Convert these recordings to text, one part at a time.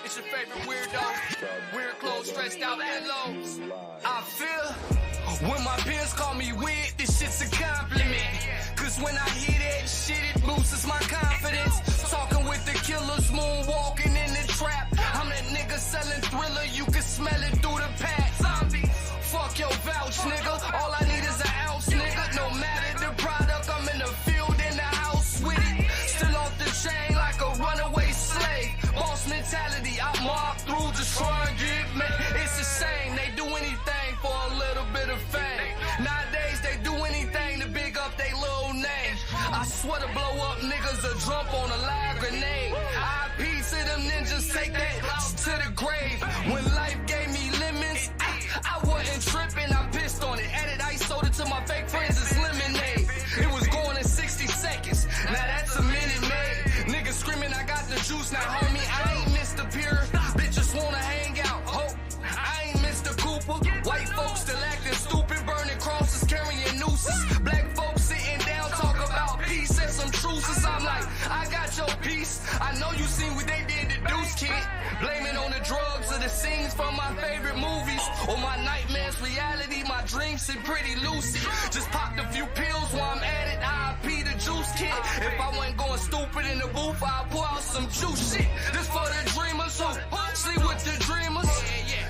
It's your favorite weirdo. Weird clothes, stretched out pillows. I feel when my peers call me weird, this shit's a compliment. Cause when I hear that shit, it boosts my confidence. Talking with the killers, moonwalking in the trap. I'm that nigga selling Thriller, you can smell it through the pack. Zombie, fuck your vouch, nigga. All I need is an ounce, nigga. No matter the product, I'm in the field, in the house with it. Still off the chain like a runaway slave. Boss mentality, I mob through, just try and get me. It's a shame, they do anything for a little bit of fame. Nowadays, they do anything to big up they little name. I swear to blow up niggas a jump on a live grenade. IP to them ninjas, take that to the grave. When life gave me lemons, I wasn't tripping, I pissed on it. Added ice, sold it to my fake friends, it's lemonade. It was going in 60 seconds, now that's a minute made. Niggas screaming, I got the juice, now homie, I ain't Mr. Pure. Bitches wanna hang out, hope I ain't Mr. Cooper. White folks still acting stupid, burning crosses, carrying nooses. Black folks sitting down, talk about peace and some truces. I'm like, I got your piece. I know you seen what they did to Deuce Kid. Blaming on the drugs or the scenes from my favorite movies. Or my nightmares, reality, my dreams sit pretty lucid. Just popped a few pills while I'm at it. IP the Juice Kid. If I wasn't going stupid in the booth, I'll pour out some juice shit. This for the dreamers who sleep with the dreamers.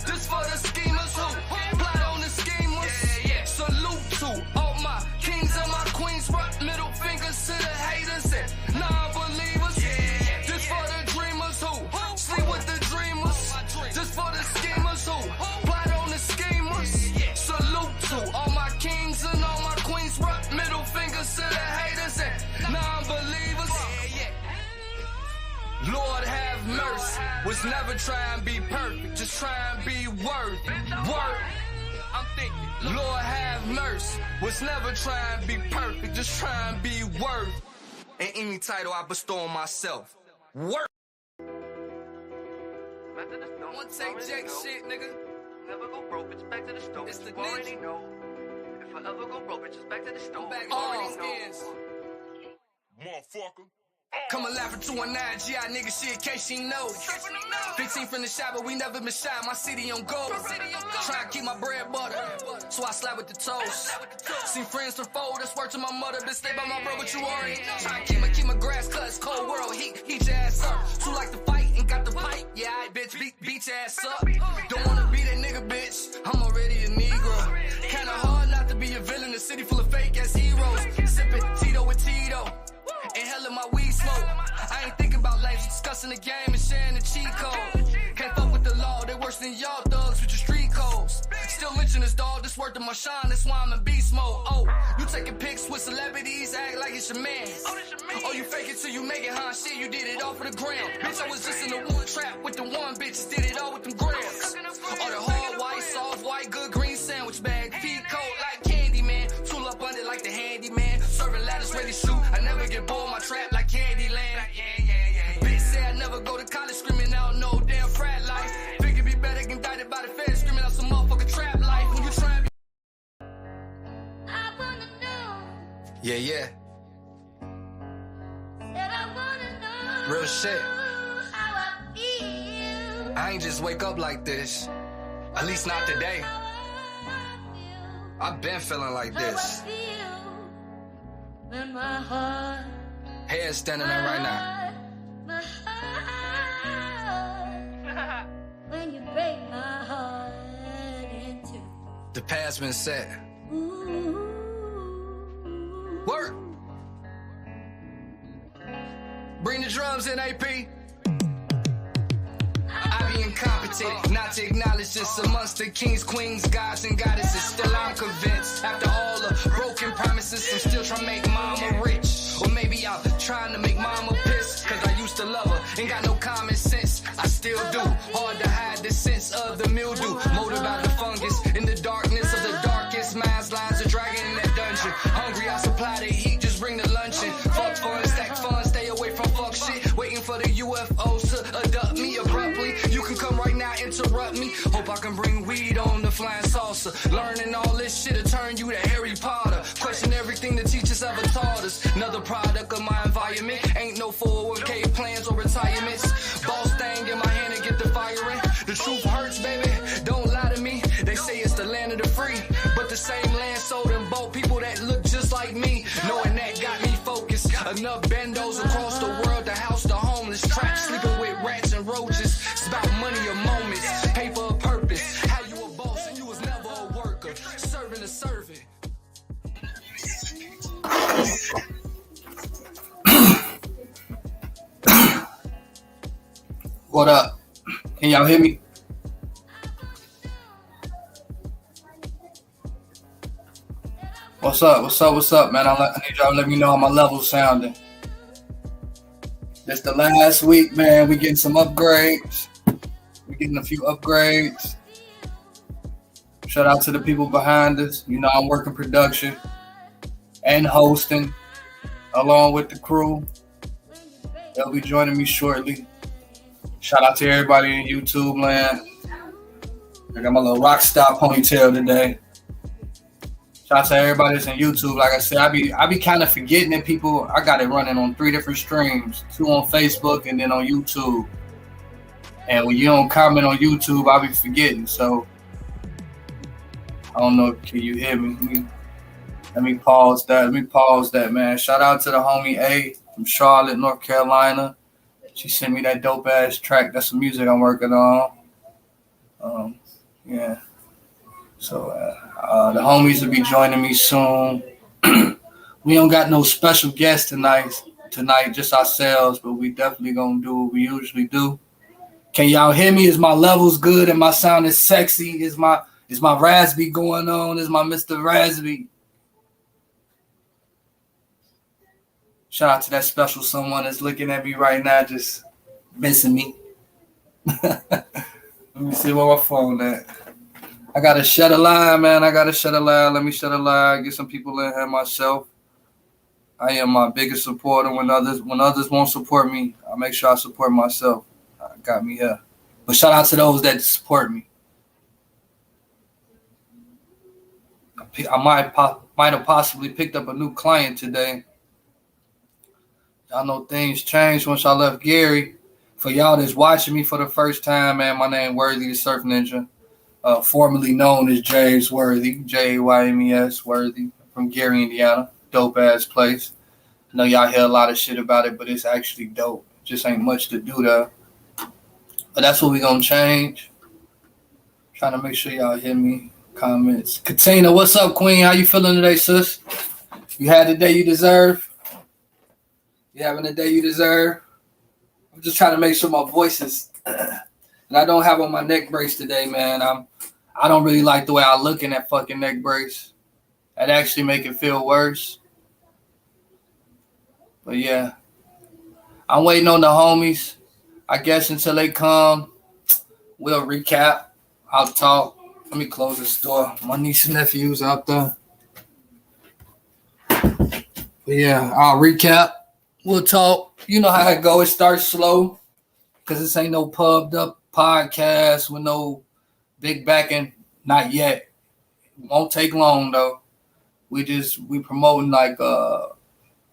This for the schemers who plot on the schemers. Salute to all my kings and my queens. Rock middle fingers to the haters and non-believers. This for the dreamers who sleep with the dreamers. This for the schemers who plot on the schemers. Salute to all my kings and all my queens. Rock middle fingers to the haters and non-believers. Lord have mercy. Was never try and be perfect, just try and be worthy. I'm thinking. Lord have mercy. Was never try and be perfect, just try and be worthy. And any title I bestow on myself. Work. One take Jake shit, nigga. Never go broke, bitch, back to the stove. It's the You already ninja. know. If I ever go broke, bitch, back to the stove. Back You all already know. skins. Motherfucker. Come and laugh at 219 GI nigga shit, in case she knows. 15 from the shop, but we never been shy. My city on gold. Try to keep my bread butter, so I slap with the toast. Seen friends from fold, that's word to my mother. Been stay by my bro, but you already know. Try to keep my grass cut, it's cold world. Heat your ass up. Too like to fight, ain't got the pipe. Yeah, I bitch, beat your ass up. Don't wanna be that nigga, bitch. I'm already a Negro. Kinda hard not to be a villain. A city full of fake ass heroes. Sipping Tito with Tito. Inhaling my weed smoke. I ain't thinking about life, discussing the game and sharing the cheat code. Can't fuck with the law, they worse than y'all thugs with your street codes. Still lynching this dog, this worth of my shine, that's why I'm in beast mode. Oh, you taking pics with celebrities, act like it's your man. Oh, you fake it till you make it, huh? Shit, you did it all for the gram. Bitch, I was just in the one trap with the one bitch, did it all with them grams. All the hard white, soft white, good green sandwich bag. Feed coat like candy, man. Tool up under like the handyman. Serving ladders ready to shoot. I never get bored, my trap like Candyland. Bitch say I never go to college, screaming out no damn frat life. Figure be better get indicted by the feds, screaming out some motherfucking trap life. When you try and be I wanna know. Yeah. Said I wanna know. Real shit. How I feel. I ain't just wake up like this. At least not today. How I feel. I've been feeling like How this. I feel. When my heart. Head standing up right now. My heart. When you break my heart in two. The past been set. Ooh. Work. Bring the drums in, AP. I be incompetent, not to acknowledge this amongst the kings, queens, gods, and goddesses. Still I'm convinced, after all the broken promises, I'm still trying to make mama rich. Or maybe I'm trying to make mama pissed, cause I used to love her, ain't got no common sense. I still do, hard to hide the sense of the mildew. Molded by the fungus, in the darkness of the darkest minds, lines of dragon in that dungeon. Hungry, I supply the heat, just bring the luncheon. Fuck fun, stack fun, stay away from fuck shit. Waiting for the UFOs to abduct me abruptly. You can come right now, interrupt me. Hope I can bring weed on the flying saucer. Learning all this shit to turn you to Harry Potter. Question everything the teachers ever taught us. Another product of my environment. Ain't no 401k plans or retirements. Boss thing in my hand and get the same land, sold and bought people that look just like me. Knowing that got me focused. Enough bandos across the world to house the homeless. Trapped, sleeping with rats and roaches. It's about money or moments. Pay for a purpose. How you a boss and you was never a worker. Serving a servant. What up? Can y'all hear me? What's up, man? I need y'all to let me know how my level's sounding. This the last week, man. We getting some upgrades. We getting a few upgrades. Shout out to the people behind us. You know, I'm working production and hosting along with the crew. They'll be joining me shortly. Shout out to everybody in YouTube land. I got my little rock star ponytail today. Shout out to everybody that's in YouTube. Like I said, I be kind of forgetting that people. I got it running on 3 different streams, 2 on Facebook and then on YouTube. And when you don't comment on YouTube, I'll be forgetting. So I don't know. Can you hear me? Let me pause that, man. Shout out to the homie A from Charlotte, North Carolina. She sent me that dope ass track. That's some music I'm working on. Yeah. So the homies will be joining me soon. We don't got no special guests tonight, just ourselves, but we definitely gonna do what we usually do. Can y'all hear me? Is my levels good and my sound is sexy? Is my Raspy going on? Is my Mr. Raspy? Shout out to that special someone that's looking at me right now, just missing me. Let me see where my phone at. I gotta shut a line, man. Let me shut a line. Get some people in here myself. I am my biggest supporter. When others won't support me, I make sure I support myself. Got me here. But shout out to those that support me. I might have possibly picked up a new client today. I know things changed once I left Gary. For y'all that's watching me for the first time, man, my name Worthy the Surf Ninja, formerly known as James Worthy, Jaymes Worthy, from Gary, Indiana. Dope ass place. I know y'all hear a lot of shit about it, but it's actually dope. Just ain't much to do there. But that's what we gonna change. Trying to make sure y'all hear me. Comments. Katina, what's up, Queen? How you feeling today, sis? You had the day you deserve? You having the day you deserve? I'm just trying to make sure my voice is, and I don't have on my neck brace today, man. I don't really like the way I look in that fucking neck brace. That actually make it feel worse. But yeah, I'm waiting on the homies. I guess until they come, we'll recap. I'll talk. Let me close this door. My niece and nephews out there. But yeah, I'll recap. We'll talk. You know how it go. It starts slow because this ain't no pubbed up podcast with no big backing. Not yet. It won't take long though. We promoting like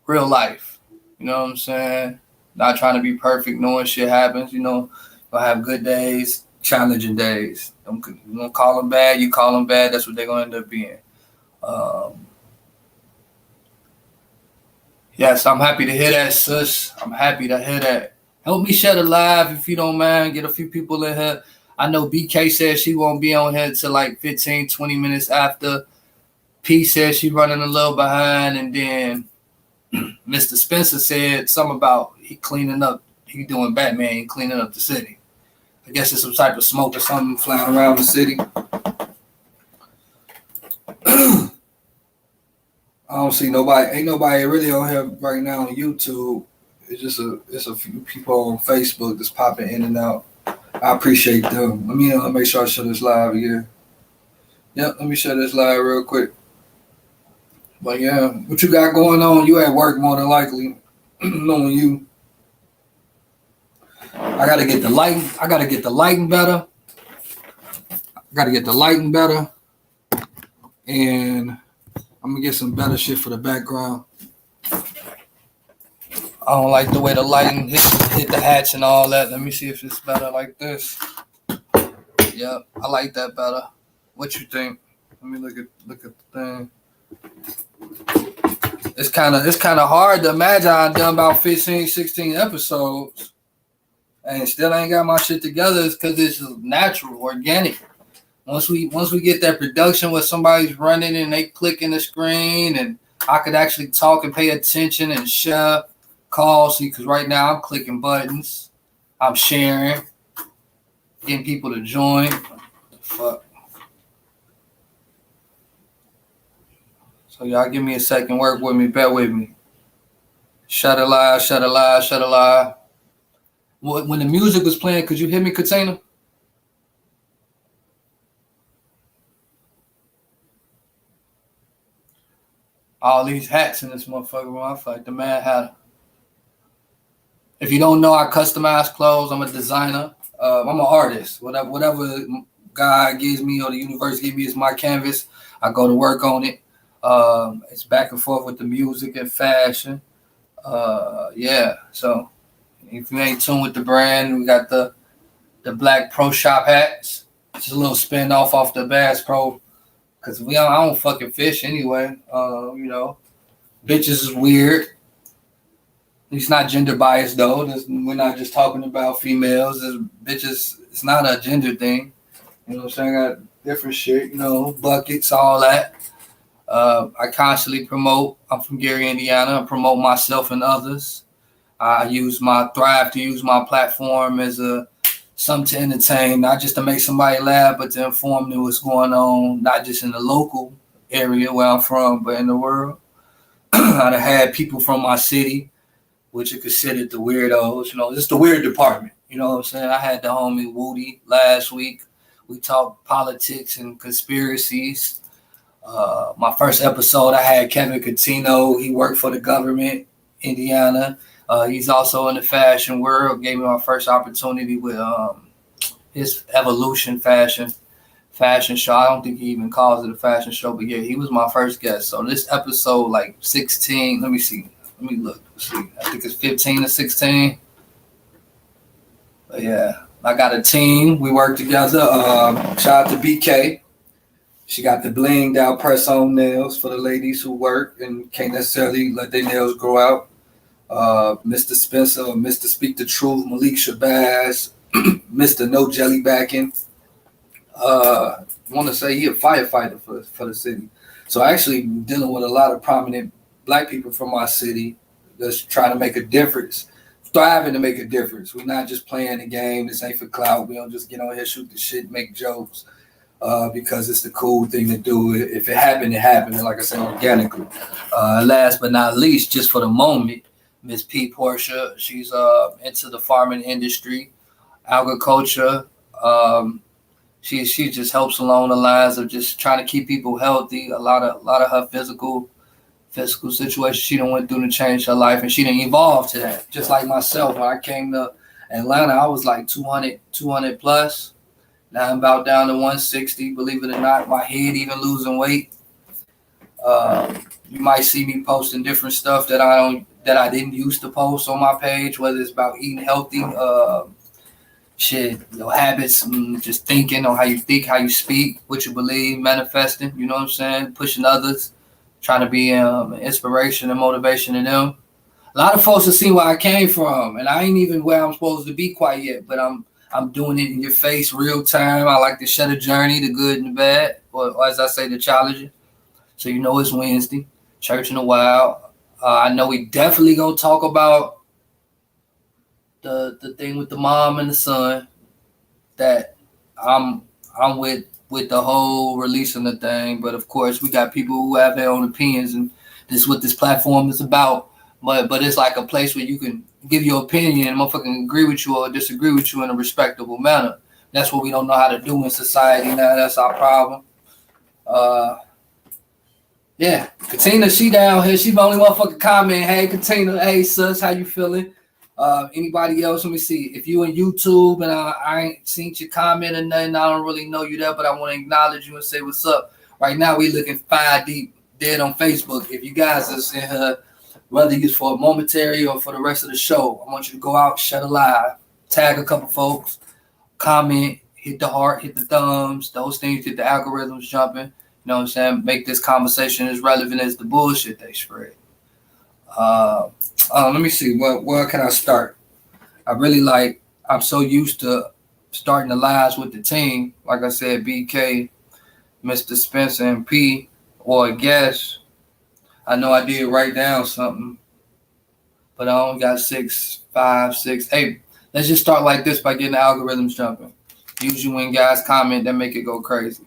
real life. You know what I'm saying? Not trying to be perfect, knowing shit happens. You know, gonna have good days, challenging days. You don't call them bad, you call them bad. That's what they're gonna end up being. Yes, I'm happy to hear that, sis. I'm happy to hear that. Help me share the live if you don't mind. Get a few people in here. I know BK said she won't be on here till like 15, 20 minutes after. P said she running a little behind. And then Mr. Spencer said something about he doing Batman, cleaning up the city. I guess it's some type of smoke or something flying around the city. I don't see nobody. Ain't nobody really on here right now on YouTube. It's a few people on Facebook that's popping in and out. I appreciate them. Let me make sure I share this live again. Yep, let me share this live real quick. But yeah, what you got going on? You at work more than likely. Knowing you. I gotta get the lighting. better. And I'm gonna get some better shit for the background. I don't like the way the lighting hit the hatch and all that. Let me see if it's better like this. Yep, I like that better. What you think? Let me look at the thing. It's kind of hard to imagine I've done about 15, 16 episodes and still ain't got my shit together. It's because it's just natural, organic. Once we get that production where somebody's running and they clicking the screen and I could actually talk and pay attention and share calls. See, because right now I'm clicking buttons, I'm sharing, getting people to join. What the fuck? So y'all give me a second, work with me, bear with me. Shut it live. When the music was playing, could you hear me, Katina? All these hats in this motherfucker. I feel like the Mad Hatter. If you don't know, I customize clothes. I'm a designer. I'm an artist. Whatever God gives me or the universe gives me is my canvas. I go to work on it. It's back and forth with the music and fashion. Yeah. So if you ain't tuned with the brand, we got the Black Pro Shop hats. It's a little spin off the Bass Pro. Cause I don't fucking fish anyway. You know, bitches is weird. It's not gender biased though. We're not just talking about females. Bitches. It's not a gender thing. You know what I'm saying? I got different shit. You know, buckets, all that. I constantly promote. I'm from Gary, Indiana. I promote myself and others. I thrive to use my platform as something to entertain, not just to make somebody laugh, but to inform them what's going on, not just in the local area where I'm from, but in the world. I've had people from my city, which are considered the weirdos, you know, just the weird department. You know what I'm saying? I had the homie Woody last week. We talked politics and conspiracies. My first episode, I had Kevin Catino. He worked for the government, Indiana. He's also in the fashion world. Gave me my first opportunity with his Evolution fashion show. I don't think he even calls it a fashion show, but yeah, he was my first guest. So this episode, like 16, let me see. Let me look. See. I think it's 15 or 16. But yeah, I got a team. We work together. Shout out to BK. She got the blinged out press-on nails for the ladies who work and can't necessarily let their nails grow out. Mr. Spencer, Mr. Speak the Truth, Malik Shabazz, Mr. No Jelly Backing. I want to say he a firefighter for the city. So actually dealing with a lot of prominent black people from our city that's trying to make a difference, thriving to make a difference. We're not just playing the game. This ain't for clout. We don't just get on here, shoot the shit, make jokes because it's the cool thing to do. If it happened, it happened. And like I said, organically. Last but not least, just for the moment, Miss P. Portia, she's into the farming industry, agriculture. She just helps along the lines of just trying to keep people healthy. A lot of her physical situations she done went through to change her life, and she didn't evolve to that. Just like myself, when I came to Atlanta, I was like 200 plus. Now I'm about down to 160. Believe it or not, my head even losing weight. You might see me posting different stuff that I didn't used to post on my page, whether it's about eating healthy, your habits, just thinking on how you think, how you speak, what you believe, manifesting, you know what I'm saying, pushing others, trying to be inspiration and motivation to them. A lot of folks have seen where I came from, and I ain't even where I'm supposed to be quite yet, but I'm doing it in your face, real time. I like to share the journey, the good and the bad, or as I say, the challenges. So you know it's Wednesday, Church in the Wild. I know we definitely gonna talk about the thing with the mom and the son that I'm with the whole releasing the thing. But of course, we got people who have their own opinions, and this is what this platform is about. But it's like a place where you can give your opinion and motherfucking agree with you or disagree with you in a respectable manner. That's what we don't know how to do in society now. That's our problem. Yeah, Katina, she down here. She the only motherfucking comment. Hey, Katina. Hey, sus, how you feeling? Anybody else? Let me see. If you in YouTube and I ain't seen your comment or nothing, I don't really know you there, but I want to acknowledge you and say what's up. Right now, we looking 5 deep dead on Facebook. If you guys are in here, whether it's for a momentary or for the rest of the show, I want you to go out, shut a live, tag a couple folks, comment, hit the heart, hit the thumbs, those things get the algorithms jumping. know what I'm saying? Make this conversation as relevant as the bullshit they spread. Let me see. Where can I start? I'm so used to starting the lives with the team. Like I said, BK, Mr. Spencer, and P, or a guest. I know I did write down something, but I only got 6, 5, 6. Hey, let's just start like this by getting the algorithms jumping. Usually when guys comment, they make it go crazy.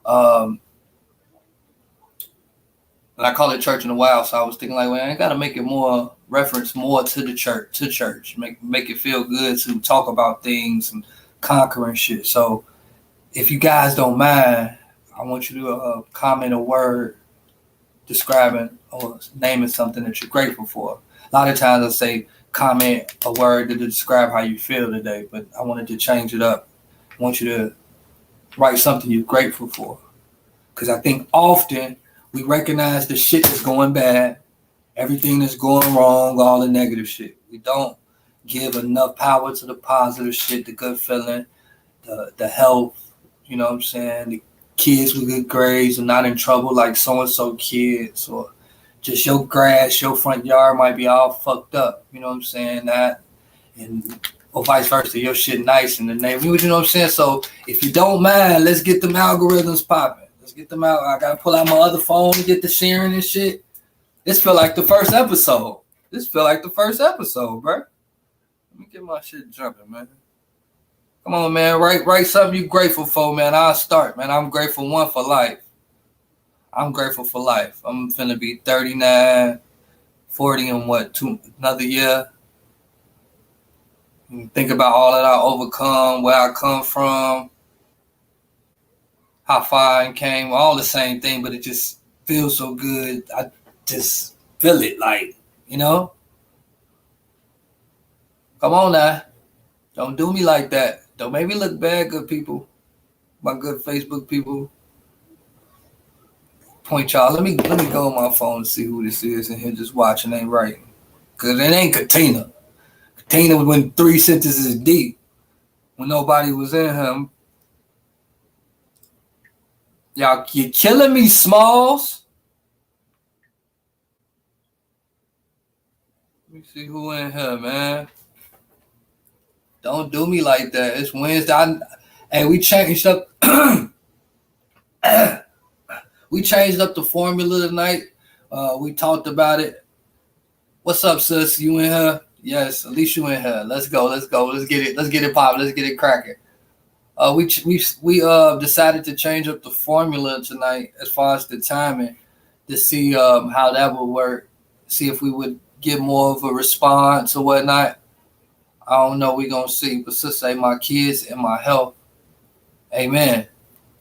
And I call it Church in the Wild, so I was thinking like, well, I gotta make it more reference more to the church, make it feel good to talk about things and conquering shit. So if you guys don't mind, I want you to comment a word describing or naming something that you're grateful for. A lot of times I say comment a word to describe how you feel today, but I wanted to change it up. I want you to write something you're grateful for, because I think often we recognize the shit that's going bad, everything that's going wrong, all the negative shit. We don't give enough power to the positive shit, the good feeling, the health, you know what I'm saying? The kids with good grades are not in trouble like so-and-so kids, or just your grass, your front yard might be all fucked up, you know what I'm saying? That, and or vice versa, your shit nice in the neighborhood, you know what I'm saying? So if you don't mind, let's get them algorithms popping. Get them out. I gotta pull out my other phone to get the sharing and shit. This feel like the first episode. Bro. Let me get my shit jumping, man. Come on, man. Write something you grateful for, man. I'll start, man. I'm grateful for life. I'm grateful for life. I'm finna be 39, 40 in another year. Think about all that I overcome, where I come from, how far I came, all the same thing, but it just feels so good. I just feel it, like, you know? Come on now. Don't do me like that. Don't make me look bad, good people. My good Facebook people. Point y'all. Let me go on my phone and see who this is and here just watching, ain't right. Because it ain't Katina. Katina went 3 sentences deep when nobody was in him. Y'all, you're killing me, Smalls. Let me see who in here, man. Don't do me like that. It's Wednesday. Hey, we changed up. We changed up the formula tonight. We talked about it. What's up, sis? You in here? Yes, at least you in here. Let's go. Let's get it popping. Let's get it cracking. We decided to change up the formula tonight as far as the timing to see how that would work. See if we would get more of a response or whatnot. I don't know. We're going to see. But sis say my kids and my health. Amen.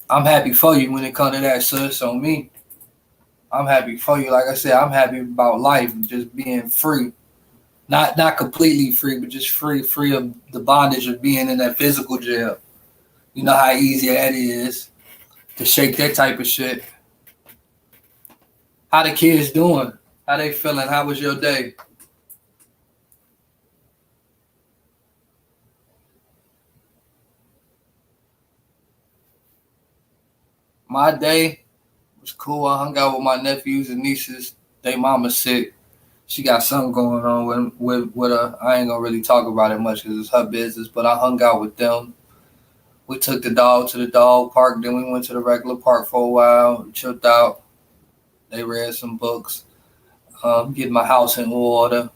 I'm happy for you when it comes to that, sis. On me, I'm happy for you. Like I said, I'm happy about life, just being free. Not completely free, but just free of the bondage of being in that physical jail. You know how easy that is to shake that type of shit. How the kids doing? How they feeling? How was your day? My day was cool. I hung out with my nephews and nieces. They mama's sick. She got something going on with her. I ain't gonna really talk about it much because it's her business, but I hung out with them. We took the dog to the dog park. Then we went to the regular park for a while, chilled out. They read some books. Getting my house in order.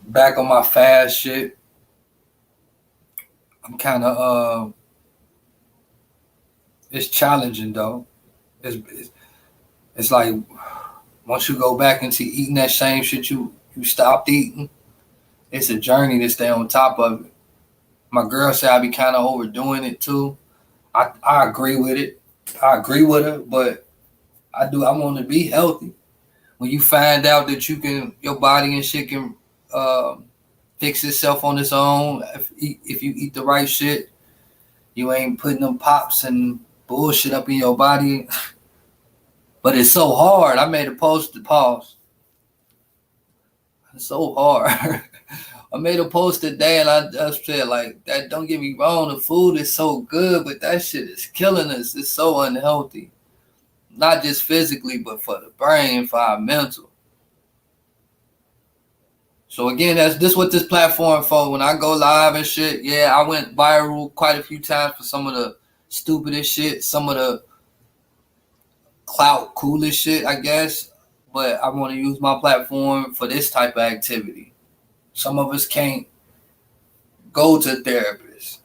Back on my fast shit. I'm kind of, it's challenging though. It's like once you go back into eating that same shit you stopped eating, it's a journey to stay on top of it. My girl said I be kind of overdoing it too. I agree with it. I agree with her, but I want to be healthy. When you find out that your body and shit can fix itself on its own, if you eat the right shit, you ain't putting them pops and bullshit up in your body. But it's so hard. I made a post to pause. It's so hard. I made a post today and I just said like that. Don't get me wrong, the food is so good, but that shit is killing us. It's so unhealthy, not just physically, but for the brain, for our mental. So again, this what this platform for. When I go live and shit, yeah, I went viral quite a few times for some of the stupidest shit, some of the clout coolest shit, I guess. But I want to use my platform for this type of activity. Some of us can't go to therapists.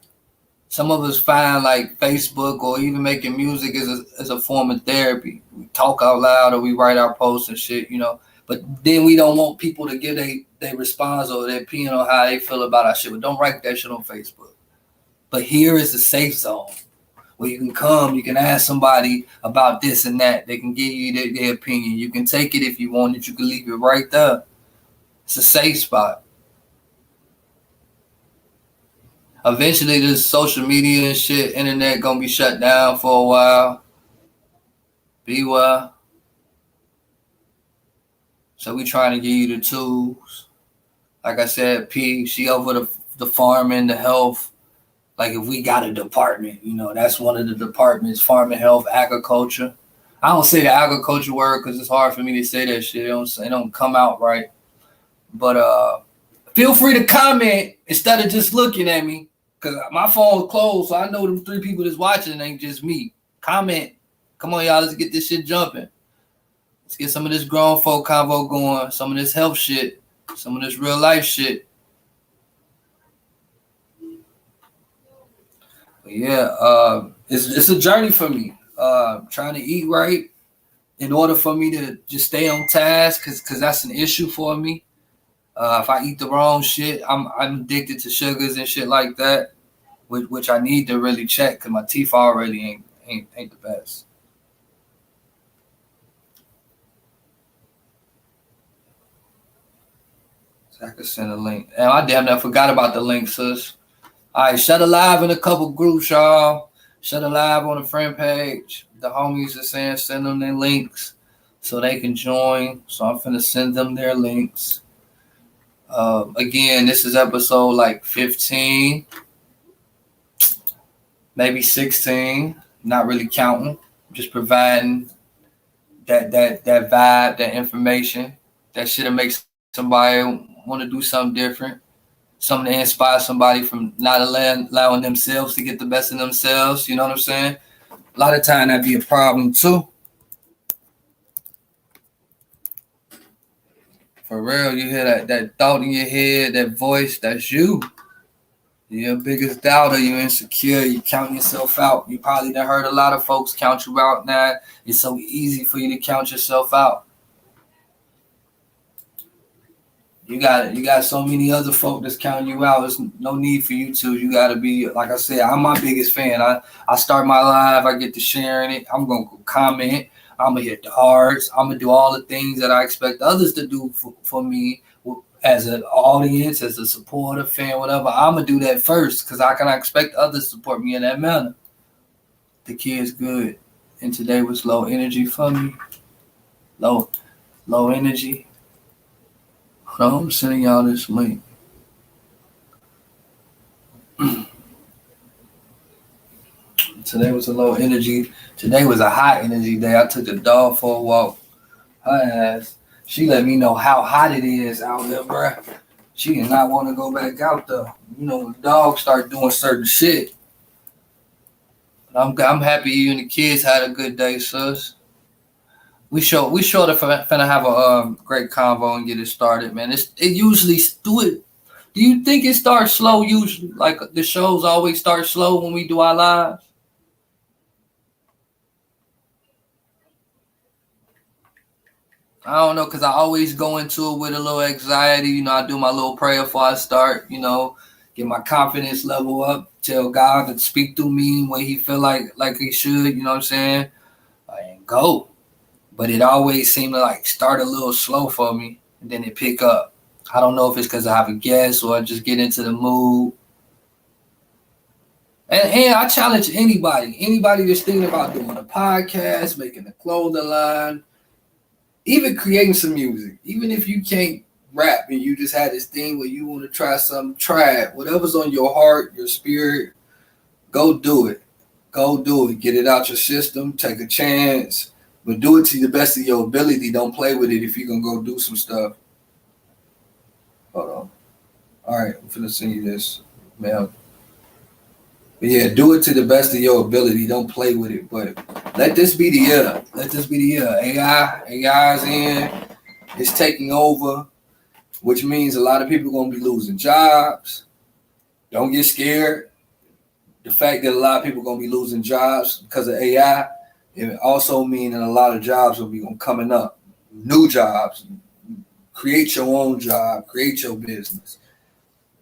Some of us find like Facebook or even making music as a form of therapy. We talk out loud or we write our posts and shit, you know. But then we don't want people to give their response or their opinion on how they feel about our shit. But don't write that shit on Facebook. But here is a safe zone where you can come, you can ask somebody about this and that. They can give you their opinion. You can take it if you want it. You can leave it right there. It's a safe spot. Eventually, this social media and shit, internet gonna be shut down for a while. Be well. So we trying to give you the tools. Like I said, P, she over the farming, the health. Like if we got a department, you know, that's one of the departments, farming, health, agriculture. I don't say the agriculture word because it's hard for me to say that shit. It don't come out right. But feel free to comment instead of just looking at me. Because my phone's closed, so I know them 3 people that's watching ain't just me. Comment. Come on, y'all, let's get this shit jumping. Let's get some of this grown folk convo going, some of this health shit, some of this real life shit. But yeah, it's a journey for me. Trying to eat right in order for me to just stay on task, because that's an issue for me. If I eat the wrong shit, I'm addicted to sugars and shit like that, which I need to really check because my teeth already ain't the best. So I could send a link. And I damn near forgot about the link, sis. All right, shut a live in a couple groups, y'all. Shut a live on the friend page. The homies are saying send them their links so they can join. So I'm finna send them their links. Again, this is episode like 15, maybe 16. Not really counting, just providing that vibe, that information, that shit'll make somebody want to do something different, something to inspire somebody from not allowing themselves to get the best of themselves. You know what I'm saying? A lot of time that be a problem too. For real, you hear that thought in your head, that voice, that's you. You're your biggest doubter, you're insecure, you count yourself out. You probably done heard a lot of folks count you out now. It's so easy for you to count yourself out. You got so many other folk that's counting you out. There's no need for you to. You gotta be, like I said, I'm my biggest fan. I start my live, I get to sharing it. I'm gonna comment. I'm going to hit the hearts. I'm going to do all the things that I expect others to do for me as an audience, as a supporter, fan, whatever. I'm going to do that first because I cannot expect others to support me in that manner. The kid's good. And today was low energy for me. Low energy. Hold on, I'm sending y'all this link. Today was a low energy. Today was a high energy day. I took the dog for a walk. Her ass, she let me know how hot it is out there, bruh. She did not want to go back out there. You know, when dogs start doing certain shit. But I'm happy you and the kids had a good day, sis. We sure to finna have a great convo and get it started, man. It usually do it. Do you think it starts slow usually? Like the shows always start slow when we do our lives? I don't know, because I always go into it with a little anxiety. You know, I do my little prayer before I start, you know, get my confidence level up, tell God to speak through me when he feel like he should, you know what I'm saying? And go. But it always seemed to like start a little slow for me and then it pick up. I don't know if it's because I have a guest or I just get into the mood. And I challenge anybody that's thinking about doing a podcast, making a clothing line, even creating some music. Even if you can't rap and you just had this thing where you want to try something, try it. Whatever's on your heart, your spirit, go do it. Go do it. Get it out your system. Take a chance. But do it to the best of your ability. Don't play with it if you're going to go do some stuff. Hold on. All right. I'm finna send you this, man. But yeah, do it to the best of your ability. Don't play with it. But let this be the year. Let this be the year. AI is in. It's taking over, which means a lot of people are going to be losing jobs. Don't get scared. The fact that a lot of people are going to be losing jobs because of AI, it also means that a lot of jobs will be coming up. New jobs. Create your own job. Create your business.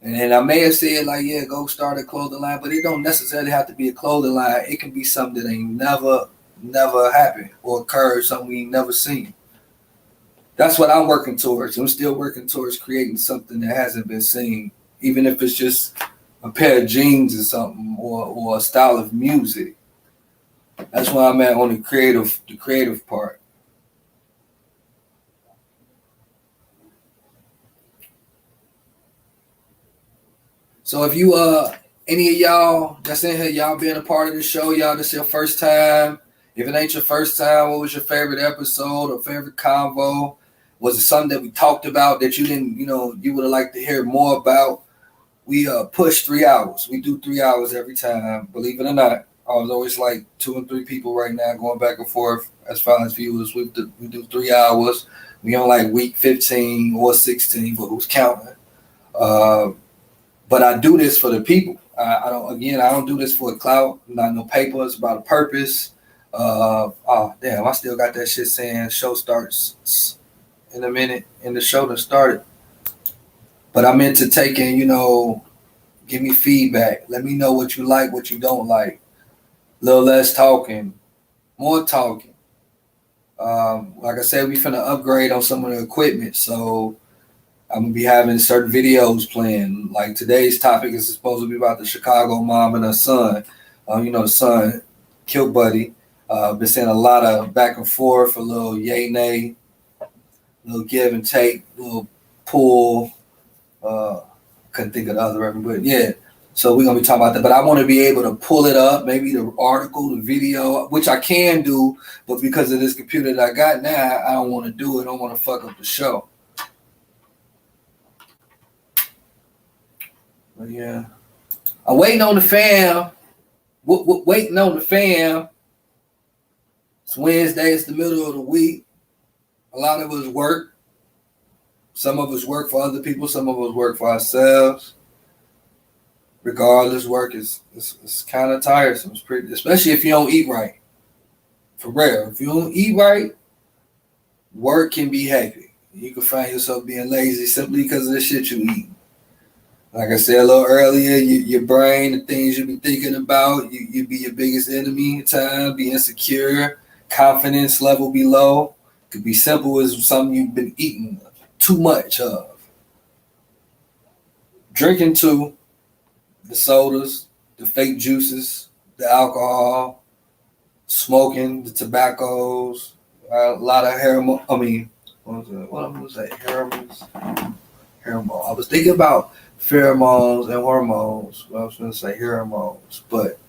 And then I may have said, like, yeah, go start a clothing line, but it don't necessarily have to be a clothing line. It can be something that ain't never happened or occurred, something we ain't never seen. That's what I'm working towards. I'm still working towards creating something that hasn't been seen, even if it's just a pair of jeans or something or a style of music. That's why I'm at on the creative part. So if you any of y'all that's in here, y'all being a part of the show, y'all this your first time. If it ain't your first time, what was your favorite episode or favorite convo? Was it something that we talked about that you didn't, you would have liked to hear more about? We push 3 hours. We do 3 hours every time. Believe it or not, I was always like 2 and 3 people right now going back and forth as far as viewers. We do 3 hours. We on like week 15 or 16, but who's counting? But I do this for the people. I don't do this for a clout. Not no paper. It's about a purpose. Oh damn! I still got that shit saying show starts in a minute, and the show done started. But I'm into taking, give me feedback. Let me know what you like, what you don't like. A little less talking, more talking. Like I said, we finna upgrade on some of the equipment, so I'm gonna be having certain videos playing. Like today's topic is supposed to be about the Chicago mom and her son. The son killed Buddy. Been seeing a lot of back and forth, a little yay nay, a little give and take, a little pull. Couldn't think of the other reference, but yeah. So we're gonna be talking about that. But I want to be able to pull it up, maybe the article, the video, which I can do, but because of this computer that I got now, I don't want to do it. I don't want to fuck up the show. But yeah, I'm waiting on the fam. Waiting on the fam. It's Wednesday. It's the middle of the week. A lot of us work. Some of us work for other people. Some of us work for ourselves. Regardless, work is kind of tiresome. It's pretty, especially if you don't eat right. For real, if you don't eat right, work can be hectic. You can find yourself being lazy simply because of the shit you eat. Like I said a little earlier, your brain, the things you be thinking about, you be your biggest enemy at times, be insecure, confidence level be low. Could be simple as something you've been eating too much of. Drinking too, the sodas, the fake juices, the alcohol, smoking, the tobaccos, a lot of What was that? I was thinking about pheromones and hormones. Well, I was going to say hormones, but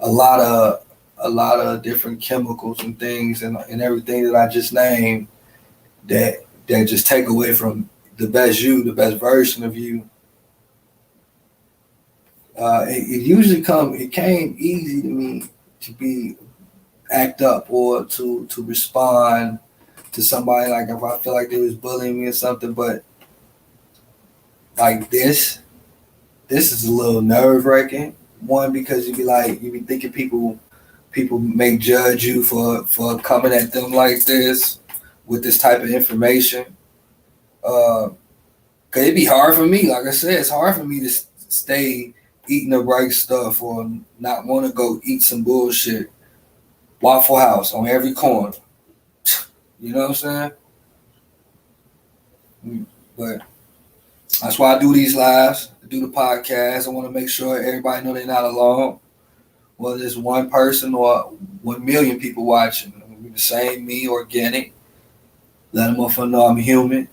a lot of different chemicals and things and everything that I just named that just take away from the best you, the best version of you. It came easy to me to act up or to respond to somebody, like if I feel like they was bullying me or something, but like this is a little nerve-wracking. One, because you be thinking people may judge you for coming at them like this with this type of information. Cause it'd be hard for me. Like I said, it's hard for me to stay eating the right stuff or not want to go eat some bullshit. Waffle House on every corner. You know what I'm saying? But that's why I do these lives. I do the podcast. I want to make sure everybody know they're not alone. Whether it's one person or 1 million people watching. It'll be the same me, organic. Let them motherfucker know I'm human.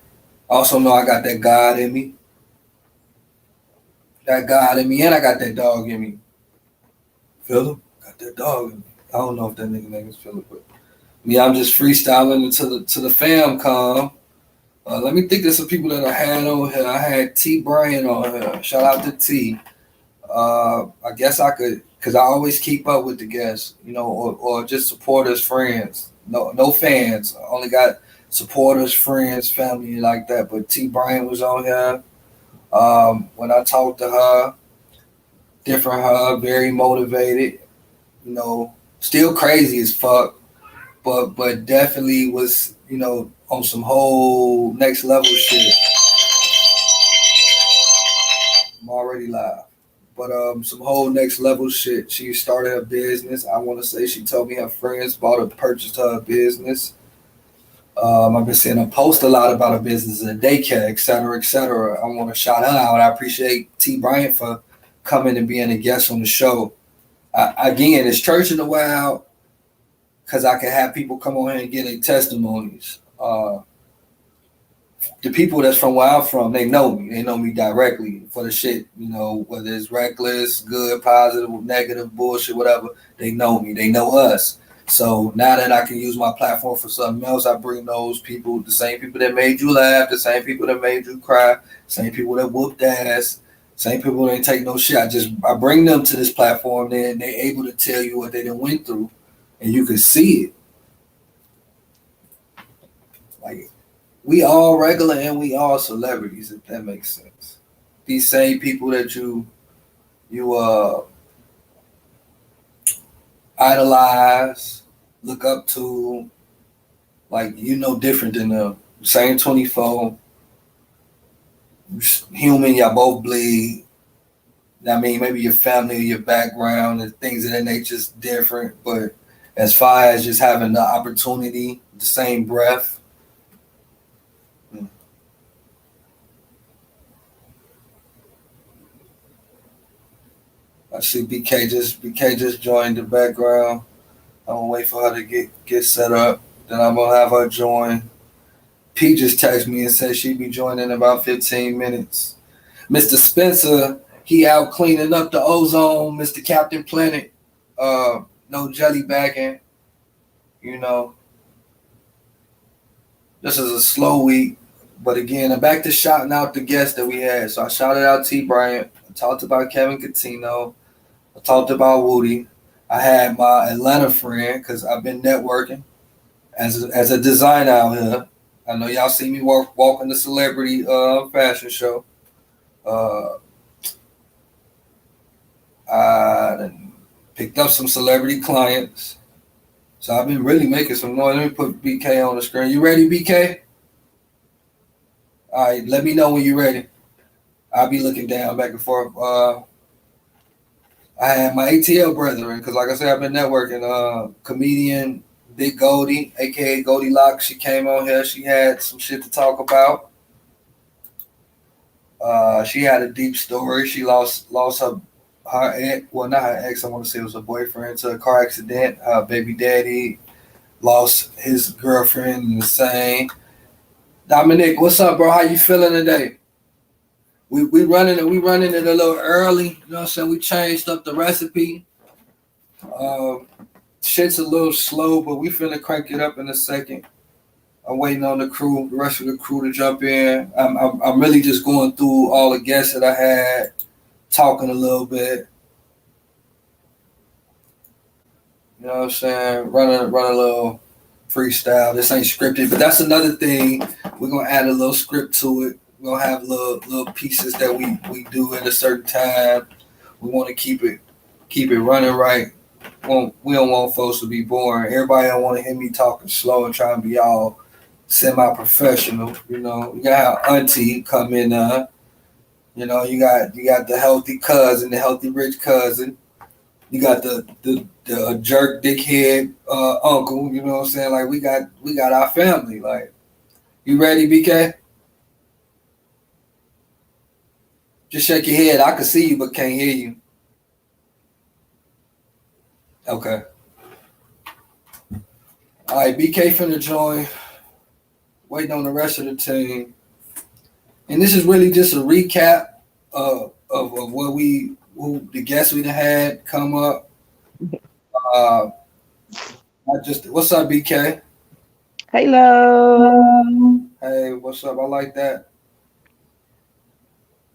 Also know I got that God in me. That God in me, and I got that dog in me. Philip, got that dog in me. I don't know if that nigga name is Philip, but I'm just freestyling until the fam come. Let me think of some people that I had on here. I had T Brian on here. Shout out to T. I guess I could, because I always keep up with the guests, or just supporters, friends. No fans. I only got supporters, friends, family like that. But T Brian was on here. When I talked to her, different her, very motivated, still crazy as fuck, but definitely was, on some whole next level shit. I'm already live. But some whole next level shit. She started her business. I want to say she told me her friends purchased her business. I've been seeing her post a lot about her business and daycare, et cetera, et cetera. I want to shout her out. I appreciate T Bryant for coming and being a guest on the show. Again, it's Church in the Wild because I can have people come on here and get their testimonies. The people that's from where I'm from, they know me. They know me directly for the shit, whether it's reckless, good, positive, negative, bullshit, whatever. They know me. They know us. So now that I can use my platform for something else, I bring those people, the same people that made you laugh, the same people that made you cry, same people that whooped ass, same people that ain't take no shit. I bring them to this platform, and they're able to tell you what they done went through, and you can see it. Like, we all regular and we all celebrities, if that makes sense. These same people that you idolize, look up to, like, different than them. Same 24, human, y'all both bleed. I mean, maybe your family, your background, and things of that nature is different, but as far as just having the opportunity, the same breath. I see BK just joined the background. I'm gonna wait for her to get set up. Then I'm gonna have her join. P just texted me and said she'd be joining in about 15 minutes. Mr. Spencer, he out cleaning up the ozone. Mr. Captain Planet, no jelly bagging. This is a slow week, but again, I'm back to shouting out the guests that we had. So I shouted out T Bryant. I talked about Kevin Catino. I talked about Woody. I had my Atlanta friend because I've been networking as a designer out here. I know y'all see me walking the celebrity fashion show. I picked up some celebrity clients. So I've been really making some noise. Let me put BK on the screen. You ready, BK? All right, let me know when you're ready. I'll be looking down back and forth. I had my ATL brethren, because like I said, I've been networking. Comedian Big Goldie, a.k.a. Goldilocks, she came on here. She had some shit to talk about. She had a deep story. She lost her ex, well, not her ex, I want to say it was her boyfriend, to a car accident. Her baby daddy lost his girlfriend in the same. Dominic, what's up, bro? How you feeling today? We running it a little early. You know what I'm saying? We changed up the recipe. Shit's a little slow, but we finna crank it up in a second. I'm waiting on the rest of the crew to jump in. I'm really just going through all the guests that I had, talking a little bit. You know what I'm saying? Running a little freestyle. This ain't scripted, but that's another thing. We're gonna add a little script to it. We're gonna have little pieces that we do at a certain time. We want to keep it running right. We don't want folks to be boring. Everybody don't want to hear me talking slow and trying to be all semi-professional. You got auntie come in. You got the healthy cousin, the healthy rich cousin. You got the jerk dickhead uncle. You know what I'm saying? Like we got our family. Like, you ready, BK? Just shake your head. I can see you but can't hear you. Okay. All right, BK finna join. Waiting on the rest of the team. And this is really just a recap of what who the guests we had come up. Not just what's up, BK? Hello. Hey, what's up? I like that.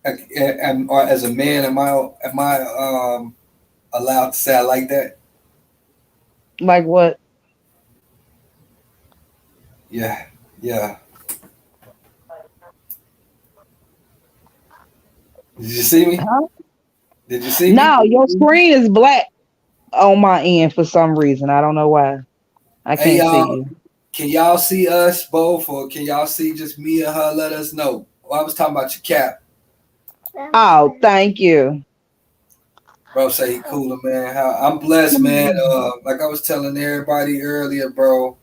Or as a man, am I allowed to say I like that? Like what? Yeah, yeah. Did you see me? Huh? Did you see me? No, your screen is black on my end for some reason. I don't know why. I Hey can't see y'all, you. can y'all see us both, or can y'all see just me and her? Let us know. Well, I was talking about your cap. Oh, thank you. Bro, say he cooler, man. I'm blessed, man. Like I was telling everybody earlier, bro.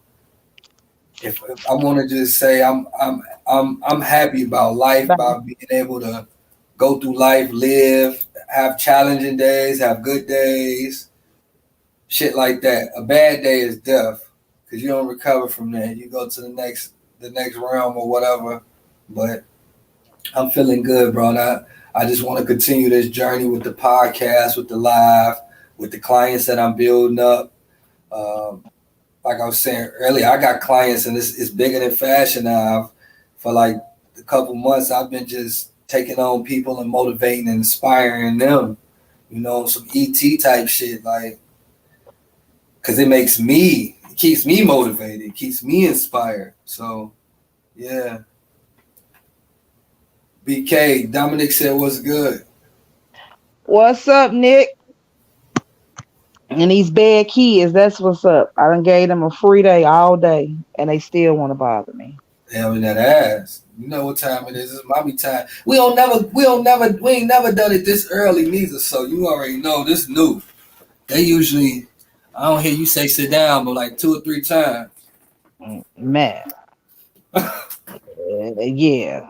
If I want to just say, I'm happy about life, about being able to go through life, live, have challenging days, have good days, shit like that. A bad day is death because you don't recover from that. You go to the next realm or whatever. But I'm feeling good, bro. And I just want to continue this journey with the podcast, with the live, with the clients that I'm building up. Like I was saying earlier, I got clients and it's bigger than fashion now. For like a couple months, I've been just taking on people and motivating and inspiring them. You know, some ET type shit, like, because it keeps me motivated, it keeps me inspired. So, yeah. BK, Dominic said, what's good? What's up, Nick? And these bad kids, that's what's up. I done gave them a free day all day, and they still want to bother me. Having that ass. You know what time it is. It's mommy time. We ain't never done it this early neither, so you already know this new. They usually, I don't hear you say sit down, but like 2 or 3 times. Man. Yeah.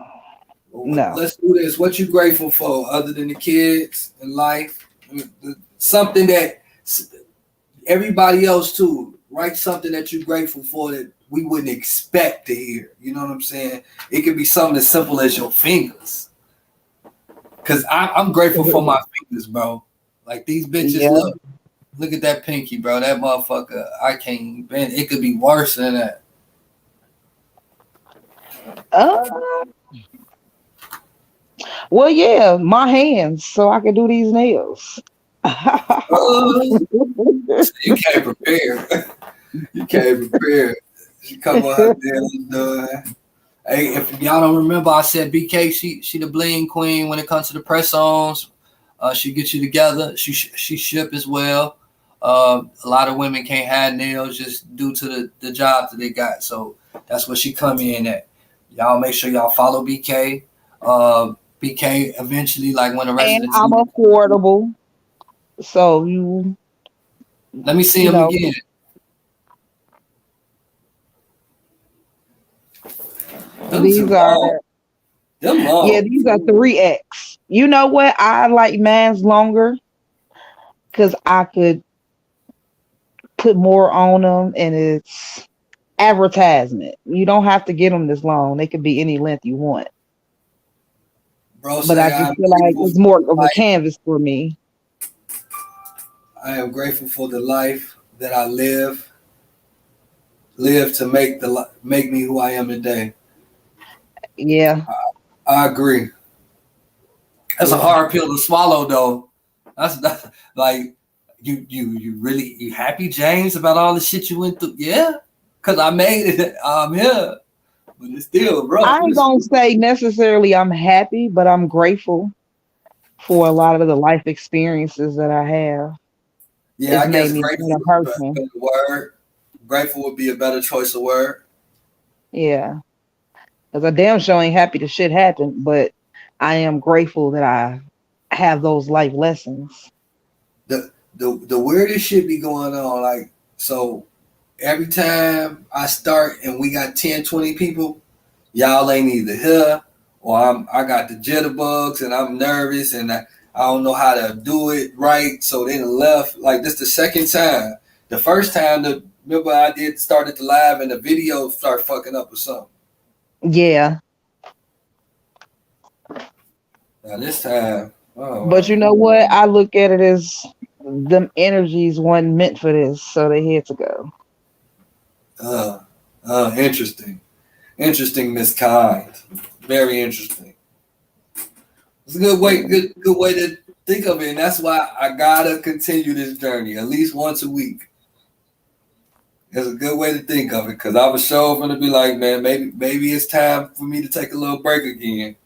No. Let's do this. What you grateful for other than the kids and life? Something that everybody else too. Write something that you're grateful for that we wouldn't expect to hear. You know what I'm saying? It could be something as simple as your fingers. Cause I'm grateful for my fingers, bro. Like these bitches, Yeah. look at that pinky, bro. That motherfucker, I can't even bend. It could be worse than that. Well, yeah, my hands, so I can do these nails. You can't prepare. You can't prepare. She come up there and hey, if y'all don't remember, I said BK, she the bling queen when it comes to the press-ons. She gets you together. She ship as well. A lot of women can't have nails just due to the job that they got. So that's what she come in at. Y'all make sure y'all follow BK. BK eventually, like when the rest And of the I'm team. affordable. So you Let me see him again. These are them long. Yeah, these are 3X. You know what? I like man's longer because I could put more on them, and it's advertisement. You don't have to get them this long. They could be any length you want. Bro, But I just feel like it's more of a canvas for me. I am grateful for the life that I live to make me who I am today. Yeah, I agree. That's a hard pill to swallow, though. That's like you happy, James, about all the shit you went through? Yeah, because I made it. I'm here, but it's still rough. I ain't gonna say necessarily I'm happy, but I'm grateful for a lot of the life experiences that I have. Yeah, It's I guess made me grateful a person. would be a better word. Grateful would be a better choice of word. Yeah, because I damn sure ain't happy the shit happened, but I am grateful that I have those life lessons. The weirdest shit be going on. Like, so every time I start and we got 10, 20 people, y'all ain't either here or I got the jitterbugs and I'm nervous and I don't know how to do it right. So they left. Like, this the second time. The first time, remember I started the live and the video started fucking up or something. Yeah. Now this time, But you know what? I look at it as them energies wasn't meant for this, so they had to go. Interesting. Interesting, Miss Kind. Very interesting. It's a good way to think of it, and that's why I gotta continue this journey at least once a week. It's a good way to think of it, because I was sure going to be like, man, maybe it's time for me to take a little break again.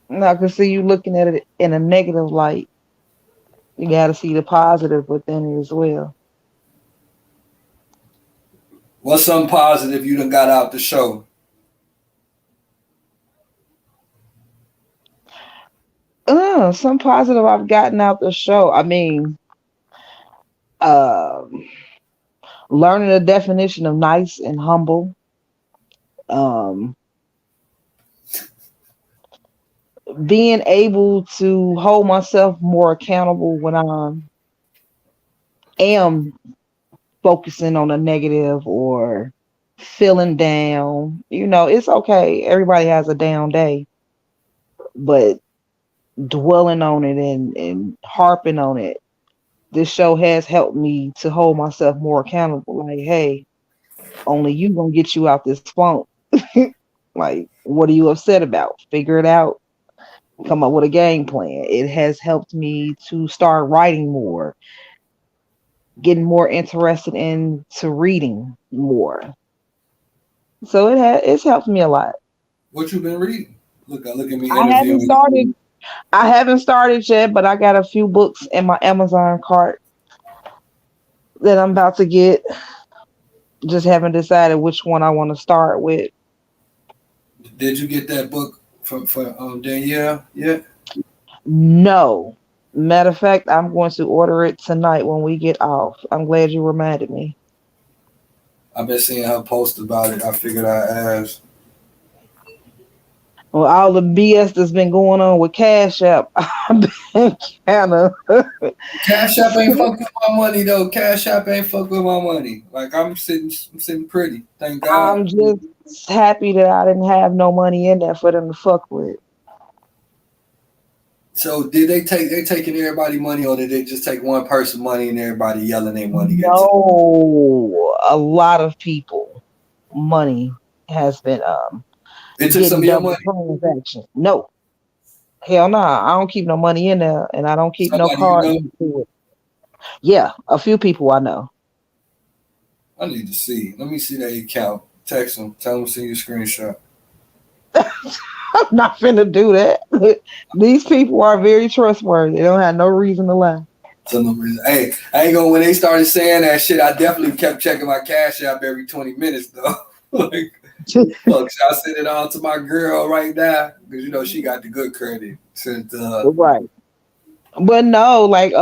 No, I can see you looking at it in a negative light. You got to see the positive within it as well. What's something positive you done got out the show? Some positive I've gotten out the show. I mean, learning the definition of nice and humble. Being able to hold myself more accountable when I am focusing on a negative or feeling down. You know, it's okay. Everybody has a down day. But dwelling on it and harping on it, this show has helped me to hold myself more accountable. Like, hey, only you gonna get you out this funk. Like, what are you upset about? Figure it out. Come up with a game plan. It has helped me to start writing more, getting more interested into reading more. So it's helped me a lot. What you been reading? Look at me. I haven't started yet, but I got a few books in my Amazon cart that I'm about to get. Just haven't decided which one I want to start with. Did you get that book for Danielle yet? No. Matter of fact, I'm going to order it tonight when we get off. I'm glad you reminded me. I've been seeing her post about it. I figured I'd ask. Well, all the BS that's been going on with Cash App, I've been kind of. Cash App ain't fuck with my money though. Cash App ain't fuck with my money. Like I'm sitting pretty. Thank God. I'm just happy that I didn't have no money in there for them to fuck with. So did they taking everybody money, or did they just take one person money and everybody yelling their money? No, a lot of people money has been It took some of your money. Transaction. No. Hell nah. I don't keep no money in there, and I don't keep no card into it. Yeah, a few people I know. I need to see. Let me see that account. Text them. Tell them to send you a screenshot. I'm not finna do that. These people are very trustworthy. They don't have no reason to lie. Hey, I ain't gonna. When they started saying that shit, I definitely kept checking my Cash App every 20 minutes though. Like, look, I send it all to my girl right now because you know she got the good credit. Right. But no, like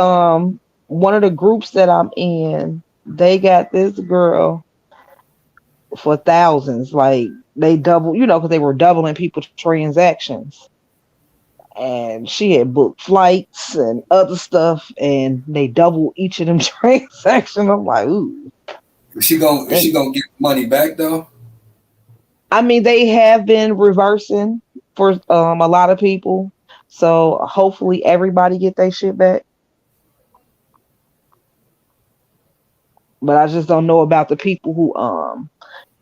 one of the groups that I'm in, they got this girl for thousands. Like they double, you know, because they were doubling people's transactions. And she had booked flights and other stuff, and they double each of them transactions. I'm like, ooh. Is she gonna get money back though? I mean, they have been reversing for a lot of people. So hopefully everybody get their shit back. But I just don't know about the people who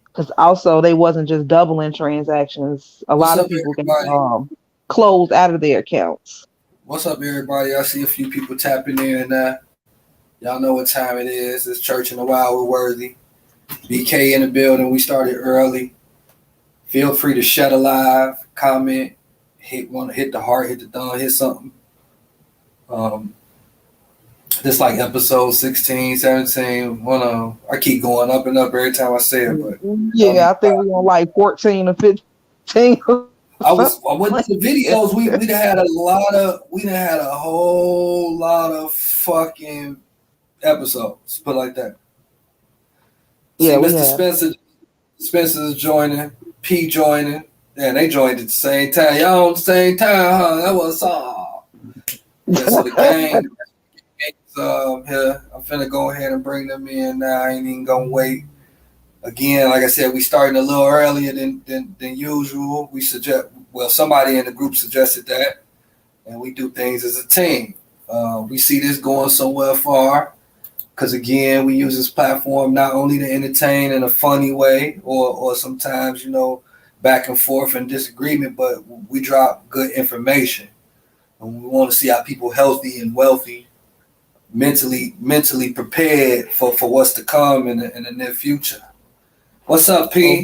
because also they wasn't just doubling transactions. A lot of people got closed out of their accounts. What's up, everybody? I see a few people tapping in now. Y'all know what time it is. It's Church in the Wild with Worthy. BK in the building. We started early. Feel free to shut a live, comment, hit the heart, hit the thumb, hit something. This like episode 16, 17. I keep going up and up every time I say it, but yeah, I think we're on like 14 or 15. I went to the videos. We done had a whole lot of fucking episodes. Put it like that. Yeah, see, Mr. Spencer's joining. P joining. And they joined at the same time. Y'all on the same time, huh? That was all. Yeah, so the gang here. I'm finna go ahead and bring them in now. I ain't even gonna wait. Again, like I said, we starting a little earlier than usual. Somebody in the group suggested that. and we do things as a team. We see this going somewhere far because, again, we use this platform not only to entertain in a funny way or sometimes, back and forth and disagreement, but we drop good information. And we want to see our people healthy and wealthy, mentally prepared for what's to come in the near future. What's up, P?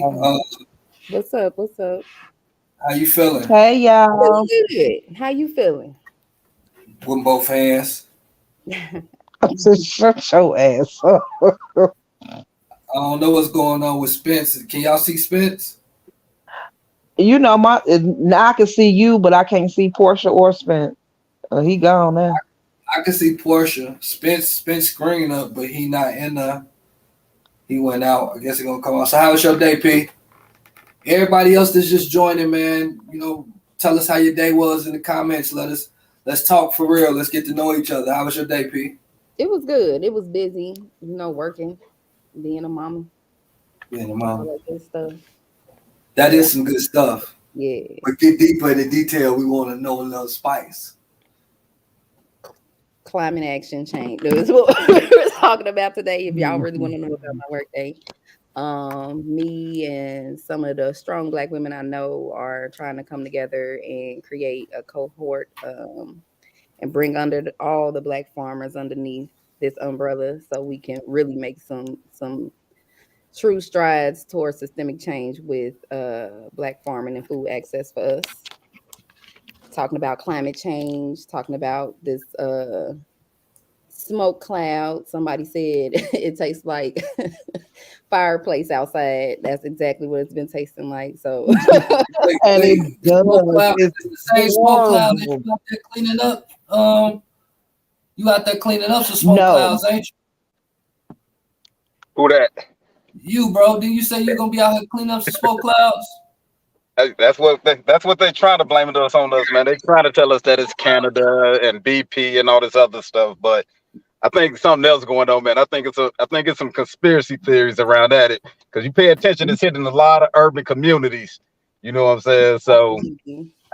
What's up? What's up? How you feeling? Hey, y'all. Good. How you feeling? With both hands. Just shut your ass up. I don't know what's going on with Spence. Can y'all see Spence? Now I can see you, but I can't see Portia or Spence. He gone now. I can see Portia. Spence screen up, but he not in the. He went out. I guess he's gonna come out. So how was your day, P? Everybody else that's just joining, man. Tell us how your day was in the comments. Let's talk for real. Let's get to know each other. How was your day, P? It was good. It was busy. Working, being a mama. Being a mama. All that good stuff. That is some good stuff. Yeah. But get deeper into detail. We want to know a little spice. Climate action change. That's what we were talking about today. If y'all really want to know about my work day. Me and some of the strong Black women I know are trying to come together and create a cohort and bring under all the Black farmers underneath this umbrella so we can really make some true strides towards systemic change with Black farming and food access for us. Talking about climate change, talking about this smoke cloud. Somebody said it tastes like fireplace outside. That's exactly what it's been tasting like. So, And it does. It's the same smoke cloud that you out there cleaning up. You out there cleaning up some smoke clouds, ain't you? Who that? You, bro. Didn't you say you're gonna be out here cleaning up some smoke clouds? That's what they try to blame us on us, man. They try to tell us that it's Canada and BP and all this other stuff, but I think something else going on, man. I think it's some conspiracy theories around that. Because you pay attention, it's hitting a lot of urban communities. You know what I'm saying? So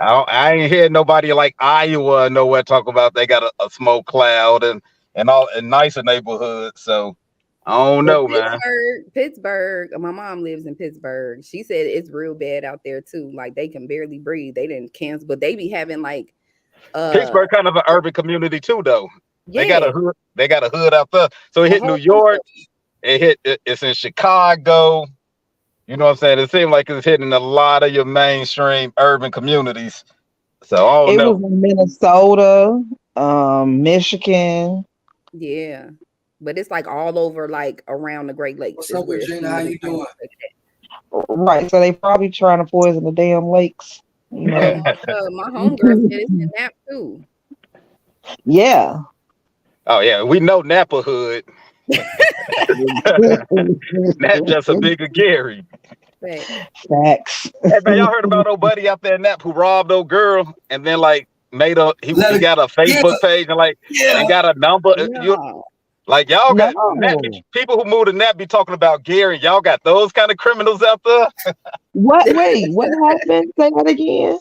I ain't heard nobody like Iowa or nowhere talk about they got a smoke cloud and all in nicer neighborhoods. So I don't know, man. Pittsburgh. My mom lives in Pittsburgh. She said it's real bad out there too. Like they can barely breathe. They didn't cancel, but they be having like Pittsburgh kind of an urban community too, though. Yeah. They got a hood out there. So it hit New York. It's in Chicago. You know what I'm saying? It seems like it's hitting a lot of your mainstream urban communities. So I don't know. It was in Minnesota, Michigan. Yeah. But it's like all over, like around the Great Lakes. What's up, Regina? How you doing? Right. So they probably trying to poison the damn lakes. My homegirl said it's in Nap too. Yeah. Oh yeah, we know Napa hood. That's just a bigger Gary. Facts. Hey man, y'all heard about old buddy out there in Nap who robbed old girl and then like he got a Facebook page and got a number. No. Y'all got people who moved to Nap be talking about Gary. Y'all got those kind of criminals out there. What? Wait, what happened? Say that again.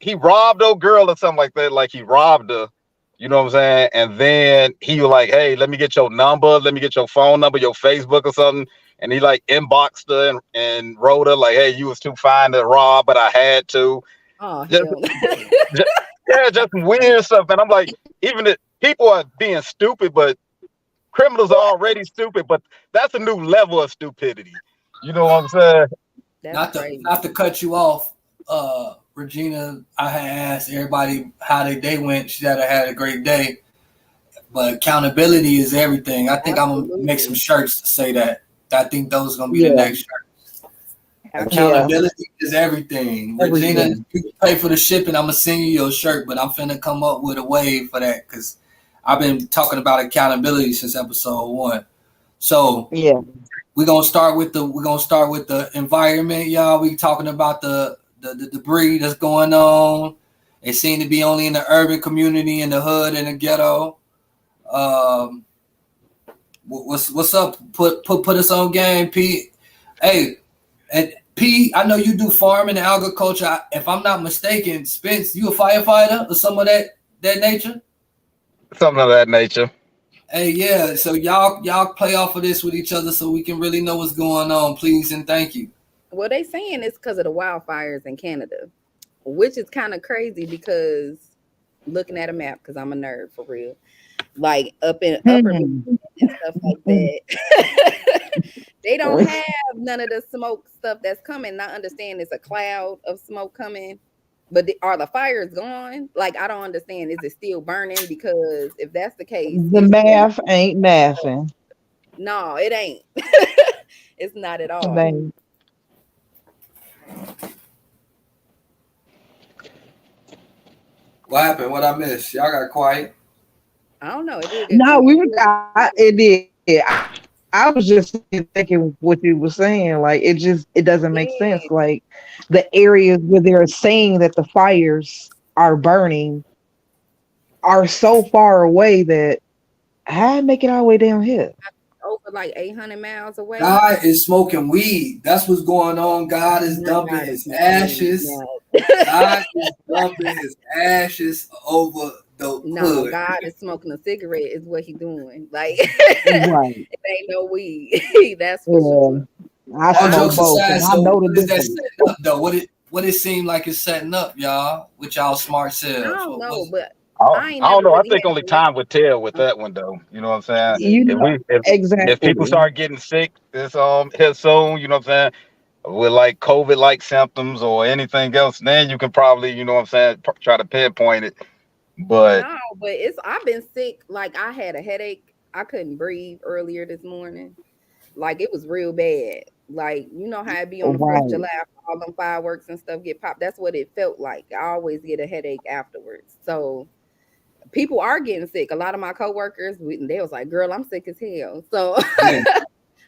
He robbed old girl or something like that. Like he robbed her. You know what I'm saying? And then he was like, hey, let me get your number. Let me get your phone number, your Facebook or something. And he like inboxed her and wrote her like, hey, you was too fine to rob, but I had to. Oh, just weird stuff. And I'm like, even if people are being stupid, but criminals are already stupid, but that's a new level of stupidity. You know what I'm saying? Not to cut you off, Regina, I had asked everybody how their day went. She said I had a great day. But accountability is everything. I think I'm going to make some shirts to say that. I think those are going to be the next shirts. Accountability is everything. Regina, you pay for the shipping. I'm going to send you your shirt, but I'm finna come up with a wave for that because I've been talking about accountability since episode 1. So we're gonna start with the environment, y'all. We talking about the debris that's going on. It seemed to be only in the urban community, in the hood, in the ghetto. What's up? Put us on game, Pete. Hey, and P, I know you do farming and agriculture. If I'm not mistaken, Spence, you a firefighter or some of that nature? Something of that nature. Hey, yeah. So y'all play off of this with each other so we can really know what's going on, please and thank you. Well, they saying it's because of the wildfires in Canada, which is kind of crazy because looking at a map, because I'm a nerd for real, like up in upper Michigan and stuff like that. They don't have none of the smoke stuff that's coming. I understand it's a cloud of smoke coming, but are the fires gone? Like, I don't understand. Is it still burning? Because if that's the case, The math ain't mathing. no, it ain't. It's not at all. Babe. What happened? What I missed? Y'all got quiet. I don't know. It did No, it did. I was just thinking what you were saying. Like, it doesn't make sense. Like, the areas where they're saying that the fires are burning are so far away that I make it all the way down here. over like 800 miles away. God is smoking weed. That's what's going on. God is dumping his ashes. God is dumping his ashes over the hood. God is smoking a cigarette is what he doing. Like, Right. it ain't no weed. That's for sure. I All smoke jokes both. aside, And I so know what the is that difference. setting up though? What it seem like it's setting up, y'all, with y'all smart selves? I don't know, but I ain't don't never know. I really think had only to time would tell with that one, though. You know what I'm saying? You know, If people start getting sick this here soon, you know what I'm saying, with like COVID-like symptoms or anything else, then you can probably, you know what I'm saying, try to pinpoint it. But no, but I've been sick. Like, I had a headache. I couldn't breathe earlier this morning. Like, it was real bad. Like, you know how it be on the 4th of July, all them fireworks and stuff get popped. That's what it felt like. I always get a headache afterwards. So people are getting sick. A lot of my coworkers, they was like, "Girl, I'm sick as hell." So,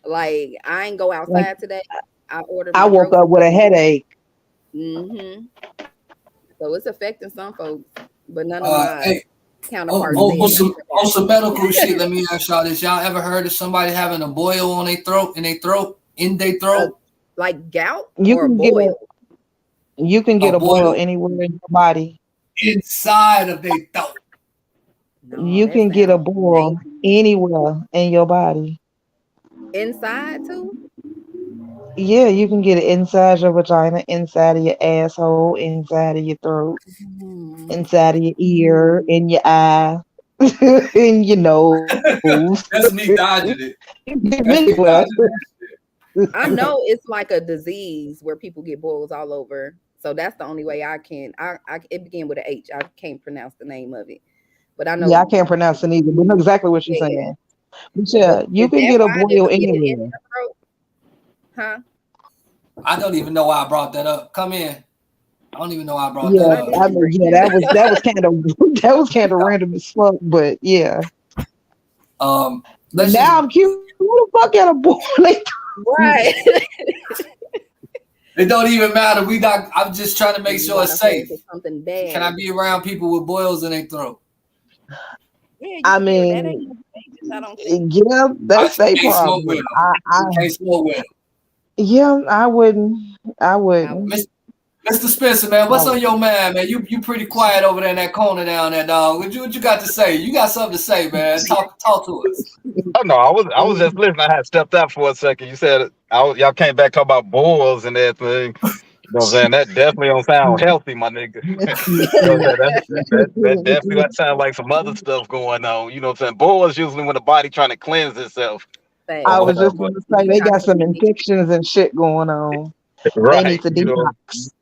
like, I ain't go outside today. I ordered. I woke up with a headache. So it's affecting some folks, but none of my counterparts. On some medical shit, let me ask y'all this: y'all ever heard of somebody having a boil on their throat, in their throat? Like gout You or can boil? You can get a boil anywhere in your body. Inside of their throat. You can get a boil anywhere in your body. Inside too? Yeah, you can get it inside your vagina, inside of your asshole, inside of your throat, inside of your ear, in your eye, in your nose. That's me dodging it. I know it's like a disease where people get boils all over. So that's the only way I can. It began with an H. I can't pronounce the name of it, but I know. Yeah, I can't pronounce it either. But know exactly what you're saying. But yeah, you can get a boil anywhere. Huh? I don't even know why I brought that up. Come in. I don't even know why I brought Yeah, that up. I mean, yeah, that was kind of random as fuck. But yeah. Now I'm cute. Who the fuck got a boil? Right. It don't even matter. I'm just trying to make sure it's safe. Something bad. Can I be around people with boils in their throat? Yeah, I mean, yeah, that's their problem. I can't smoke with them. Yeah, I wouldn't. Mr. Spencer, man, what's on your mind, man? You pretty quiet over there in that corner down there, dog. What you got to say? You got something to say, man. Talk to us. Oh no, I was just listening. I had stepped out for a second. You said y'all came back talking about boils and everything. You know what I'm saying? That definitely don't sound healthy, my nigga. that definitely that sound like some other stuff going on. You know what I'm saying? Boils usually when the body trying to cleanse itself. I was just going to say they got some infections and shit going on. Right. They need to detox.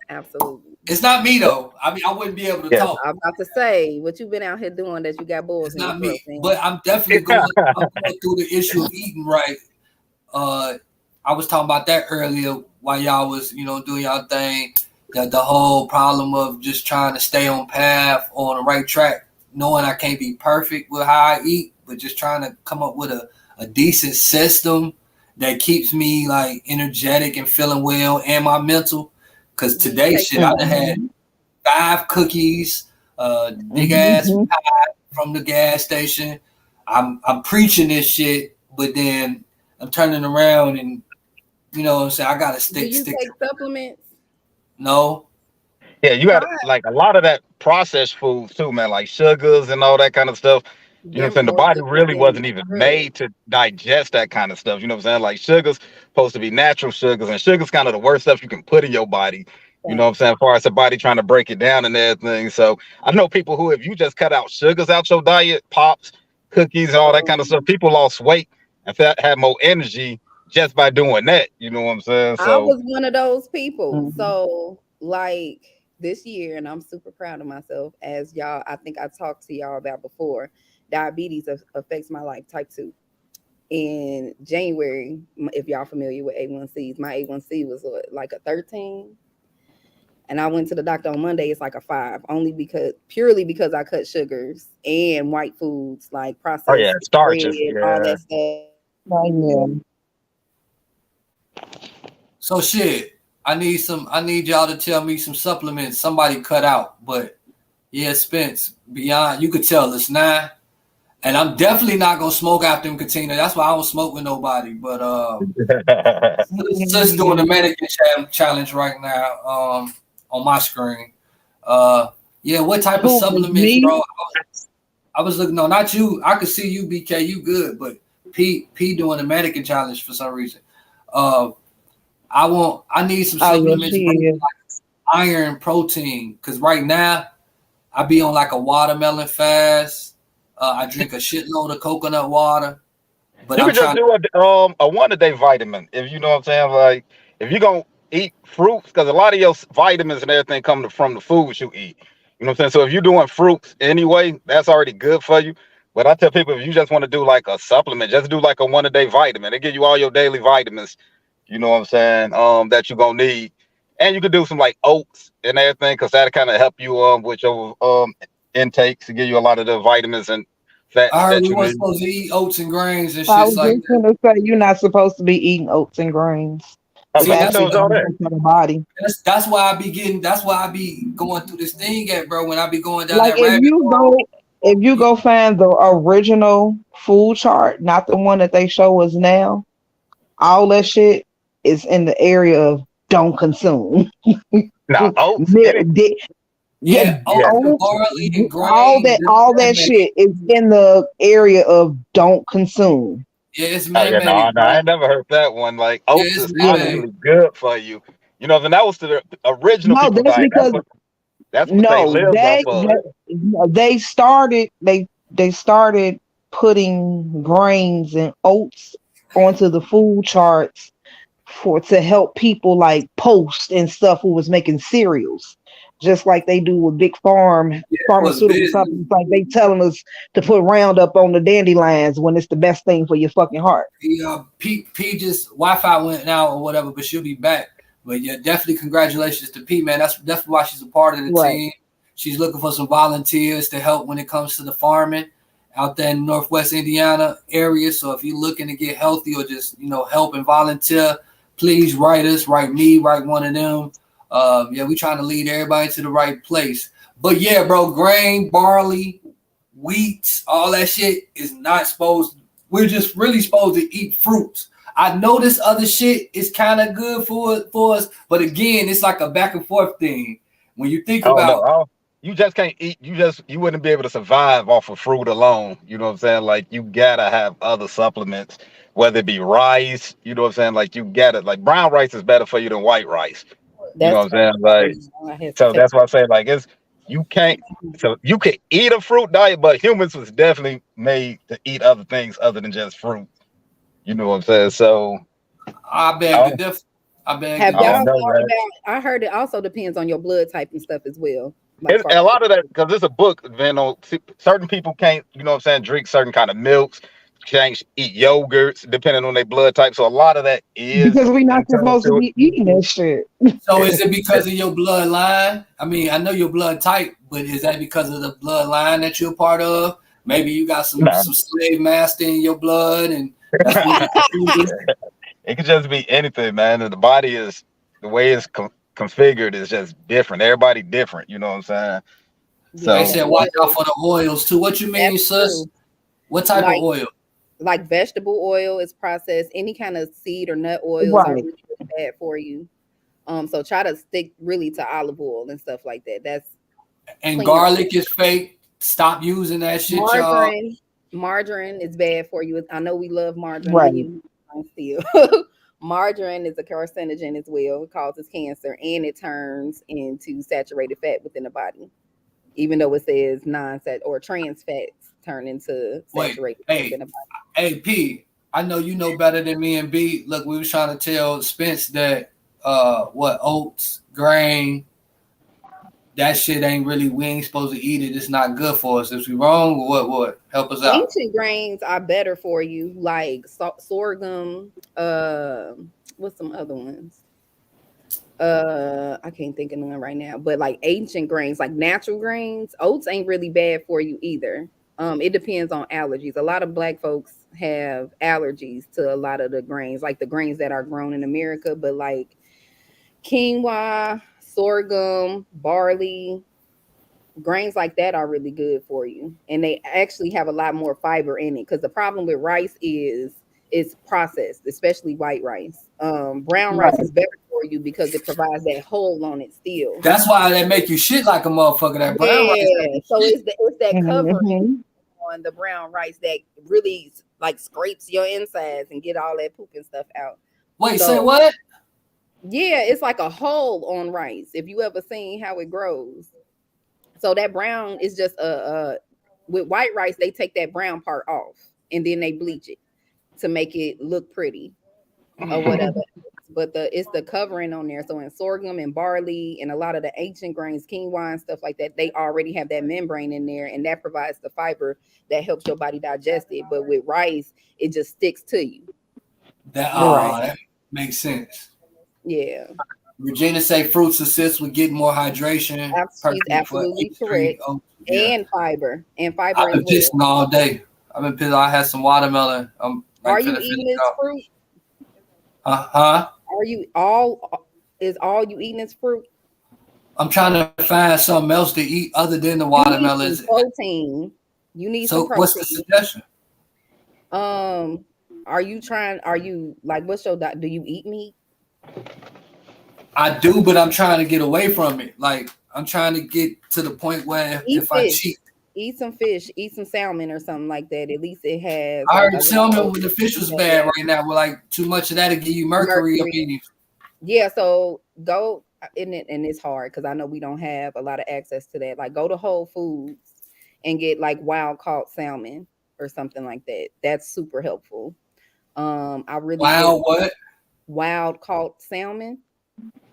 Absolutely. It's not me though. I mean, I wouldn't be able to talk. I'm about to say what you've been out here doing that you got boils. It's not me, but I'm definitely going through the issue of eating right. I was talking about that earlier while y'all was, doing y'all thing. The whole problem of just trying to stay on path, on the right track, knowing I can't be perfect with how I eat, but just trying to come up with a decent system that keeps me like energetic and feeling well and my mental. Cause today shit, I had 5 cookies, big ass pie from the gas station. I'm preaching this shit, but then I'm turning around and You know what I'm saying? I gotta Do you stick. take supplements? No. Yeah, you got Try it. like a lot of that processed foods too, man, like sugars and all that kind of stuff. You know what I'm They're saying? The more body addictive really wasn't than even drugs. made to digest that kind of stuff. You know what I'm saying? Like sugars supposed to be natural sugars, and sugar's kind of the worst stuff you can put in your body. You know what I'm saying? As far as the body trying to break it down and everything. So I know people who, if you just cut out sugars out your diet, pops, cookies, and all that kind of stuff, people lost weight and had more energy just by doing that. You know what I'm saying? I So was one of those people. Mhm. So, like this year, and I'm super proud of myself, as y'all, I think I talked to y'all about before, diabetes affects my life, type 2. In January, if y'all familiar with A1Cs, my A1C was like a 13. And I went to the doctor on Monday, it's like a 5, purely because I cut sugars and white foods like oh yeah, processed bread, starches. all Yeah. that stuff. Oh, So shit. I need y'all to tell me some supplements somebody cut out. But yeah, Spence, beyond you could tell it's 9. And I'm definitely not gonna smoke out them container. That's why I don't smoke with nobody. But just doing the mannequin challenge right now on my screen. Yeah, what type of Who, supplements, me? bro? I was looking. No, not you. I could see you, BK. You good, but P doing the mannequin challenge for some reason. I need some Oh, yeah, supplements, she bro, is. like iron, protein, because right now I be on like a watermelon fast. I drink a shitload of coconut water, but You I'm could just trying to. do a 1 a day vitamin if you know what I'm saying. Like if you're gonna eat fruits, because a lot of your vitamins and everything come from the foods you eat. You know what I'm saying? So if you're doing fruits anyway, that's already good for you. But I tell people if you just want to do like a supplement, just do like a 1 a day vitamin. They give you all your daily vitamins, you know what I'm saying, that you're gonna need. And you could do some like oats and everything, because that'll kind of help you with your intakes to give you a lot of the vitamins and fats I heard that we you weren't need. supposed to eat oats and grains and I shit was like just that. gonna say you're not supposed to be eating oats and grains Oh, because See, who that's that's tells just what all that? good for the body. that's why I be getting. That's why I be going through this thing at, bro. When I be going down Like that rabbit hole. if you go find the original food chart, not the one that they show us now, all that shit is in the area of don't consume. Now oats, Mi- di- yeah, Yeah, oats and oats, barley and all grains. that all that shit is in the area of don't consume. Yeah, it's oh yeah, no, man-made, no, I bro. ain't never heard that one. Like Yeah, oats it's is man-made. obviously good for you. You know, and that was the original No, people that's diet. because That's what they no, lived off of. they started putting grains and oats onto the food charts to help people like Post and stuff who was making cereals. Just like they do with big Yeah, it was pharmaceutical business. supplements, like they telling us to put Roundup on the dandelions when it's the best thing for your fucking heart. P just Wi-Fi went out or whatever, but she'll be back. But yeah, definitely congratulations to P, man. That's definitely why she's a part of the Right. team. She's looking for some volunteers to help when it comes to the farming out there in Northwest Indiana area. So if you're looking to get healthy or just help and volunteer, please write us, write me, write one of them. Yeah, we trying to lead everybody to the right place. But yeah, bro, grain, barley, wheat, all that shit is not supposed. We're just really supposed to eat fruits. I know this other shit is kind of good for us, but again, it's like a back and forth thing. When you think Oh no, about, you just can't eat. You wouldn't be able to survive off of fruit alone. You know what I'm saying? Like you gotta have other supplements, whether it be rice. You know what I'm saying? Like you gotta like brown rice is better for you than white rice. You know That's what I'm saying? Like why I had to so take. that's why I say like it's you can't. So you could eat a fruit diet, but humans was definitely made to eat other things other than just fruit. You know what I'm saying? So I I beg to don't, differ. I beg Have to I y'all don't differ. know, thought man. about? I heard it also depends on your blood type and stuff as well. Like It's far a lot of that because it's a book, man. On certain people can't, you know what I'm saying, drink certain kind of milks, can't eat yogurts, depending on their blood type. So a lot of that is Because we're not internal supposed to to it. be eating that shit. So is it because of your bloodline? I mean, I know your blood type, but is that because of the bloodline that you're a part of? Maybe you got some No, slave master in your blood, and that's what you it could just be anything, man. And the body is the way it's configured is just different. Everybody different, you know what I'm saying? They yeah, So said watch out for the oils too. What you mean, that's sis? true. What type of Like oil? like vegetable oil is processed. Any kind of seed or nut oils are Right. really, really bad for you. So try to stick really to olive oil and stuff like that. That's And cleaner. garlic is fake. Stop using that shit, y'all. Margarine is bad for you. I know we love margarine. Right. We use it still. Margarine is a carcinogen as well. It causes cancer and it turns into saturated fat within the body. Even though it says non-sat or trans fats turn into Wait, saturated fat within hey, the body. hey, P. I know you know better than me and B. Look, we was trying to tell Spence that oats, grain, that shit ain't really. We ain't supposed to eat it. It's not good for us. If we wrong, or what? Help us out. Ancient grains are better for you, like sorghum. What's some other ones? I can't think of none right now. But like ancient grains, like natural grains, oats ain't really bad for you either. It depends on allergies. A lot of Black folks have allergies to a lot of the grains, like the grains that are grown in America. But like quinoa, sorghum, barley, grains like that are really good for you, and they actually have a lot more fiber in it. Because the problem with rice is it's processed, especially white rice. Brown rice is better for you because it provides that hole on it still. That's why they make you shit like a motherfucker. That brown rice. Yeah, so it's that covering Mhm. on the brown rice that really like scrapes your insides and get all that poop and stuff out. Wait, So- say what? Yeah, it's like a hole on rice. If you ever seen how it grows. So that brown is just with white rice, they take that brown part off and then they bleach it to make it look pretty or whatever. But it's the covering on there. So in sorghum and barley and a lot of the ancient grains, quinoa and stuff like that, they already have that membrane in there, and that provides the fiber that helps your body digest it. But with rice, it just sticks to you. That makes sense. Yeah. Regina say fruits assist with getting more hydration. She's Perfect for absolutely extreme correct. oats. Yeah. And fiber. And fiber I've been as well. pissing all day. I've been pissing. I had some watermelon. I'm Are like, you finna eating finish this off. fruit? Huh? Are you all you eating is fruit? I'm trying to find something else to eat other than the You need watermelons. some protein. You need So some protein. what's the suggestion? Are you like what's your diet? Do you eat meat? I do, but I'm trying to get away from it. Like I'm trying to get to the point where Eat if I fish. cheat, Eat some fish, eat some salmon or something like that. At least it has. I like, heard a salmon lot with of- the fish was bad right now. With like too much of that to give you mercury. Mercury. Yeah, so go and it's hard because I know we don't have a lot of access to that. Like go to Whole Foods and get like wild caught salmon or something like that. That's super helpful. I really Wow, what? wild caught salmon.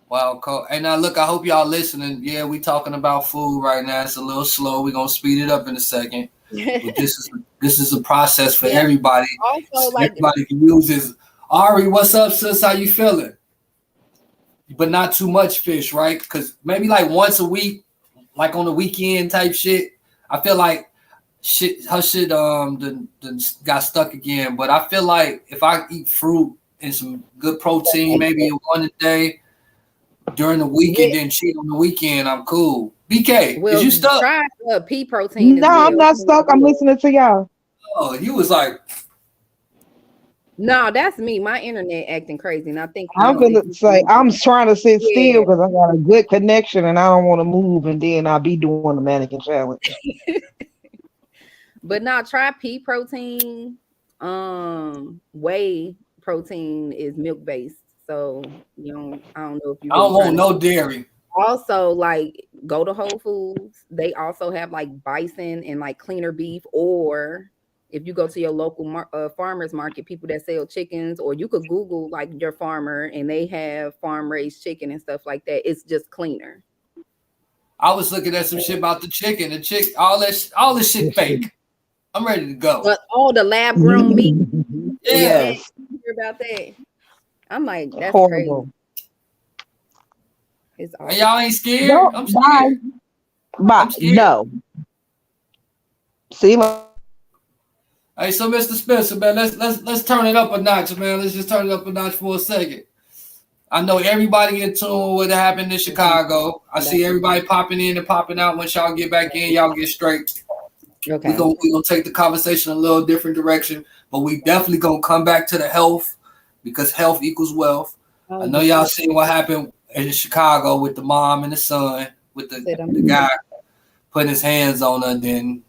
Wow, cool. And now look, I hope y'all listening. Yeah, we talking about food right now. It's a little slow. We're gonna speed it up in a second. But this is a process for Yeah. everybody. Also, like Everybody can use this. Ari, what's up, sis? How you feeling? But not too much fish, right? Because maybe like once a week, like on the weekend type shit. I feel like her shit done got stuck again. But I feel like if I eat fruit and some good protein, maybe one a day during the week and then cheat on the weekend, I'm cool. BK, well, is you stuck? try pea protein. as No, I'm well. not stuck. I'm listening to y'all. Oh, you was like, No, that's me. My internet acting crazy, and I think I'm gonna say I'm trying to sit still because I got a good connection and I don't want to move, and then I'll be doing the mannequin challenge. But now try pea protein. Whey protein is milk based, so I don't know if you. I don't really want no dairy. Also, like go to Whole Foods. They also have like bison and like cleaner beef, or if you go to your local farmers market, people that sell chickens, or you could Google like your farmer and they have farm raised chicken and stuff like that. It's just cleaner. I was looking at some shit about the chicken, all this shit fake. I'm ready to go. But all the lab grown meat. Yeah. You hear about that? I'm like, that's Horrible. crazy. It's And y'all ain't scared? No, I'm scared. Bye. I'm scared. No. See, Hey, so Mr. Spencer, man, let's turn it up a notch, man. Let's just turn it up a notch for a second. I know everybody in tune with what happened in Chicago. I see everybody popping in and popping out. Once y'all get back in, y'all get straight. Okay. we gonna take the conversation a little different direction, but we definitely gonna come back to the health because health equals wealth. I know y'all seen what happened in Chicago with the mom and the son, with the guy putting his hands on her. Then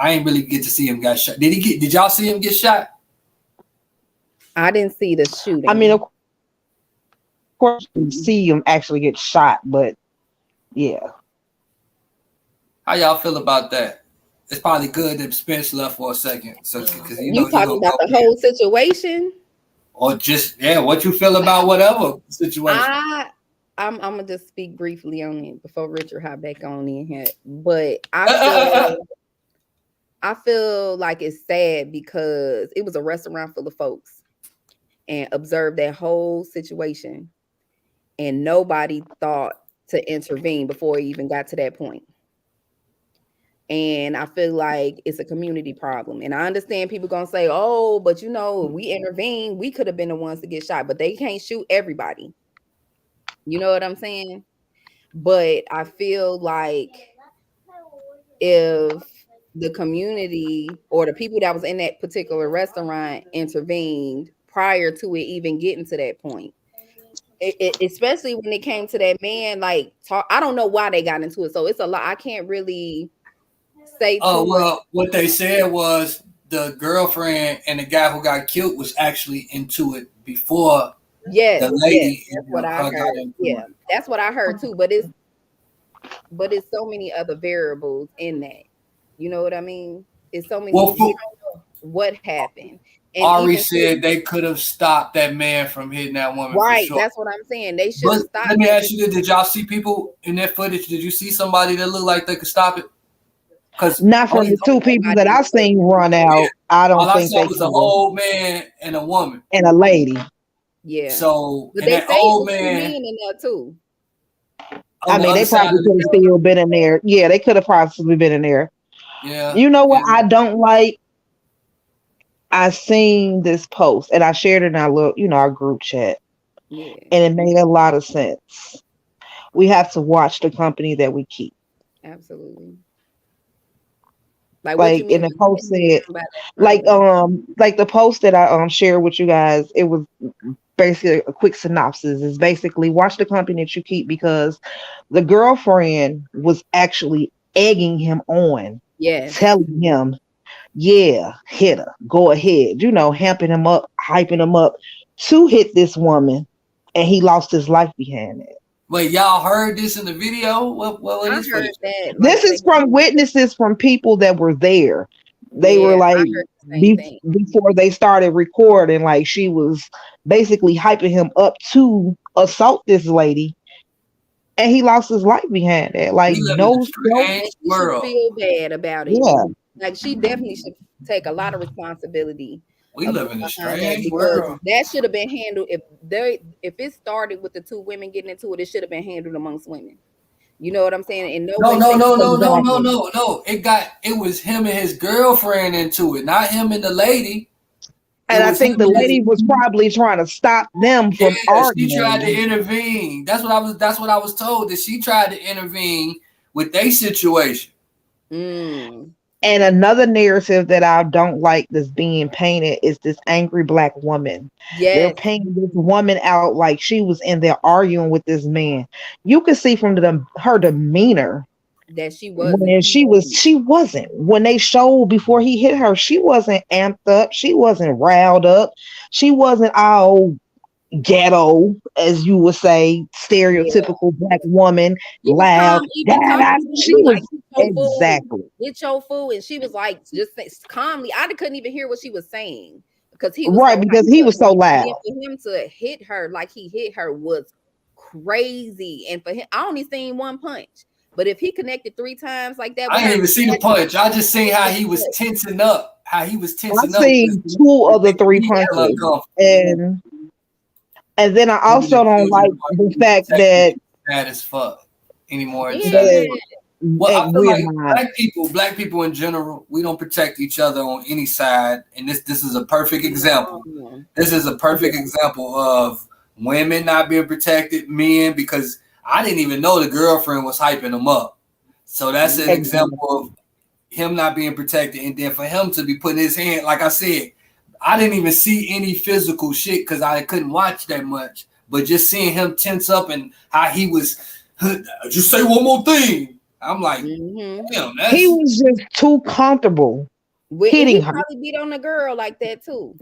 I ain't really get to see him get shot. Did y'all see him get shot? I didn't see the shooting. I mean, of course, you see him actually get shot, but yeah. How y'all feel about that? It's probably good that Spence left for a second. So, because you talking about the whole situation, or just what you feel about whatever situation. I'm gonna just speak briefly on it before Richard hop back on in here. But I feel like it's sad because it was a restaurant full of folks and observed that whole situation, and nobody thought to intervene before it even got to that point. And I feel like it's a community problem. And I understand people gonna say, "Oh, but we intervened. We could have been the ones to get shot, but they can't shoot everybody." You know what I'm saying? But I feel like if the community or the people that was in that particular restaurant intervened prior to it even getting to that point, especially when it came to that man, I don't know why they got into it. So it's a lot. I can't really say. What they said was the girlfriend and the guy who got killed was actually into it before. The lady. That's what I heard. Yeah, that's what I heard too. But it's so many other variables in that. You know what I mean? It's so many. You don't know what happened. And Ari said they could have stopped that man from hitting that woman. Right, for sure. That's what I'm saying. They should have stopped. Let me ask you this: did y'all see people in that footage? Did you see somebody that looked like they could stop it? Because not from the two people that I seen run out. I don't think it was an old man and a woman and a lady. Yeah. So but they say old man in there too. I mean, they probably could have still been in there. Yeah, they could have possibly been in there. Yeah. You know what I don't like? I seen this post and I shared it in our group chat. Yeah. And it made a lot of sense. We have to watch the company that we keep. Absolutely. Like in the post said, like the post that I shared with you guys, it was basically a quick synopsis. Is basically watch the company that you keep, because the girlfriend was actually egging him on, telling him, hit her, go ahead, hamping him up, hyping him up to hit this woman, and he lost his life behind it. Wait, y'all heard this in the video? What I heard that. This is from witnesses, from people that were there. They were like, before they started recording, like she was basically hyping him up to assault this lady, and he lost his life behind that. Like, no, she should feel bad about it. Yeah, like she definitely should take a lot of responsibility. We live in a strange world. That should have been handled if it started with the two women getting into it. It should have been handled amongst women. You know what I'm saying? And no. It was him and his girlfriend into it, not him and the lady. And I think the lady was probably trying to stop them from arguing. She tried to intervene. That's what I was told, that she tried to intervene with their situation. And another narrative that I don't like that's being painted is this angry black woman. Yes. They're painting this woman out like she was in there arguing with this man. You can see from her demeanor that she wasn't. When she wasn't. When they showed before he hit her, she wasn't amped up. She wasn't riled up. She wasn't all ghetto, as you would say, stereotypical black woman, loud. She was exactly. Get your food, and she was like just calmly. I couldn't even hear what she was saying because he was so loud. And for him to hit her like he hit her was crazy, and for him, I only seen one punch. But if he connected 3 times like that, I didn't even see the punch. I just seen how he was tensing up. I seen 2 of the 3 punches, and then I also don't like the fact that bad as fuck anymore. Yeah. Well, I feel like black people in general, we don't protect each other on any side, and this is a perfect example. This is a perfect example of women not being protected, men, because I didn't even know the girlfriend was hyping them up. So that's an example of him not being protected, and then for him to be putting his hand, like I said, I didn't even see any physical shit because I couldn't watch that much. But just seeing him tense up and how he was, just say one more thing. I'm like, damn, he was just too comfortable hitting her. Probably beat on a girl like that too.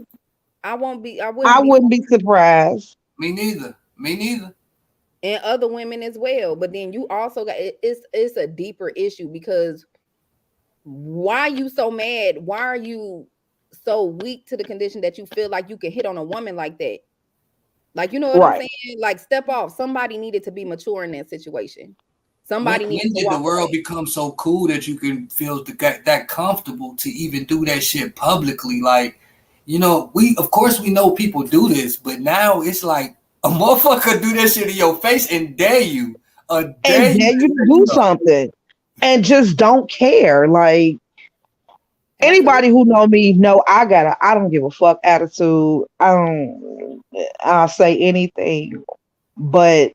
I wouldn't be surprised. Me neither. And other women as well. But then you also got it's a deeper issue because why are you so mad? Why are you so weak to the condition that you feel like you can hit on a woman like that? Like, you know what I'm saying? Like, step off. Somebody needed to be mature in that situation. Somebody needed to walk away. When did the world become so cool that you can feel that comfortable to even do that shit publicly? Like, you know, of course we know people do this, but now it's like a motherfucker do that shit in your face and dare you. Dare you to do something and just don't care. Like, anybody who know me know I don't give a fuck attitude. I'll say anything, but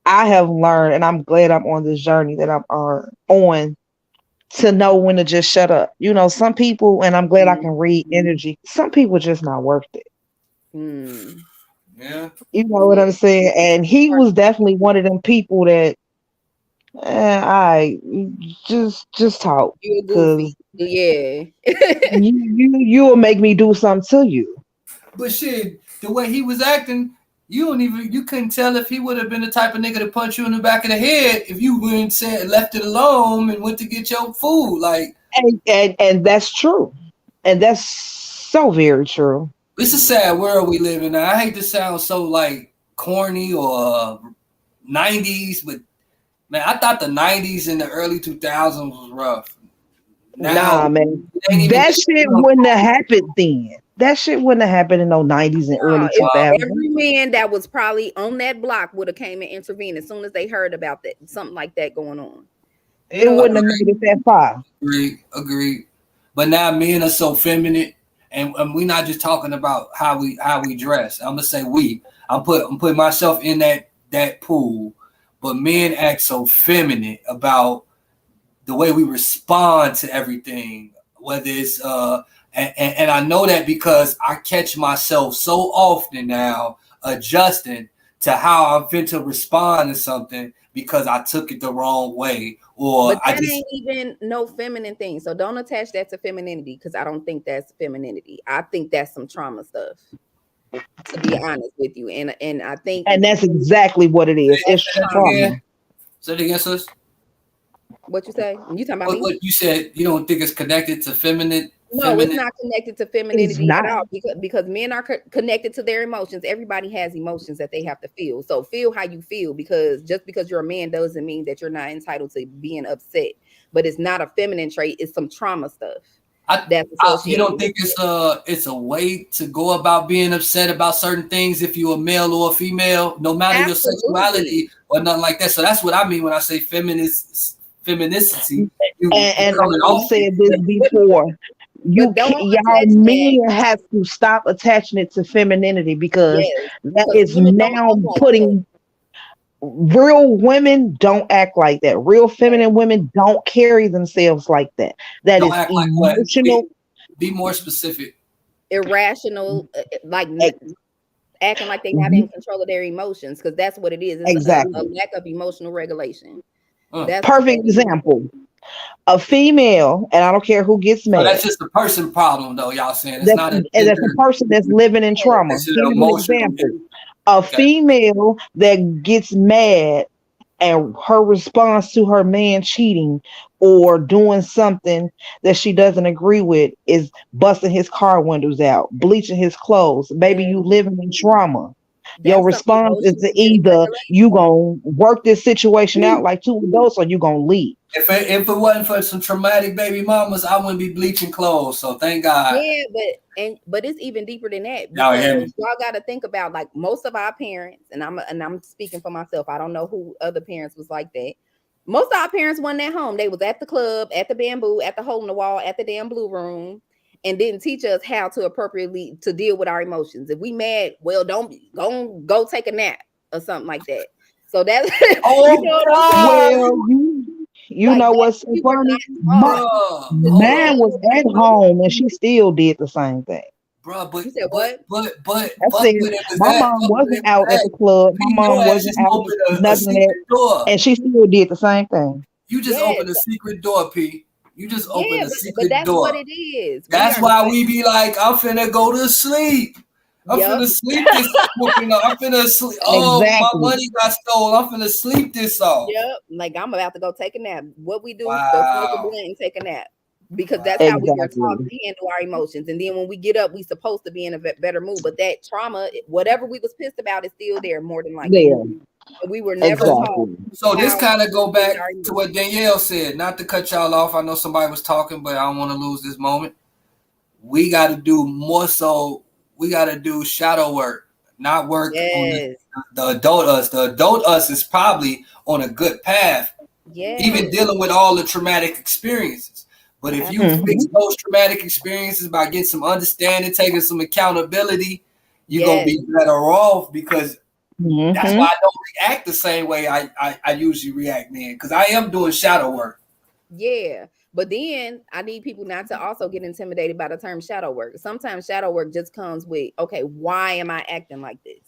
I have learned, and I'm glad I'm on this journey that I'm on to know when to just shut up. You know, some people, and I'm glad I can read energy. Some people just not worth it. Yeah. You know what I'm saying? And he was definitely one of them people that I just talk. You're goofy. Yeah. you will make me do something to you. But shit, the way he was acting, you couldn't tell if he would have been the type of nigga to punch you in the back of the head if you wouldn't said left it alone and went to get your food. Like, and that's true. And that's so very true. It's a sad world we live in. I hate to sound so like corny or 90s, but man, I thought the 90s and the early 2000s was rough. Nah, man. That shit wouldn't have happened then. That shit wouldn't have happened in the 90s and early 2000s. Every man that was probably on that block would have came and intervened as soon as they heard about that, something like that going on. It wouldn't have made it that far. Agreed. But now men are so feminine, and we're not just talking about how we dress. I'm gonna say I'm putting myself in that pool, but men act so feminine about the way we respond to everything, whether it's and I know that because I catch myself so often now adjusting to how I'm fit to respond to something because I took it the wrong way, or but that ain't even no feminine thing. So don't attach that to femininity because I don't think that's femininity. I think that's some trauma stuff. To be honest with you, and I think, and that's exactly what it is. It's trauma. Say it again, sis. What you say? You talking about me? What you said? You don't think it's connected to feminine? No, it's not connected to femininity at all because men are connected to their emotions. Everybody has emotions that they have to feel. So feel how you feel, because just because you're a man doesn't mean that you're not entitled to being upset. But it's not a feminine trait. It's some trauma stuff. You don't think it's a way to go about being upset about certain things if you're a male or a female, no matter your sexuality or nothing like that. So that's what I mean when I say feminicity. And I've said this before. Y'all men have to stop attaching it to femininity because that is now putting real women don't act like that. Real feminine women don't carry themselves like that. That don't is emotional. Be more specific. Irrational, like acting like they're not in control of their emotions, because that's what it is. It's exactly a lack of emotional regulation. That's perfect example. A female, and I don't care who gets mad. That's just a person problem, though. Y'all saying that's a person that's living in trauma. A female that gets mad and her response to her man cheating or doing something that she doesn't agree with is busting his car windows out, bleaching his clothes. Baby, you living in trauma. Your response is to either you gonna work this situation out like two adults or you gonna leave. If it wasn't for some traumatic baby mamas, I wouldn't be bleaching clothes. So thank God. Yeah, but it's even deeper than that. Y'all got to think about, like, most of our parents, and I'm speaking for myself. I don't know who other parents was like that. Most of our parents wasn't at home. They was at the club, at the Bamboo, at the Hole in the Wall, at the damn Blue Room, and didn't teach us how to appropriately to deal with our emotions. If we mad, well, don't go take a nap or something like that. So that's You Like know that, what's so we were funny? not taught. Bruh, hold Man on, was at home and she still did the same thing. bruh, You said what? I fuck said where it was my at, mom fuck where wasn't it was out at at. the club. P, My your mom ass wasn't just out opened a nothing of that, secret door. and she still did the same thing. You just Yes, opened a secret door, P. You just opened yeah, a but secret that's door. what it is. We That's are why not. we be like, I'm finna go to sleep. I'm Yep. finna sleep this. I'm finna sleep. Oh, my Exactly. money got stolen. I'm finna sleep this off. Yep. Like I'm about to go take a nap. What we do? Go smoke a Wow. blunt and take a nap. Because Wow. that's how we were taught Exactly. to handle our emotions. And then when we get up, we supposed to be in a better mood. But that trauma, whatever we was pissed about, is still there more than likely. There. And we were never So, taught Exactly. so this how kind of to go deal with back our to what emotions. Danielle said. Not to cut y'all off. I know somebody was talking, but I don't want to lose this moment. We got to do more so. We got to do shadow work, not work on Yes. the adult us. The adult us is probably on a good path, even Yes. dealing with all the traumatic experiences. But if you fix Mhm. those traumatic experiences by getting some understanding, taking some accountability, you're gonna Yes. be better off, because that's Mhm. why I don't react the same way I usually react, man. Because I am doing shadow work. Yeah. But then I need people not to also get intimidated by the term shadow work. Sometimes shadow work just comes with, okay, why am I acting like this?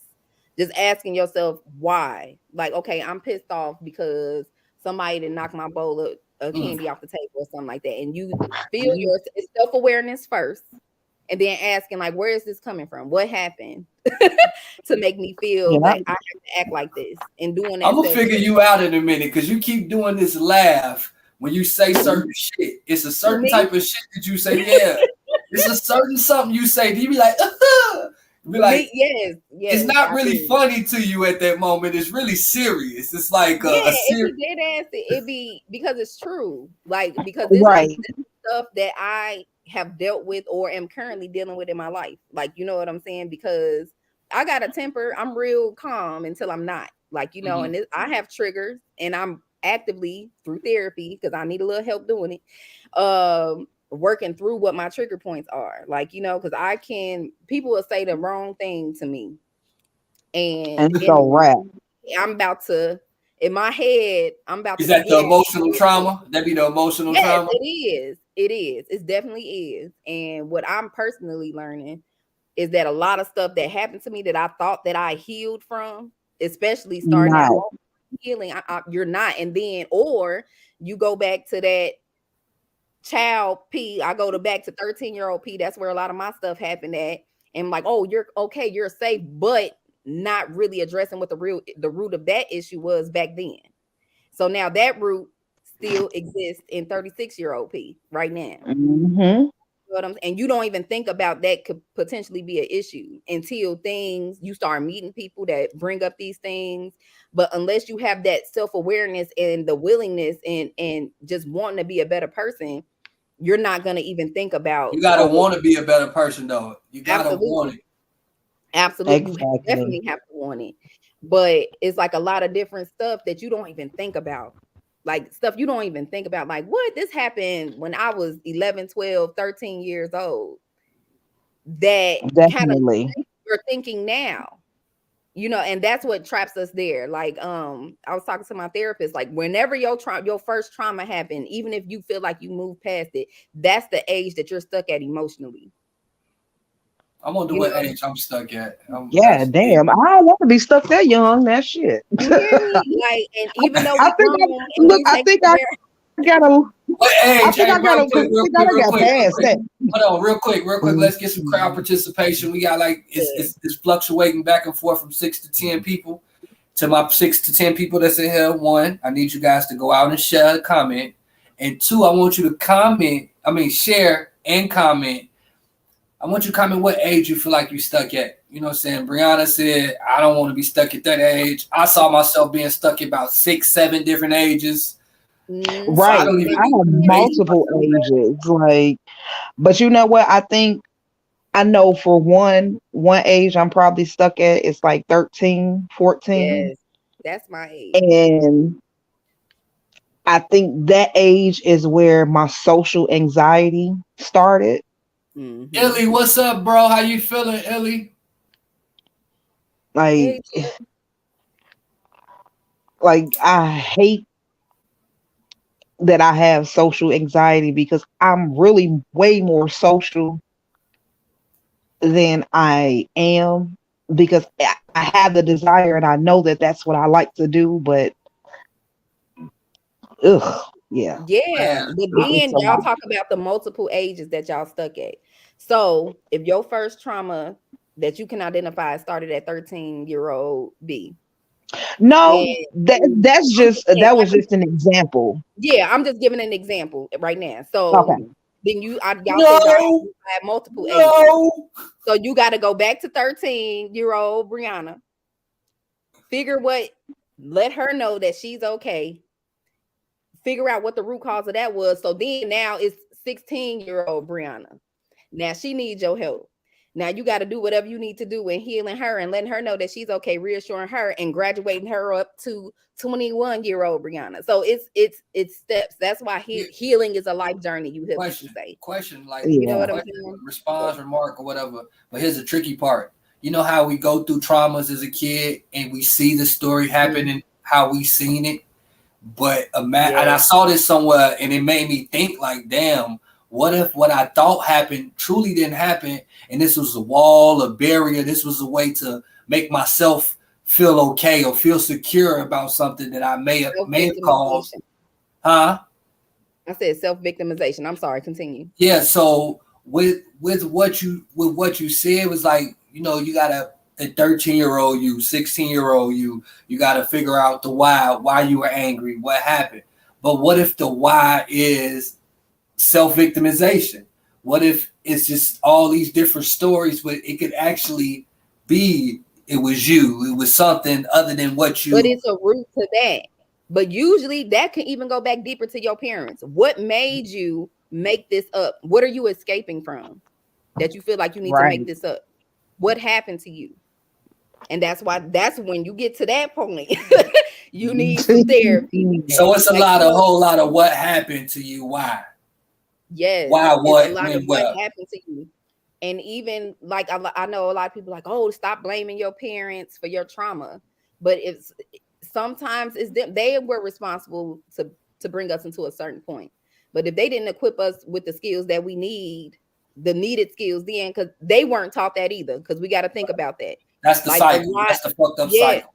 Just asking yourself why. Like, okay, I'm pissed off because somebody didn't knock my bowl of candy off the table or something like that. And you feel your self-awareness first, and then asking, like, where is this coming from? What happened to make me feel Yeah. like I have to act like this? And doing that I'm gonna self figure you out in a minute, because you keep doing this laugh when you say certain shit. It's a certain me. type of shit that you say. Yeah, it's a certain something you say. You be like, be like, Yes, it's not I really do. funny to you at that moment. It's really serious. It's like Yeah, a if serious. you dead ass it be because it's true. Like, because this Right. is stuff that I have dealt with or am currently dealing with in my life. Like, you know what I'm saying? Because I got a temper. I'm real calm until I'm not. Like, you know, Mhm. and I have triggers, and I'm actively through therapy because I need a little help doing it. Working through what my trigger points are. Like, you know, because people will say the wrong thing to me. And And it's a wrap. I'm about to, in my head, I'm about Is to that the get emotional trauma? That be the emotional Yes, trauma? it is. It is. It definitely is. And what I'm personally learning is that a lot of stuff that happened to me that I thought that I healed from, especially starting Not. out healing, you're not. And then, or you go back to that child P. I go back to 13-year-old P. That's where a lot of my stuff happened at. And like, oh, you're okay, you're safe, but not really addressing what the root of that issue was back then. So now that root still exists in 36-year-old P right now. Mhm. And you don't even think about that could potentially be an issue until you start meeting people that bring up these things. But unless you have that self-awareness and the willingness and just wanting to be a better person, you're not going to even think about. You gotta want to be a better person, though. You gotta Absolutely. want it. Absolutely. You Exactly. definitely have to want it. But it's like a lot of different stuff that you don't even think about. Like stuff you don't even think about. Like, what? This happened when I was 11, 12, 13 years old. That kind of Definitely. you're thinking now. You know, and that's what traps us there. Like, I was talking to my therapist, like whenever your first trauma happened, even if you feel like you moved past it, that's the age that you're stuck at emotionally. I wonder You what know? age I'm stuck at. Yeah, That's damn. I don't want to be stuck that young. That shit. You hear me? Like, and even though I we think grown and look, you I take think I care, gotta what I age? think Hey, I gotta real got quick. past that. Hold on, real quick. Let's get some crowd participation. We got like it's fluctuating back and forth from 6 to 10 people. To my 6 to 10 people that's in here, one, I need you guys to go out and share a comment. And two, I want you to share and comment. I want you to comment what age you feel like you stuck at. You know what I'm saying? Brianna said, I don't want to be stuck at that age. I saw myself being stuck at about 6, 7 different ages. Mm-hmm. Right. I don't even I have multiple ages. Like, but you know what? I think I know for one age I'm probably stuck at, it's like 13, 14. Yes, that's my age. And I think that age is where my social anxiety started. Mm-hmm. Illy, what's up, bro? How you feeling, Illy? Like, like I hate that I have social anxiety because I'm really way more social than I am because I have the desire and I know that that's what I like to do, but yeah, Yeah, but it's then a y'all lot. talk about the multiple ages that y'all stuck at. So if your first trauma that you can identify started at 13-year-old B, No, and that's I'm just just saying, that like, was just an example. yeah, I'm just giving an example right now. So Okay. then y'all said No, y'all had multiple ages. no. So you got to go back to 13-year-old Brianna, let her know that she's okay, figure out what the root cause of that was. So then now it's 16-year-old Brianna. Now she needs your help. Now you got to do whatever you need to do in healing her and letting her know that she's okay, reassuring her and graduating her up to 21-year-old Brianna. So it's steps. That's why healing is a life journey. You hear people say. Question, like You know Yeah. what I'm question, saying? response, remark, or whatever. But here's the tricky part. You know how we go through traumas as a kid and we see the story happen and how we seen it. But and I saw this somewhere and it made me think like, damn, what if what I thought happened truly didn't happen? And this was a wall, a barrier. This was a way to make myself feel okay or feel secure about something that I may have caused. Huh? I said self-victimization. I'm sorry, continue. Yeah, so with what you said was like, you know, you got a 13-year-old you, 16-year-old you got to figure out the why you were angry, what happened. But what if the why is self-victimization? What if it's just all these different stories, but it could actually be it was you, it was something other than what you. But it's a root to that. But usually that can even go back deeper to your parents. What made you make this up? What are you escaping from that you feel like you need to make this up? What happened to you? And that's when you get to that point, you need some therapy. So it's a whole lot of what happened to you, why? Yes. Why, what, it's a lot when, of what happened to you. And even like I know a lot of people like, oh, stop blaming your parents for your trauma. But sometimes it's them. They were responsible to bring us into a certain point. But if they didn't equip us with the skills that we need, the needed skills then, because they weren't taught that either. Because we got to think about that. That's the cycle. That's the fucked up cycle.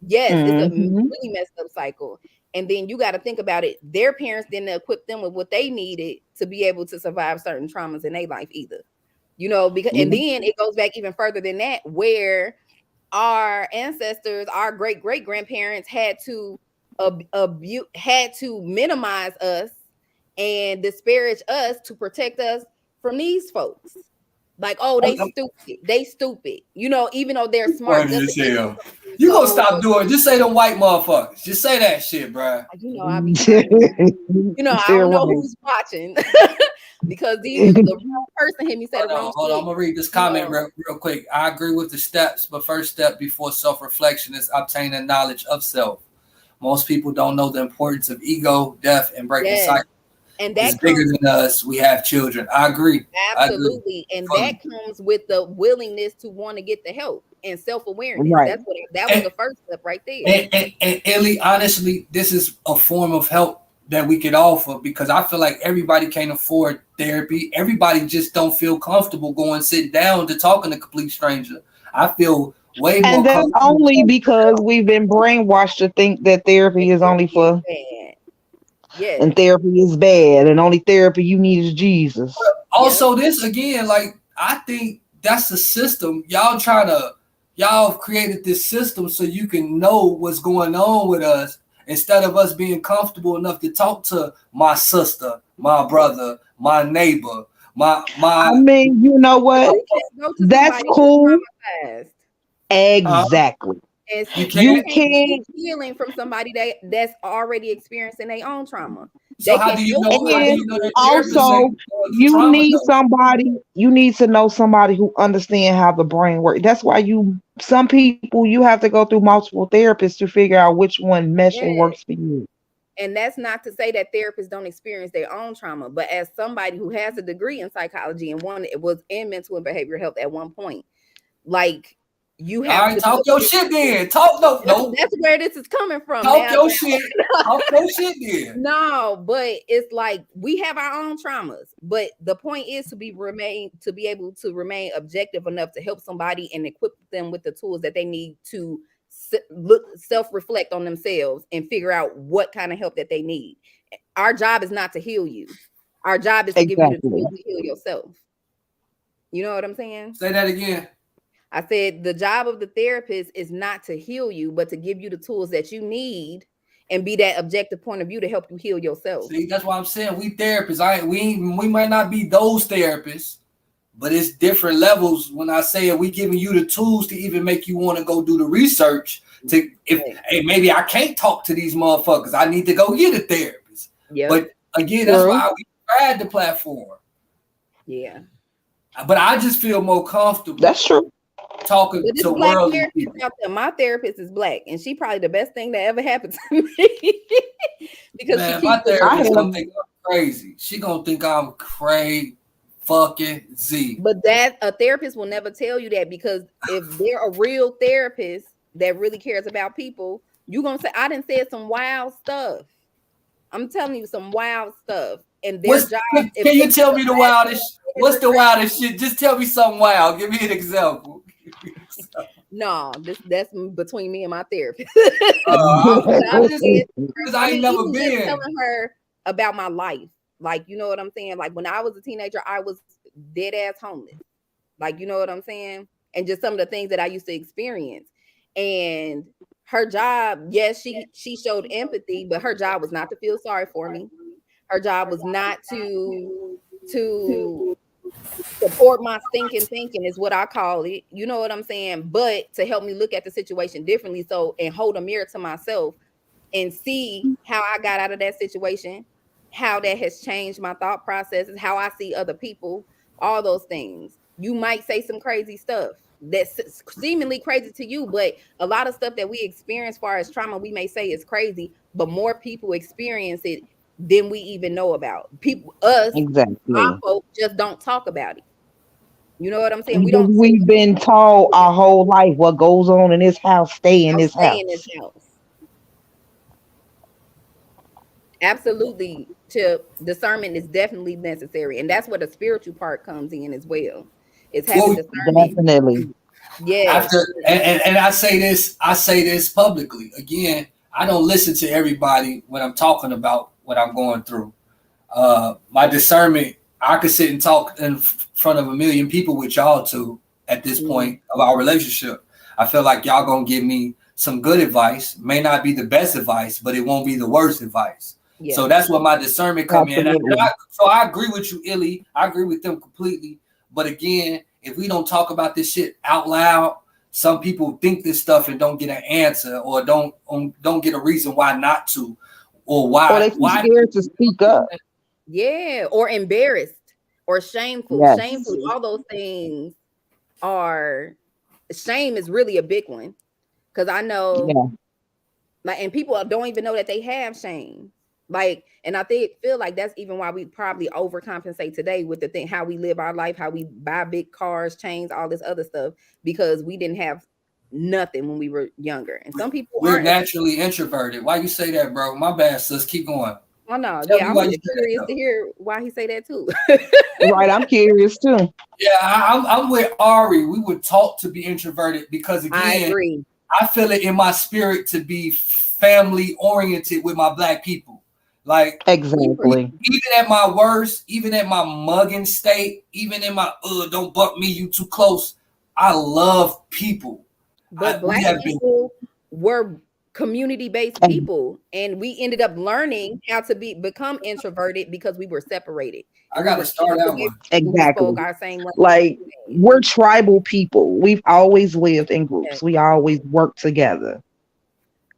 Yes, it's a really messed up cycle. And then you got to think about it. Their parents didn't equip them with what they needed to be able to survive certain traumas in their life either. You know, because and then it goes back even further than that, where our ancestors, our great grandparents had to minimize us and disparage us to protect us from these folks. Like, oh, they stupid. You know, even though they're smart. You gonna stop doing? Just say them white motherfuckers. Just say that shit, bro. You know, I be trying to, I don't know who's watching because the wrong person hit me. Said Hold on, I'm gonna read this comment real quick. I agree with the steps, but first step before self-reflection is obtaining knowledge of self. Most people don't know the importance of ego, death, and breaking cycle. And that's bigger than us. We have children. I agree. Absolutely. And that comes with the willingness to want to get the help and self-awareness. Right. That was the first step right there. And Ellie, honestly, this is a form of help that we could offer because I feel like everybody can't afford therapy. Everybody just don't feel comfortable going sitting down to talking to a complete stranger. I feel way more. And that's only because we've been brainwashed to think that therapy is only for. Yeah. And therapy is bad, and only therapy you need is Jesus. Also, this again, like I think that's the system. Y'all created this system so you can know what's going on with us instead of us being comfortable enough to talk to my sister, my brother, my neighbor, my. I mean, you know what? That's cool. Exactly. And you can't get healing from somebody that's already experiencing their own trauma. So how do you know? Also, you need to know somebody who understands how the brain works. That's why some people you have to go through multiple therapists to figure out which one meshes works for you. And that's not to say that therapists don't experience their own trauma, but as somebody who has a degree in psychology and it was in mental and behavioral health at one point, like You All have right, to talk do your it. shit then. Talk no. That's where this is coming from. Talk now. your shit. Talk your shit then. No, but it's like we have our own traumas. But the point is to be able to remain objective enough to help somebody and equip them with the tools that they need to self-reflect on themselves and figure out what kind of help that they need. Our job is not to heal you. Our job is to give you the tools to heal yourself. You know what I'm saying? Say that again. I said the job of the therapist is not to heal you, but to give you the tools that you need and be that objective point of view to help you heal yourself. See, that's why I'm saying we therapists. We might not be those therapists, but it's different levels. When I say we giving you the tools to even make you want to go do the research. Hey, maybe I can't talk to these motherfuckers. I need to go get a therapist. Yeah. But again, that's why we tried the platform. Yeah. But I just feel more comfortable. That's true. Talking to worldly people. My therapist is black, and she probably the best thing that ever happened to me. Because man, my therapist gonna think I'm crazy. She gonna think I'm crazy fucking Z. But that a therapist will never tell you that, because if they're a real therapist that really cares about people, you gonna say, I done said some wild stuff. I'm telling you some wild stuff. And their job. Can you tell me the wildest? What's the wildest shit? Just tell me something wild. Give me an example. No, that's between me and my therapist. Because I ain't never been telling her about my life. Like, you know what I'm saying? Like when I was a teenager, I was dead ass homeless. Like, you know what I'm saying? And just some of the things that I used to experience. And her job, yes, she showed empathy, but her job was not to feel sorry for me. Her job was not to support my stinking thinking, is what I call it. You know what I'm saying? But to help me look at the situation differently, and hold a mirror to myself and see how I got out of that situation, how that has changed my thought processes, how I see other people, all those things. You might say some crazy stuff that's seemingly crazy to you, but a lot of stuff that we experience as far as trauma, we may say is crazy, but more people experience it than we even know about. People, our folks just don't talk about it. You know what I'm saying? We've been taught our whole life what goes on in this house, stay in this house. Absolutely. Discernment is definitely necessary, and that's where the spiritual part comes in as well. It's having discernment. Definitely. Yeah. And I say this publicly. Again, I don't listen to everybody when I'm talking about what I'm going through. My discernment, I could sit and talk in front of a million people with y'all too at this point of our relationship. I feel like y'all gonna give me some good advice. May not be the best advice, but it won't be the worst advice. Yeah. So that's where my discernment come in. So I agree with you, Illy. I agree with them completely. But again, if we don't talk about this shit out loud, some people think this stuff and don't get an answer, or don't get a reason why not to, or why scared to speak up. Yeah, or embarrassed or shameful. Yes. Shameful, all those things are. Shame is really a big one, because I know, and people don't even know that they have shame. Like, and I feel like that's even why we probably overcompensate today with the thing, how we live our life, how we buy big cars, chains, all this other stuff, because we didn't have nothing when we were younger. And some people we're naturally introverted. Why you say that, bro? My bad, sis. Keep going. Oh no, yeah, I'm curious to hear why he say that too. Right, I'm curious too. Yeah, I'm with Ari. We were taught to be introverted because, again, I agree. I feel it in my spirit to be family oriented with my black people. Like, exactly. Even at my worst, even at my mugging state, even in my don't buck me, you too close. I love people. But black people were community-based people, and we ended up learning how to become introverted because we were separated. I gotta start that one. Exactly. Like, we're tribal people. We've always lived in groups. Okay. We always work together.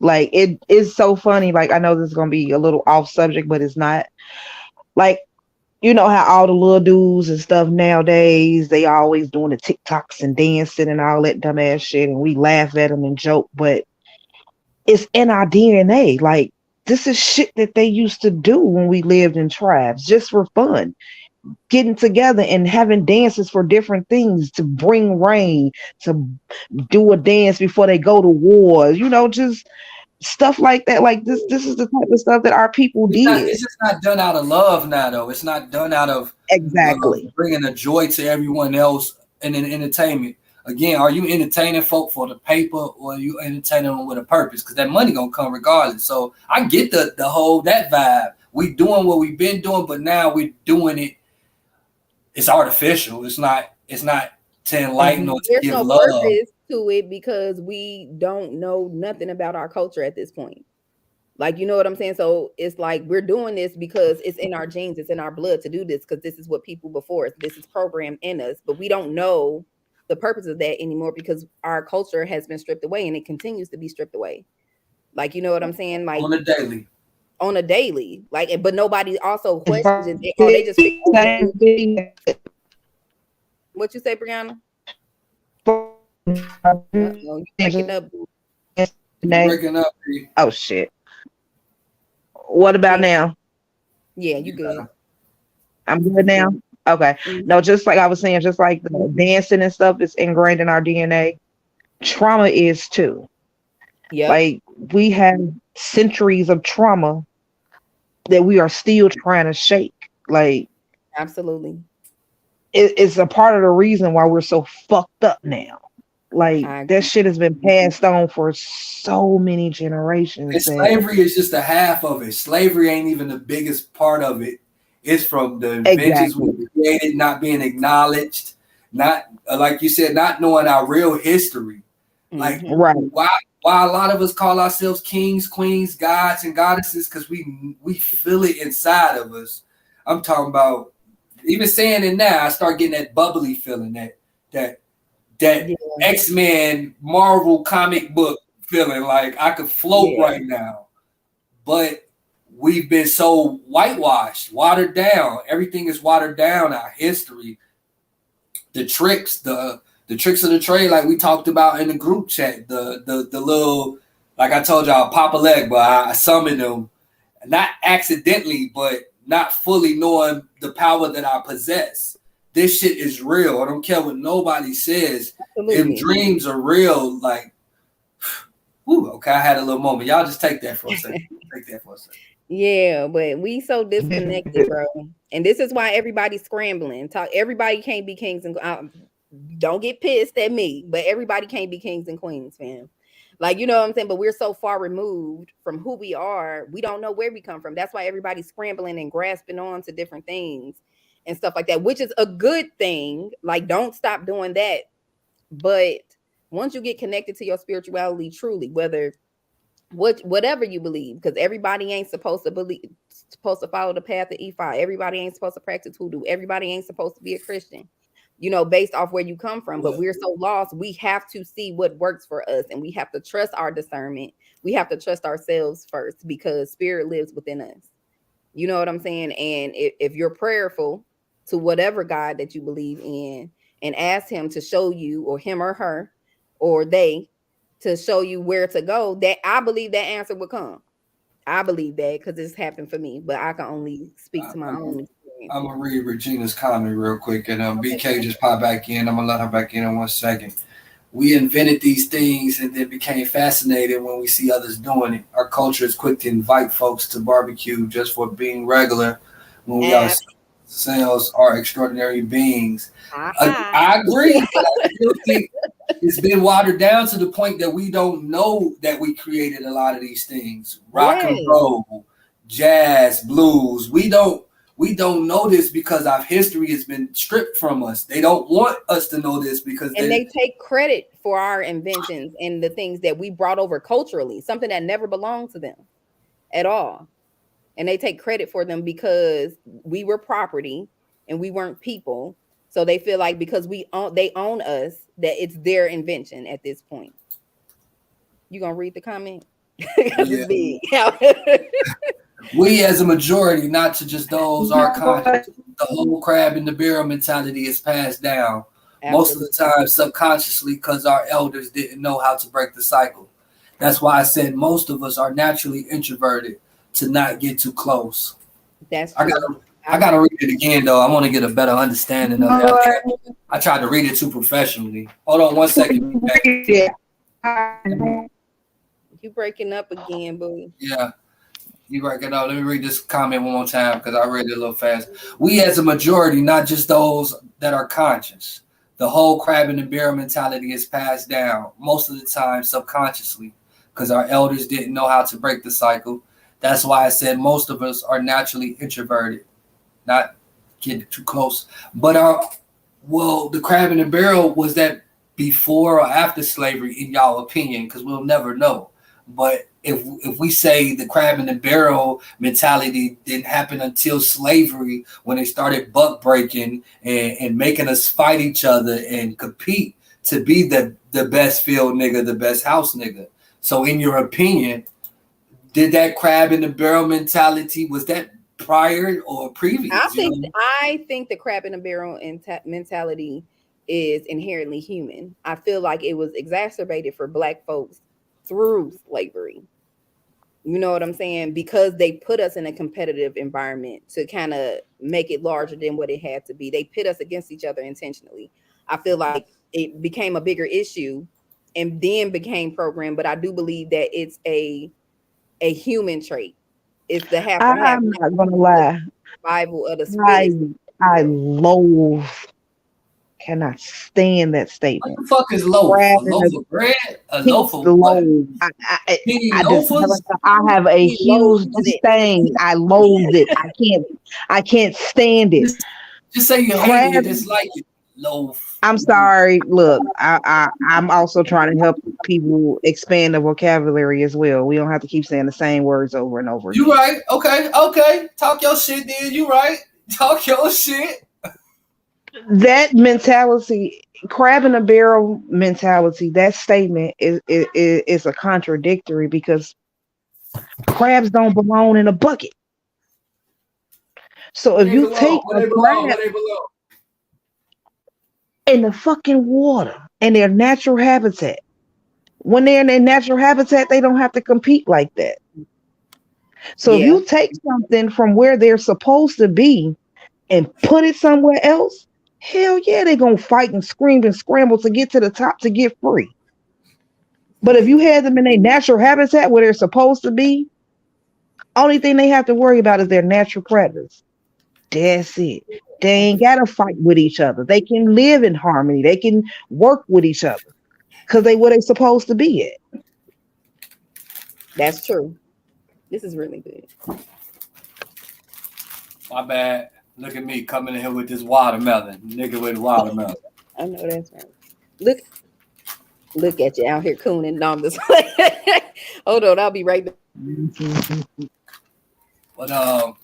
Like, it is so funny. Like, I know this is gonna be a little off subject, but it's not. Like, you know how all the little dudes and stuff nowadays, they always doing the TikToks and dancing and all that dumbass shit, and we laugh at them and joke, but it's in our DNA. Like, this is shit that they used to do when we lived in tribes, just for fun. getting together and having dances for different things, to bring rain, to do a dance before they go to war, just stuff like that. Like this is the type of stuff that our people did. It's just not done out of love now, though. It's not done out of exactly bringing a joy to everyone else and in entertainment. Again, are you entertaining folk for the paper, or are you entertaining them with a purpose? Because that money gonna come regardless. So I get the whole that vibe. We doing what we've been doing, but now we're doing it. It's artificial. It's not to enlighten or to There's give no love purpose to it because we don't know nothing about our culture at this point. Like, you know what I'm saying? So it's like we're doing this because it's in our genes, it's in our blood to do this, because this is what people before us, this is programmed in us, but we don't know the purpose of that anymore because our culture has been stripped away and it continues to be stripped away. Like, you know what I'm saying? Like on a daily. Like, but nobody also questions it. They just what you say, Brianna? You breaking up. Breaking up. Oh shit. What about now? Yeah, you good. I'm good now. Okay. No, just like I was saying, just like the dancing and stuff is ingrained in our DNA, trauma is too. Yeah. Like we have centuries of trauma that we are still trying to shake. Like absolutely. It's a part of the reason why we're so fucked up now. Like that shit has been passed on for so many generations. And slavery is just a half of it. Slavery ain't even the biggest part of it. It's from the inventions we created not being acknowledged, not like you said, not knowing our real history. Like why a lot of us call ourselves kings, queens, gods, and goddesses, because we feel it inside of us. I'm talking about even saying it now, I start getting that bubbly feeling, that X-Men Marvel comic book feeling, like I could float right now. But we've been so whitewashed, watered down. Everything is watered down. Our history, the tricks, the tricks of the trade, like we talked about in the group chat, the little, like I told y'all, Papa Leg, but I summoned them, not accidentally, but not fully knowing the power that I possess. This shit is real. I don't care what nobody says. Them dreams are real. Like, whew, okay, I had a little moment. Y'all just take that for a second. Yeah, but we so disconnected, bro. And this is why everybody's scrambling. Everybody can't be kings and don't get pissed at me, but everybody can't be kings and queens, fam. Like, you know what I'm saying? But we're so far removed from who we are. We don't know where we come from. That's why everybody's scrambling and grasping on to different things and stuff like that, which is a good thing. Like, don't stop doing that. But once you get connected to your spirituality truly, whatever you believe, because everybody ain't supposed to follow the path of Ifa. Everybody ain't supposed to practice hoodoo. Everybody ain't supposed to be a Christian, based off where you come from. But we're so lost. We have to see what works for us, and we have to trust our discernment. We have to trust ourselves first, because spirit lives within us. You know what I'm saying? And if you're prayerful to whatever God that you believe in and ask him to show you, or him or her or they, to show you where to go, that I believe that answer will come. I believe that because this happened for me, but I can only speak to my own experience. I'm gonna read Regina's comment real quick, and BK just popped back in. I'm gonna let her back in 1 second. We invented these things and then became fascinated when we see others doing it. Our culture is quick to invite folks to barbecue just for being regular, when we ourselves are extraordinary beings. I agree. I still think it's been watered down to the point that we don't know that we created a lot of these things. Rock and roll, jazz, blues. We don't know this because our history has been stripped from us. They don't want us to know this because they take credit for our inventions and the things that we brought over culturally, something that never belonged to them at all. And they take credit for them because we were property and we weren't people. So they feel like because they own us, that it's their invention at this point. You gonna read the comment? We as a majority, not to just those are conscious, the whole crab in the barrel mentality is passed down. Absolutely. Most of the time subconsciously, because our elders didn't know how to break the cycle. That's why I said most of us are naturally introverted to not get too close. That's true. I gotta read it again though. I want to get a better understanding of it. I tried to read it too professionally. Hold on 1 second. You breaking up again, boo. Yeah, you breaking up. Let me read this comment one more time because I read it a little fast. We as a majority, not just those that are conscious. The whole crab in the barrel mentality is passed down most of the time subconsciously because our elders didn't know how to break the cycle. That's why I said most of us are naturally introverted, not getting too close. But the crab in the barrel, was that before or after slavery, in y'all opinion? Because we'll never know. But if we say the crab in the barrel mentality didn't happen until slavery, when they started buck breaking and making us fight each other and compete to be the best field nigga, the best house nigga. So in your opinion, did that crab in the barrel mentality, was that prior or previous? I think the crab in the barrel mentality is inherently human. I feel like it was exacerbated for Black folks through slavery. You know what I'm saying? Because they put us in a competitive environment to kind of make it larger than what it had to be. They pit us against each other intentionally. I feel like it became a bigger issue and then became programmed. But I do believe that it's a human trait. It's the half. I'm not gonna lie. Survival of the spirit. I cannot stand that statement. What the fuck is loaf? A loaf of bread? A loaf of what? I have a huge disdain. I loathe it. I can't stand it. Just say you hate it, dislike it. Loaf. I'm sorry. Look, I'm also trying to help people expand the vocabulary as well. We don't have to keep saying the same words over and over. You right. Okay. Talk your shit, dude. You right. Talk your shit. That mentality, crab in a barrel mentality, that statement is a contradictory because crabs don't belong in a bucket. So if you take a crab in the fucking water in their natural habitat, when they're in their natural habitat, they don't have to compete like that. So if you take something from where they're supposed to be and put it somewhere else, hell yeah, they're gonna fight and scream and scramble to get to the top to get free. But if you had them in their natural habitat where they're supposed to be, only thing they have to worry about is their natural predators. That's it. They ain't gotta fight with each other. They can live in harmony. They can work with each other because they where they supposed to be at. That's true. This is really good. My bad. Look at me coming in here with this watermelon. Nigga with watermelon. I know that's right. Look at you out here cooning. No, I'm just hold on, I'll be right back. But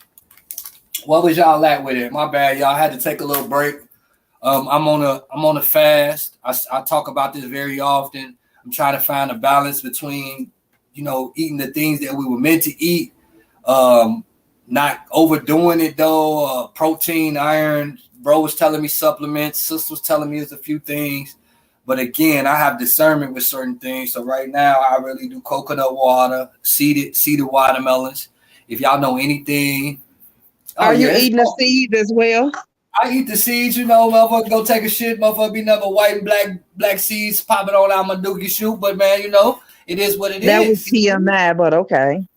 what was y'all at with it? My bad, y'all. I had to take a little break. I'm on a fast. I talk about this very often. I'm trying to find a balance between, eating the things that we were meant to eat, not overdoing it though. Protein, iron. Bro was telling me supplements. Sister was telling me there's a few things. But again, I have discernment with certain things. So right now, I really do coconut water, seeded watermelons. If y'all know anything. Are you eating the seeds as well? I eat the seeds, motherfucker go take a shit, motherfucker be nothing white and black seeds popping on out my dookie shoot. But man, it is what it is. That was TMI, but okay.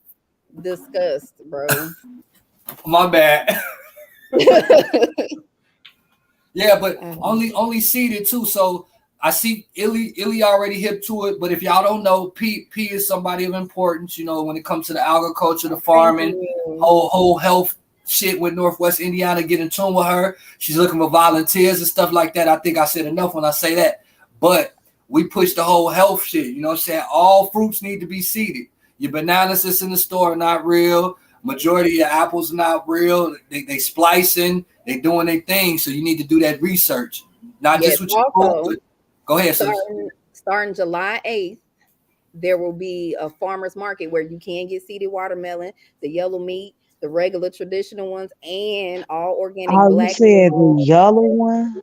Disgust, bro. My bad. Yeah, but only seeded too. So I see Illy already hip to it. But if y'all don't know, P is somebody of importance, when it comes to the agriculture, the farming, whole health shit with Northwest Indiana, get in tune with her. She's looking for volunteers and stuff like that. I think I said enough when I say that. But we push the whole health shit. You know what I'm saying? All fruits need to be seeded. Your bananas that's in the store are not real. Majority of your apples are not real. They splicing. They doing their thing. So you need to do that research. Not just what you go ahead, starting July 8th, there will be a farmer's market where you can get seeded watermelon, the yellow meat, the regular traditional ones, and all organic black. You said the yellow one?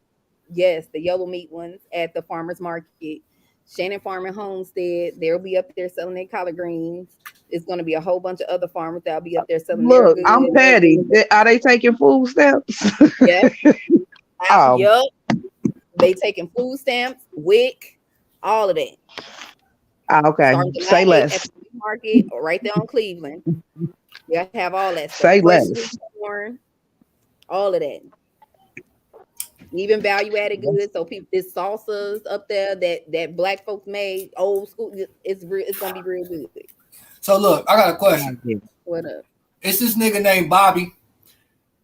Yes, the yellow meat ones at the farmer's market. Shannon Farm and Homestead, they'll be up there selling their collard greens. It's going to be a whole bunch of other farmers that'll be up there selling their Look, goods. I'm petty. Are they taking food stamps? Yep. Oh. Yup. They taking food stamps, WIC, all of that. Okay. Starting July Say 8th less. at the flea market or right there on Cleveland. You got to have all that stuff. Say Fresh less. sweet corn, all of that. Even value added goods. So people, there's salsas up there that black folks made, old school. It's gonna be real good. So look, I got a question. What up? It's this nigga named Bobby,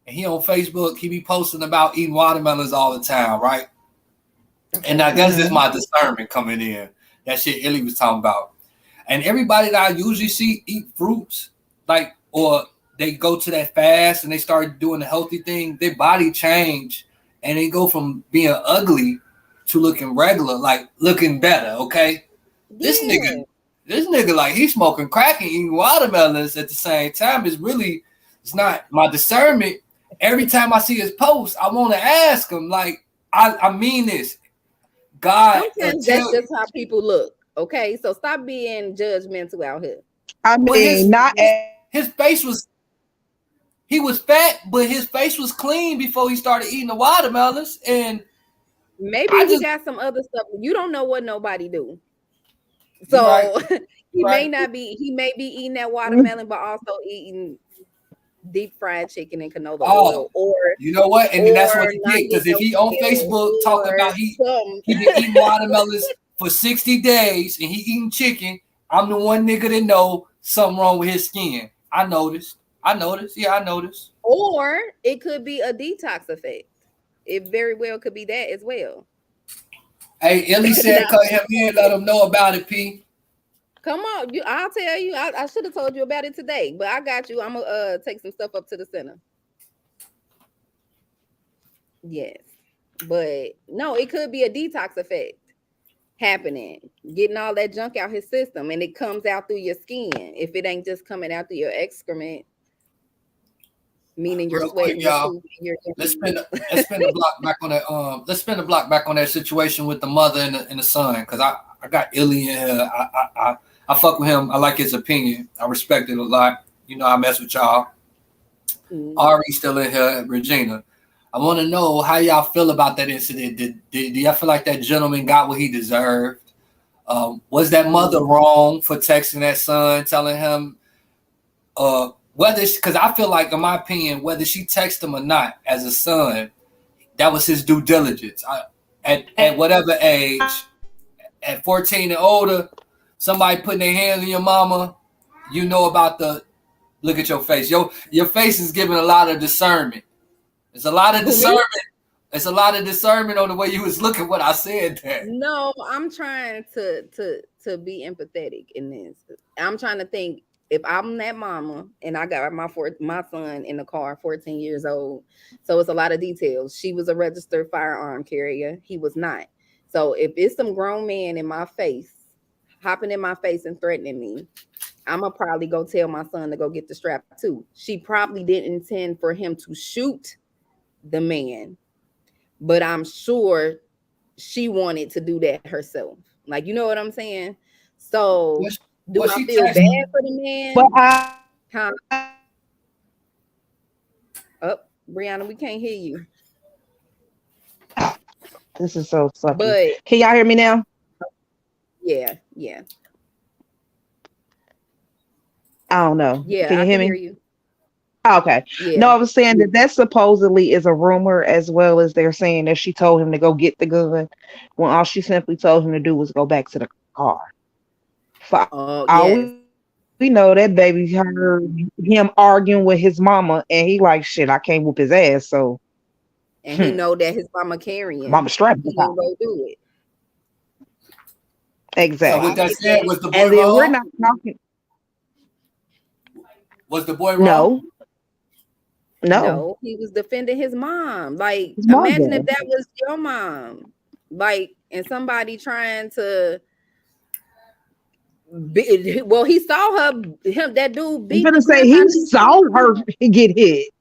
and he on Facebook. He be posting about eating watermelons all the time, right? And I guess it's my discernment coming in. That shit Illy was talking about. And everybody that I usually see eat fruits, like, or they go to that fast and they start doing the healthy thing, their body change and they go from being ugly to looking regular, like looking better, okay? This nigga, like, he's smoking crack and eating watermelons at the same time. It's not my discernment. Every time I see his post, I want to ask him, like, I mean this. God, sometimes that's just how people look. Okay, so stop being judgmental out here. I mean, his face was. He was fat, but his face was clean before he started eating the watermelons. And maybe he got some other stuff. You don't know what nobody do. So Right. he Right. he may be eating that watermelon, but also eating deep fried chicken and canola Oh, oil, or you know what? And then that's what or he not did. Because if he on getting Facebook talking or about he something. been eating watermelons for 60 days and he eating chicken, I'm the one nigga that know something wrong with his skin. I noticed. Yeah, I noticed. Or it could be a detox effect. It very well could be that as well. Hey, Illy said cut him in, let him know about it, P. Come on, I'll tell you. I should have told you about it today, but I got you. I'm gonna take some stuff up to the center. Yes, but no, it could be a detox effect happening, getting all that junk out his system, and it comes out through your skin. If it ain't just coming out through your excrement, meaning you're Real sweating, quick, y'all. Let's spin the block back on that. Let's spin the block back on that situation with the mother and the son, because I got Illy in here. I fuck with him. I like his opinion. I respect it a lot. You know, I mess with y'all. Ari still in here, Regina. I want to know how y'all feel about that incident. Do y'all feel like that gentleman got what he deserved? Was that mother wrong for texting that son, telling him whether, because I feel like, in my opinion, whether she texted him or not, as a son, that was his due diligence. At whatever age, at 14 and older, somebody putting their hands on your mama, you know about the look at your face. Your face is giving a lot of discernment. It's a lot of discernment. It's a lot of discernment on the way you was looking when I said that. No, I'm trying to be empathetic in this. I'm trying to think, if I'm that mama and I got my son in the car, 14 years old, so it's a lot of details. She was a registered firearm carrier. He was not. So if it's some grown man in my face, hopping in my face and threatening me, I'm going to probably go tell my son to go get the strap too. She probably didn't intend for him to shoot the man, but I'm sure she wanted to do that herself. Like, you know what I'm saying? So do I feel bad for the man? But Brianna, we can't hear you. This is so sucky. But can y'all hear me now? Yeah. I don't know. Yeah, can you hear me? Hear you. Oh, okay. Yeah. No, I was saying that supposedly is a rumor, as well as they're saying that she told him to go get the gun when all she simply told him to do was go back to the car. We know that baby heard him arguing with his mama, and he like, shit, I can't whoop his ass. So, and he know that his mama carrying. Mama strapped. He gonna go do it. Exactly. So with that said, was the boy and then wrong? we're not talking. Was the boy wrong? No, he was defending his mom. Like, his imagine mother. if that was your mom, like, and somebody trying to. Well, he saw that dude beat. I'm gonna say he saw her get hit.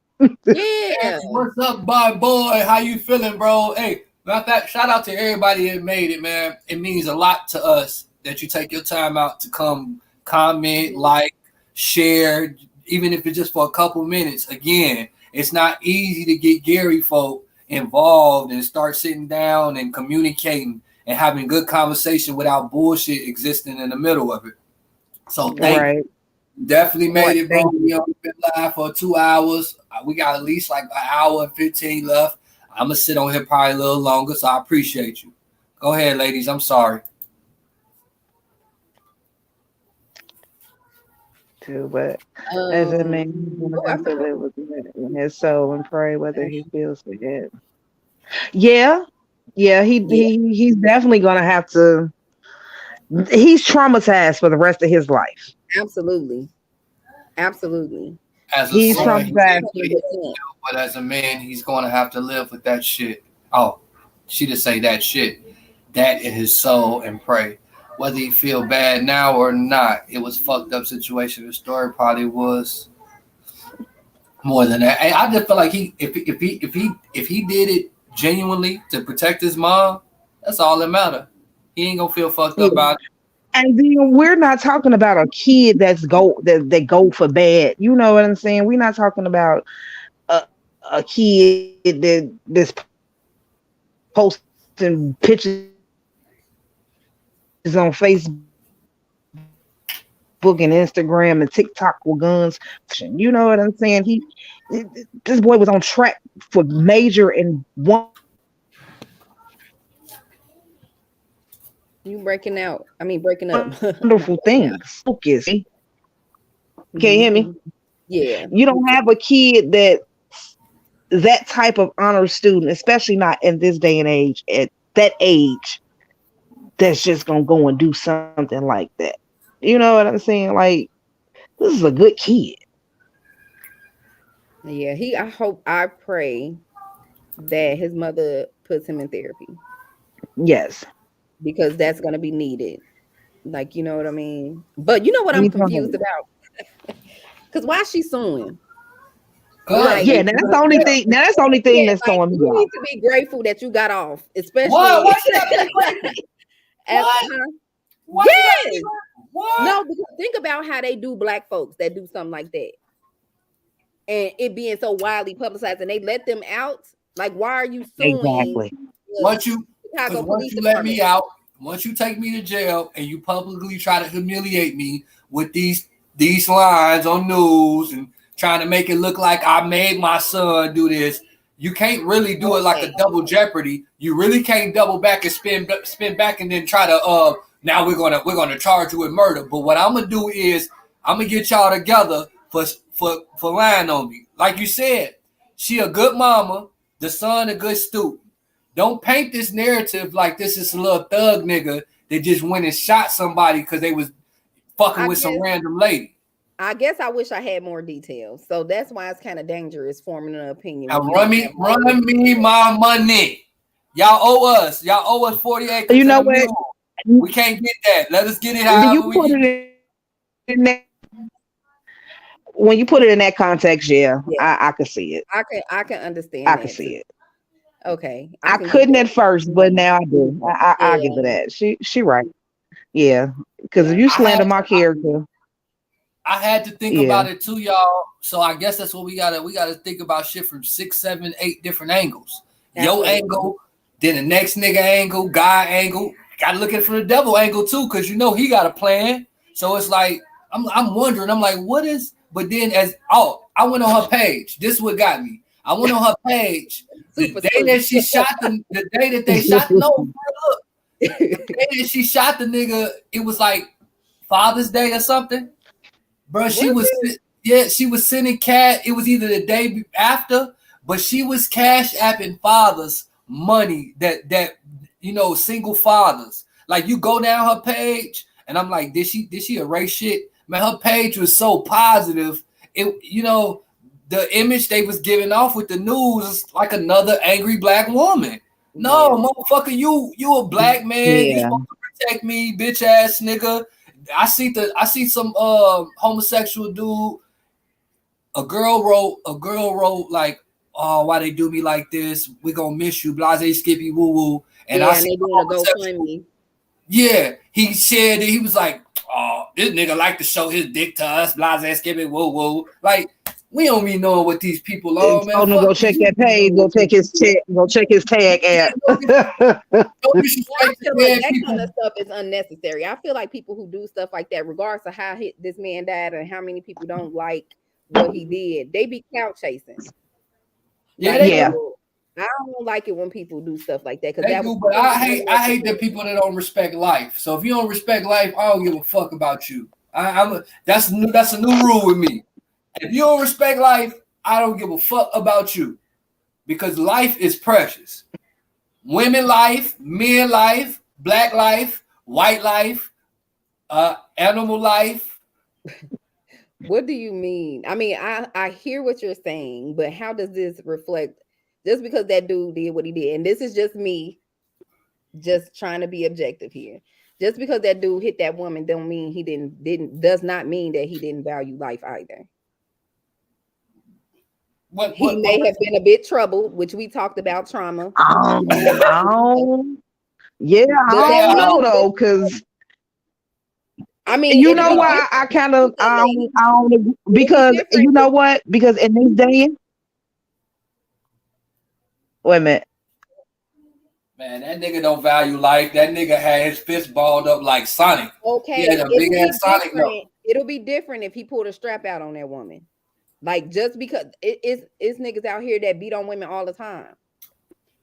Yeah. What's up, my boy? How you feeling, bro? Hey, Matter of fact, shout out to everybody that made it, man. It means a lot to us that you take your time out to come comment, like, share, even if it's just for a couple minutes. Again, it's not easy to get Gary folk involved and start sitting down and communicating and having good conversation without bullshit existing in the middle of it. So thank you. Definitely made it, bro. We only been live for 2 hours. We got at least like an hour and 15 left. I'm gonna sit on here probably a little longer, so I appreciate you. Go ahead, ladies. I'm sorry. Too, but as a man, I have to live with it in his soul and pray whether he feels it. Yeah, he's definitely gonna have to. He's traumatized for the rest of his life. Absolutely. As a He's son, traumatized. but as a man, he's going to have to live with that shit. Oh, she just say that shit. That in his soul and pray. Whether he feel bad now or not, it was fucked up situation. The story probably was more than that. I just feel like if he did it genuinely to protect his mom, that's all that matter. He ain't gonna feel fucked up about it. And then we're not talking about a kid that go for bad. You know what I'm saying? We're not talking about a kid that's posting pictures on Facebook and Instagram and TikTok with guns. You know what I'm saying? This boy was on track for major and one. You breaking up. Wonderful things. Focus. Can you hear me? Yeah. You don't have a kid that type of honor student, especially not in this day and age, at that age, that's just gonna go and do something like that. You know what I'm saying? Like, this is a good kid. Yeah, I pray that his mother puts him in therapy. Yes. Because that's going to be needed. Like, you know what I mean? But you know what I'm confused about? Because why is she suing? Like, yeah, that's the only thing. That's the only thing that's throwing me off. You need to be grateful that you got off, especially. Why should I be grateful? What? Yes. What? No, because think about how they do black folks that do something like that, and it being so widely publicized, and they let them out. Like, why are you suing? Exactly. Once you let me out, once you take me to jail, and you publicly try to humiliate me with these lines on news and trying to make it look like I made my son do this, you can't really do it like a double jeopardy. You really can't double back and spin back and then try to now we're gonna charge you with murder. But what I'm gonna do is I'm gonna get y'all together for lying on me. Like you said, she a good mama, the son a good student. Don't paint this narrative like this is a little thug nigga that just went and shot somebody because they was fucking with some random lady. I guess I wish I had more details. So that's why it's kind of dangerous forming an opinion. Now run me my money. Y'all owe us 40 acres. You know what? We can't get that. Let us get it out. When you put it in that context, yeah. I can see it. I can understand. I can see it. Okay. I couldn't at first, but now I do. I give her that. She right. Yeah. Because if you slander my character. I had to think about it too, y'all. So I guess that's what we gotta think about shit from 6, 7, 8 different angles. Your angle, then the next nigga angle, guy angle. Gotta look at it from the devil angle too, because you know he got a plan. So it's like I'm wondering, I'm like, what is? But then I went on her page. This is what got me. I went on her page the day that she shot the day that they shot. No, look, the day that she shot the nigga, it was like Father's Day or something. Bro, she was sending cash. It was either the day after, but she was cash apping fathers money that you know, single fathers. Like, you go down her page, and I'm like, did she erase shit? Man, her page was so positive. It, you know, the image they was giving off with the news is like another angry black woman. No, motherfucker, you a black man. You supposed to protect me, bitch ass nigga. I see some homosexual dude. A girl wrote like oh, why they do me like this? We gonna miss you, blase, skippy, woo woo. And yeah, I and see they doing a GoFundMe. yeah, he shared it. He was like, oh, this nigga like to show his dick to us, blase, skippy, woo woo. Like, we don't be knowing what these people are, man. Told him to go check that page, go check his tag app. Don't I disrespect feel the like man, that people. kind of stuff is unnecessary. I feel like people who do stuff like that, regardless of how this man died and how many people don't like what he did, they be clout chasing. Yeah, Like, they Yeah. do. I don't like it when people do stuff like that because They that do, was but I hate the people that don't respect life. So if you don't respect life, I don't give a fuck about you. That's a new rule with me. If you don't respect life, I don't give a fuck about you, because life is precious. Women life, men life, black life, white life, animal life. What do you mean? I mean, I hear what you're saying, but how does this reflect? Just because that dude did what he did, and this is just me, just trying to be objective here. Just because that dude hit that woman, don't mean he does not mean that he didn't value life either. He may have been a bit troubled, which we talked about trauma. I don't know though, because I mean, you know why I kind of I don't because you know what? Because in this day, wait a minute. Man, that nigga don't value life. That nigga had his fist balled up like Sonic. Okay, He had a big ass Sonic though. it'll be different if he pulled a strap out on that woman. Like, just because it's niggas out here that beat on women all the time.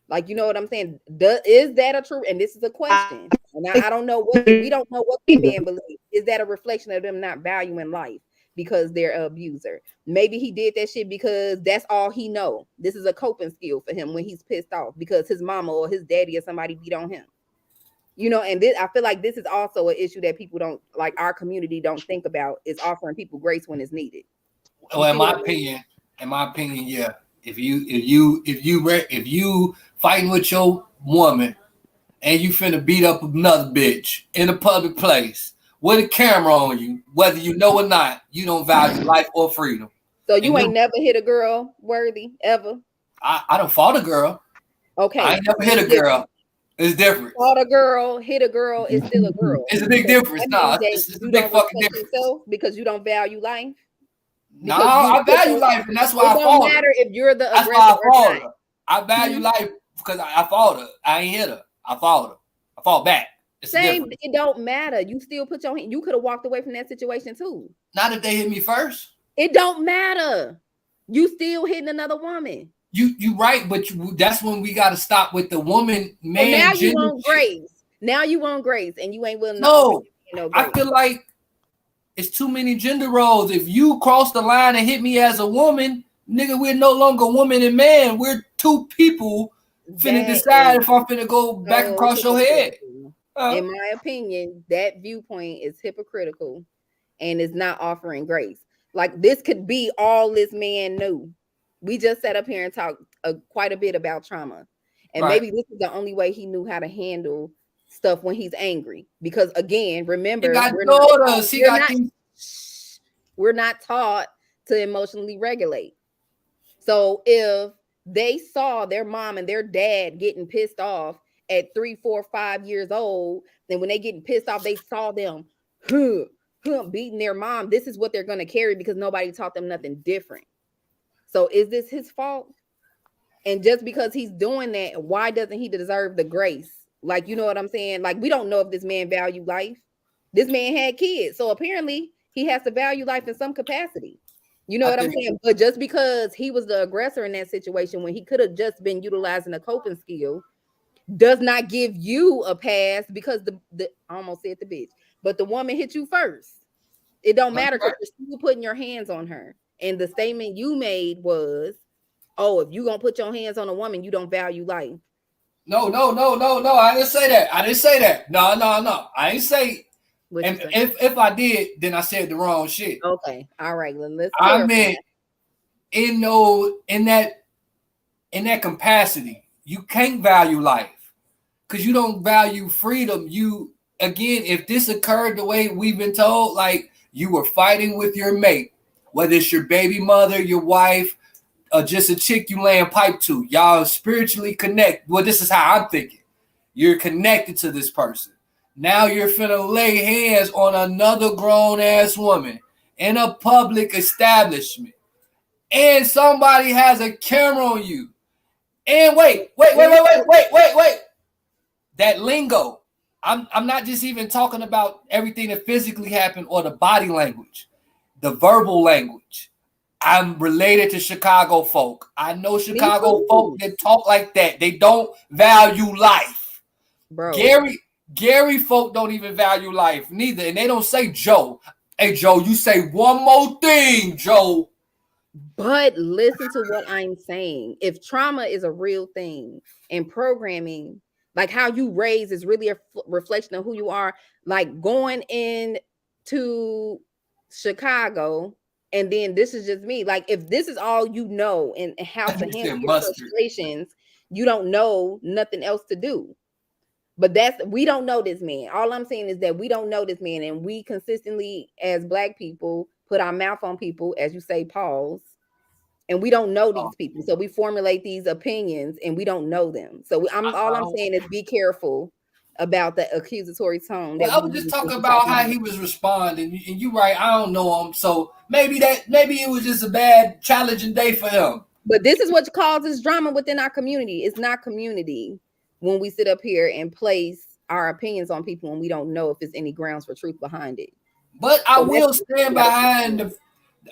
Like, you know what I'm saying? Is that a true? And this is a question. And I don't know we don't know what the man believes. Is that a reflection of them not valuing life because they're an abuser? Maybe he did that shit because that's all he know. This is a coping skill for him when he's pissed off because his mama or his daddy or somebody beat on him. You know, and I feel like this is also an issue that people don't, like, our community don't think about, is offering people grace when it's needed. Well, in my opinion, yeah. If you fighting with your woman and you finna beat up another bitch in a public place with a camera on you, whether you know or not, you don't value life or freedom. So you ain't never hit a girl, Worthy, ever? I don't fought a girl. Okay. I ain't never hit a girl. It's different. Fought a girl, hit a girl is still a girl. It's a big difference. Nah, it's a big fucking difference. Because you don't value life. No, I value life, and that's why I fought her. It don't matter if you're the aggressor. That's why I fought her. I value life because I fought her. I ain't hit her. I fought her. I fought back. It's same. It don't matter. You still put your hand. You could have walked away from that situation too. Not if they hit me first. It don't matter. You still hitting another woman. You right, but that's when we got to stop with the woman man. Well, now you want grace. Now you want grace, and you ain't willing. No, grace. I feel like it's too many gender roles. If you cross the line and hit me as a woman, nigga, we're no longer woman and man. We're two people finna decide if I'm finna go back across your head. In my opinion, that viewpoint is hypocritical and is not offering grace. Like, this could be all this man knew. We just sat up here and talked quite a bit about trauma. And maybe this is the only way he knew how to handle stuff when he's angry. Because again, remember, we're not taught to emotionally regulate. So if they saw their mom and their dad getting pissed off at 3, 4, 5 years old, then when they getting pissed off, they saw them beating their mom. This is what they're going to carry because nobody taught them nothing different. So is this his fault? And just because he's doing that, why doesn't he deserve the grace? Like, you know what I'm saying? Like, we don't know if this man valued life. This man had kids. So apparently he has to value life in some capacity. You know what I'm saying? But just because he was the aggressor in that situation when he could have just been utilizing a coping skill does not give you a pass because I almost said the bitch, but the woman hit you first. It don't matter because you're still putting your hands on her. And the statement you made was, oh, if you're going to put your hands on a woman, you don't value life. No. I didn't say that. No. I ain't say. And if I did, then I said the wrong shit. Okay. All right. Let's I meant in that capacity, you can't value life because you don't value freedom. Again, if this occurred the way we've been told, like you were fighting with your mate, whether it's your baby mother, your wife, just a chick you laying pipe to. Y'all spiritually connect. Well, this is how I'm thinking. You're connected to this person. Now you're finna lay hands on another grown ass woman in a public establishment, and somebody has a camera on you. And wait. That lingo. I'm not just even talking about everything that physically happened or the body language, the verbal language. I'm related to Chicago folk. I know Chicago folk that talk like that. They don't value life. Bro. Gary folk don't even value life neither. And they don't say Joe. Hey, Joe, you say one more thing, Joe. But listen to what I'm saying. If trauma is a real thing and programming, like how you raise is really a reflection of who you are, like going into Chicago and then this is just me. Like if this is all you know and how to handle your frustrations, you don't know nothing else to do. But we don't know this man. All I'm saying is that we don't know this man, and we consistently, as Black people, put our mouth on people, as you say, pause, and we don't know these people. So we formulate these opinions, and we don't know them. So all I'm saying is be careful about the accusatory tone. Well, I was just talking about how he was responding, and you're right. I don't know him, so maybe it was just a bad, challenging day for him. But this is what causes drama within our community. It's not community. When we sit up here and place our opinions on people and we don't know if there's any grounds for truth behind it. But I will stand behind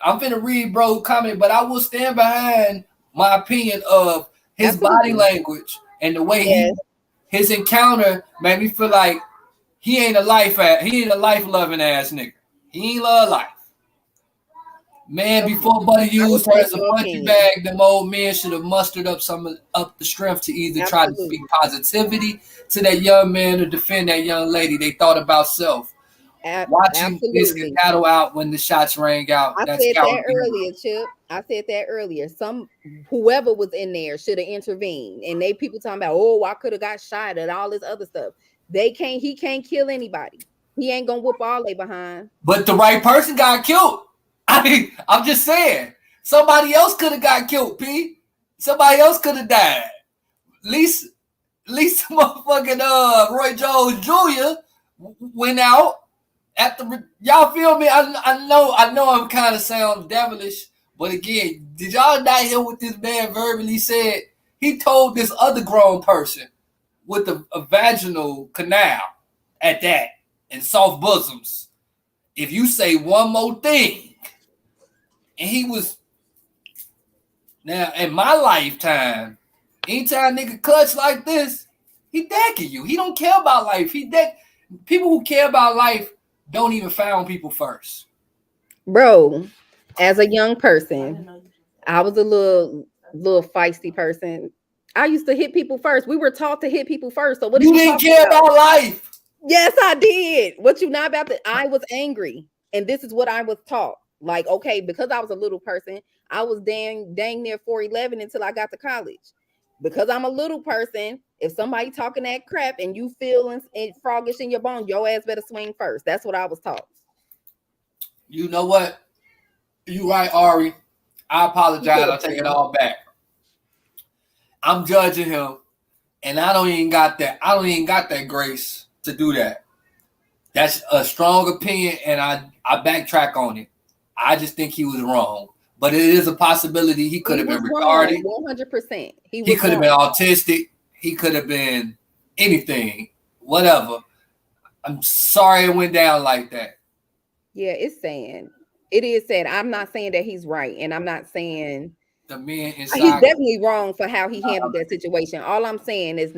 I'm finna read bro comment, but I will stand behind my opinion of his body language and the way his encounter made me feel like he ain't a life loving ass nigga. He ain't love life. Man, before Buddy used her as a punching bag, them old men should have mustered up the strength to either try to speak positivity to that young man or defend that young lady. They thought about self. Watching this cattle out when the shots rang out. I said that earlier, Chip. I said that earlier. Whoever was in there should have intervened. And people talking about, I could have got shot and all this other stuff. He can't kill anybody. He ain't gonna whoop all they behind. But the right person got killed. I'm just saying, somebody else could have got killed, P. Somebody else could have died. At least motherfucking Roy Jones Jr. went out after. Y'all feel me? I know I'm kind of sound devilish, but again, did y'all not hear what this man verbally said? He told this other grown person with a vaginal canal at that and soft bosoms, if you say one more thing. And he was now in my lifetime, anytime nigga clutch like this, he decking you. He don't care about life. People who care about life don't even found people first. Bro, as a young person, I was a little feisty person. I used to hit people first. We were taught to hit people first. So what you didn't care about life? Yes, I did. What you not about? I was angry, and this is what I was taught. Like, okay, because I was a little person, I was dang near 4'11" until I got to college. Because I'm a little person, if somebody talking that crap and you feeling froggish in your bone, your ass better swing first. That's what I was taught. You know what? You right, Ari. I apologize. I'll take it all back. I'm judging him, and I don't even got that grace to do that. That's a strong opinion, and I backtrack on it. I just think he was wrong, but it is a possibility he could have been retarded. 100%. He could have been autistic. He could have been anything, whatever. I'm sorry it went down like that. Yeah, it's sad. It is sad. I'm not saying that he's right, and I'm not saying the man inside. He's definitely wrong for how he handled that situation. All I'm saying is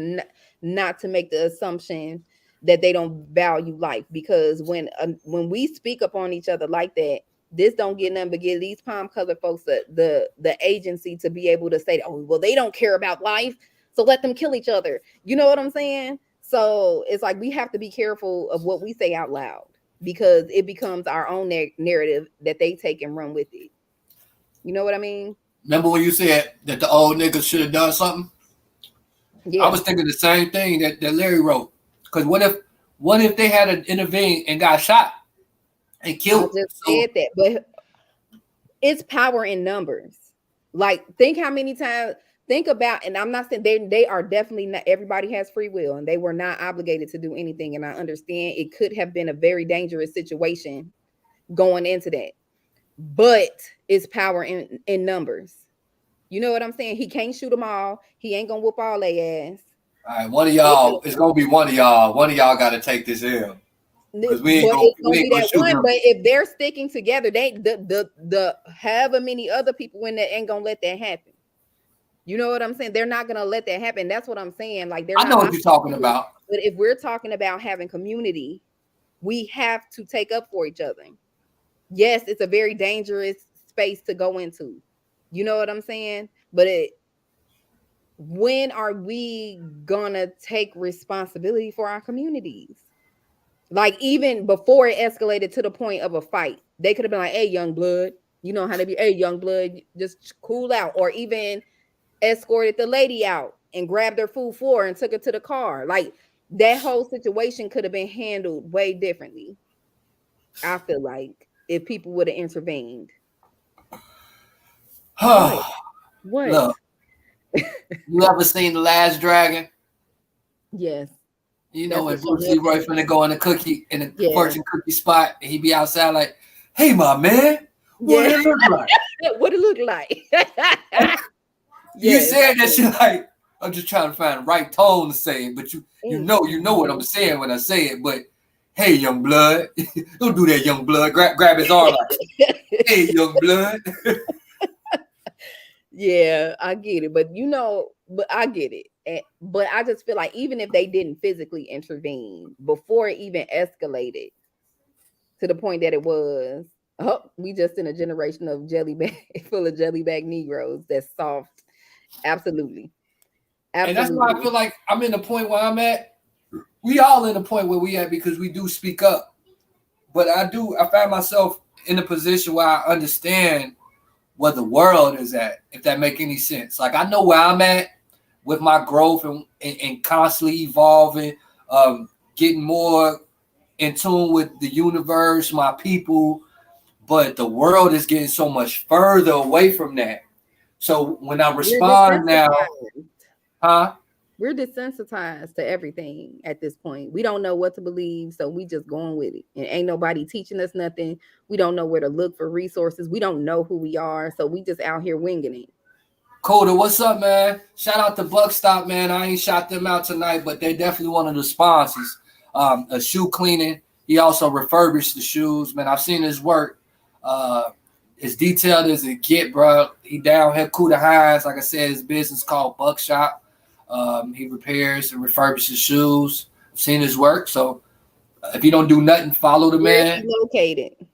not to make the assumption that they don't value life, because when we speak upon each other like that, this don't get nothing but give these palm colored folks the agency to be able to say, oh, well, they don't care about life, so let them kill each other. You know what I'm saying? So it's like we have to be careful of what we say out loud, because it becomes our own narrative that they take and run with it. You know what I mean? Remember when you said that the old niggas should have done something? Yeah. I was thinking the same thing that Larry wrote. Because what if they had intervened and got shot and killed? I just said that, but it's power in numbers. Like, think how many times, think about, and I'm not saying they are definitely not, everybody has free will and they were not obligated to do anything. And I understand it could have been a very dangerous situation going into that, but it's power in numbers. You know what I'm saying? He can't shoot them all. He ain't gonna whoop all their ass. All right, one of y'all, it's gonna be one of y'all. One of y'all got to take this L. Because we ain't gonna shoot one, him. but if they're sticking together, they the however many other people in there ain't gonna let that happen. You know what I'm saying? They're not gonna let that happen. That's what I'm saying. Like, I know what you're talking about. But if we're talking about having community, we have to take up for each other. Yes, it's a very dangerous space to go into. You know what I'm saying? But when are we gonna take responsibility for our communities? Like, even before it escalated to the point of a fight, they could have been like, "Hey, young blood, you know how to be. Hey, young blood, just cool out," or even escorted the lady out and grabbed her food for her and took her to the car. Like, that whole situation could have been handled way differently. I feel like if people would have intervened. What? Look, you ever seen The Last Dragon? Yes. You know, when Bruce Leroy finna go in the fortune cookie spot, and he be outside like, "Hey, my man, what it look like?" What it look like? You said that shit like, I'm just trying to find the right tone to say it, but you know what I'm saying when I say it. But hey, young blood, don't do that, young blood. Grab his arm like, hey, young blood. Yeah, I get it, but I get it. But I just feel like even if they didn't physically intervene before it even escalated to the point that it was, we just in a generation of full of jelly bag Negroes that's soft. Absolutely. And that's why I feel like I'm in the point where I'm at. We all in the point where we at because we do speak up. But I find myself in a position where I understand where the world is at, if that make any sense. Like, I know where I'm at with my growth and constantly evolving, getting more in tune with the universe, my people, but the world is getting so much further away from that. So when I respond now, we're desensitized to everything at this point. We don't know what to believe, so we just going with it. And ain't nobody teaching us nothing. We don't know where to look for resources. We don't know who we are, so we just out here winging it. Coda, what's up, man? Shout out to Buckstop, man. I ain't shot them out tonight, but they definitely one of the sponsors. A shoe cleaning. He also refurbished the shoes, man. I've seen his work. As detailed as it get, bro. He down here, Kuda Hines. Like I said, his business called Buckshop. He repairs and refurbishes shoes. I've seen his work. So if you don't do nothing, follow the man. Where's he located?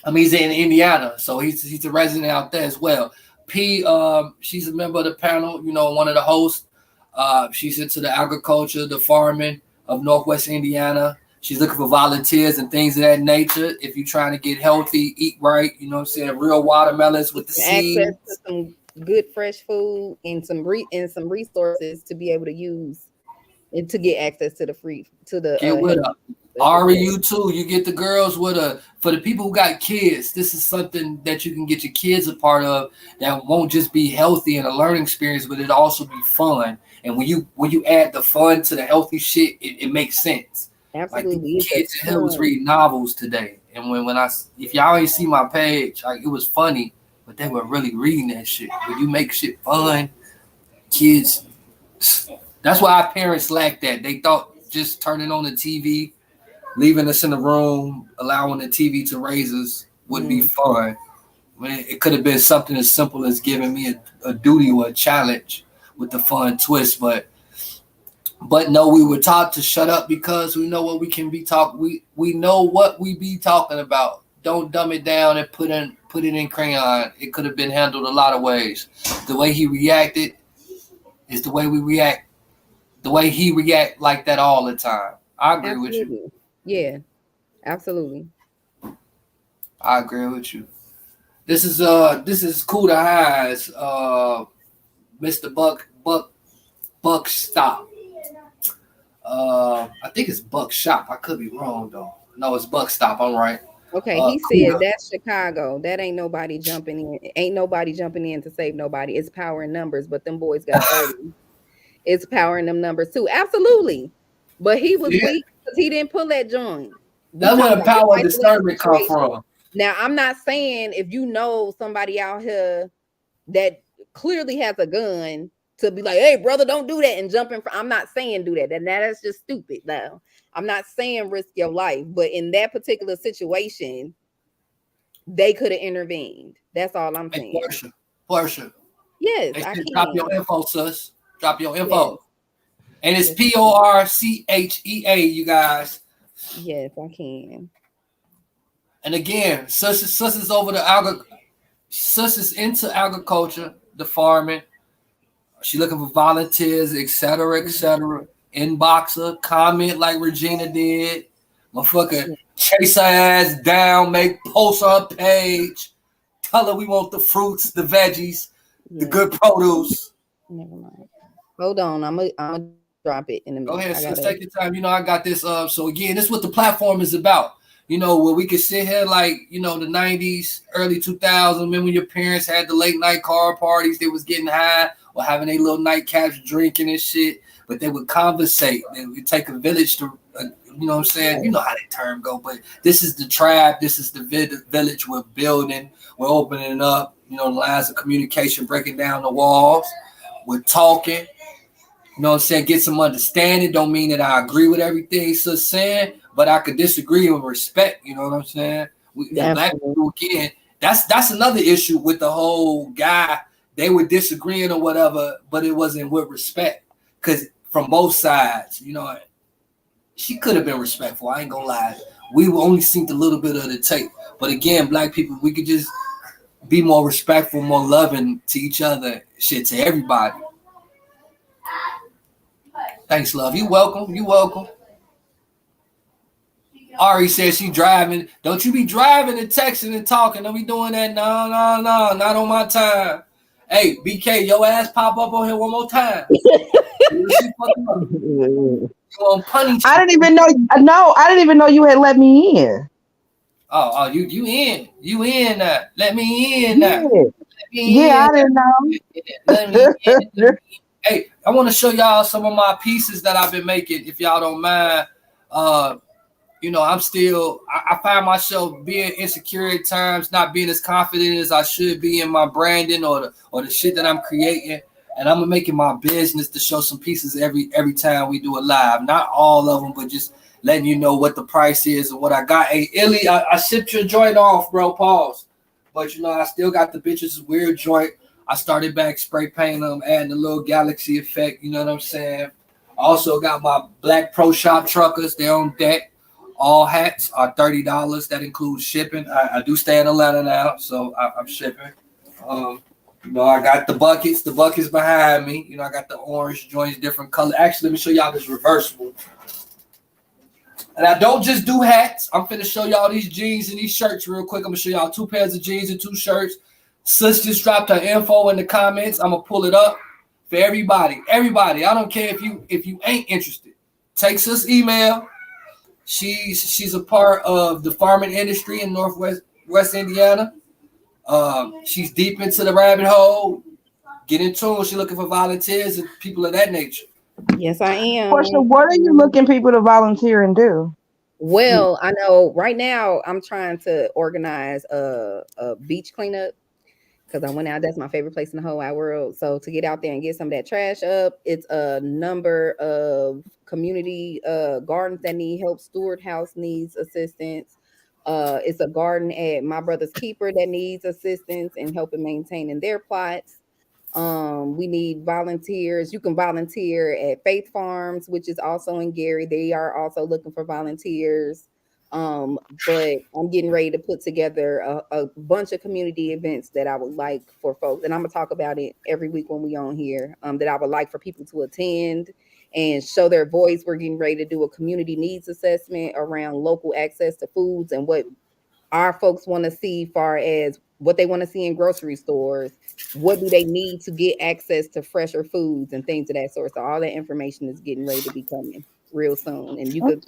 I mean, he's in Indiana, so he's a resident out there as well. P, she's a member of the panel, one of the hosts. She's into the agriculture, the farming of Northwest Indiana. She's looking for volunteers and things of that nature. If you're trying to get healthy, eat right, you know what I'm saying? Real watermelons with the seeds. Access to some good fresh food and some resources to be able to use and to get access to the Get with her. Ari, you too. You get the girls with her. For the people who got kids, this is something that you can get your kids a part of that won't just be healthy and a learning experience, but it'll also be fun. And when you add the fun to the healthy shit, it makes sense. Absolutely. Like, the kids in here was reading novels today. And if y'all ain't see my page, like, it was funny, but they were really reading that shit. When you make shit fun, kids, that's why our parents lacked that. They thought just turning on the TV, leaving us in the room, allowing the TV to raise us would be fun. When it could have been something as simple as giving me a duty or a challenge with the fun twist. But no, we were taught to shut up because we know what we can be talking. We know what we be talking about. Don't dumb it down and put it in crayon. It could have been handled a lot of ways. The way he reacted is the way we react. The way he react like that all the time. I agree with you. Yeah, absolutely. I agree with you. This is Kuda Hines, Mr. Buck Stop. I think it's Buck Shop. I could be wrong though. No, it's Buck Stop. I'm right. Okay, he said Kuda. that's Chicago. That ain't nobody jumping in. Ain't nobody jumping in to save nobody. It's power in numbers, but them boys got 30. It's power in them numbers too. Absolutely. But he was Yeah, weak because he didn't pull that joint. We that's where talking the about power this of isolated discernment come situation. from. Now, I'm not saying if you know somebody out here that clearly has a gun to be like, hey, brother, don't do that and jump in front. I'm not saying do that. And that is just stupid, though. I'm not saying risk your life, but in that particular situation, they could have intervened. That's all I'm Hey, saying. Portia. Yes, They I said drop your can. info, sis. Drop your Yes, info. And it's yes, PORCHEA, you guys. yes, I can. And again, sis is over the sis is into agriculture, the farming. She looking for volunteers, etc., etc. Inbox her, comment like Regina did. Motherfucker, chase her ass down, make posts on her page. Tell her we want the fruits, the veggies, the Yes. good produce. Never mind. Hold on. I'm gonna drop it in a Go minute. ahead, I sis. gotta. Take your time. You know, I got this up. So again, this is what the platform is about. You know, where we could sit here like, you know, the 90s, early 2000s. Remember when your parents had the late night car parties, they was getting high or having a little nightcaps drinking and shit, but they would conversate. It would take a village to, you know what I'm saying? You know how that term go, but this is the tribe. This is the village we're building. We're opening up, you know, the lines of communication, breaking down the walls. We're talking. You know what I'm saying? Get some understanding. Don't mean that I agree with everything sis saying, but I could disagree with respect. You know what I'm saying? Black people, again, that's another issue with the whole guy. They were disagreeing or whatever, but it wasn't with respect. Because from both sides, you know, she could have been respectful. I ain't gonna lie. We only seen a little bit of the tape. But again, black people, we could just be more respectful, more loving to each other, shit, to everybody. Thanks, love. You welcome. You welcome. Ari says she driving. Don't you be driving and texting and talking. Don't be doing that. No, no, no. Not on my time. Hey, BK, your ass pop up on here one more time. I didn't even know. No, I didn't even know you had let me in. Oh, you in? You in? Let me in. Yeah, Let me yeah, in. I didn't know. Let me in. Hey, I want to show y'all some of my pieces that I've been making. If y'all don't mind, you know, I'm still. I find myself being insecure at times, not being as confident as I should be in my branding or the shit that I'm creating. And I'm making my business to show some pieces every time we do it live. Not all of them, but just letting you know what the price is and what I got. Hey, Illy, I shipped your joint off, bro. Pause. But you know, I still got the bitches weird joint. I started back spray painting them, adding a little galaxy effect. You know what I'm saying? I also got my Black Pro Shop truckers. They're on deck. All hats are $30. That includes shipping. I do stay in Atlanta now, so I'm shipping. You know, I got the buckets. The buckets behind me. You know, I got the orange joints, different color. Actually, let me show y'all this reversible. And I don't just do hats. I'm finna show y'all these jeans and these shirts real quick. I'm gonna show y'all 2 pairs of jeans and 2 shirts. Sis just dropped her info in the comments. I'm gonna pull it up for everybody. Everybody, I don't care if you ain't interested. Take sis email. She's a part of the farming industry in West Indiana. She's deep into the rabbit hole. Get in tune. She's looking for volunteers and people of that nature. Yes, I am. Question: what are you looking people to volunteer and do? Well, I know right now I'm trying to organize a beach cleanup because I went out. That's my favorite place in the whole wide world. So to get out there and get some of that trash up, it's a number of community gardens that need help. Stewart House needs assistance. It's a garden at My Brother's Keeper that needs assistance in helping maintaining their plots. We need volunteers. You can volunteer at Faith Farms, which is also in Gary. They are also looking for volunteers. But I'm getting ready to put together a bunch of community events that I would like for folks, and I'm gonna talk about it every week when we on here. That I would like for people to attend and show their voice. We're getting ready to do a community needs assessment around local access to foods and what our folks want to see, far as what they want to see in grocery stores. What do they need to get access to fresher foods and things of that sort? So all that information is getting ready to be coming real soon. And you could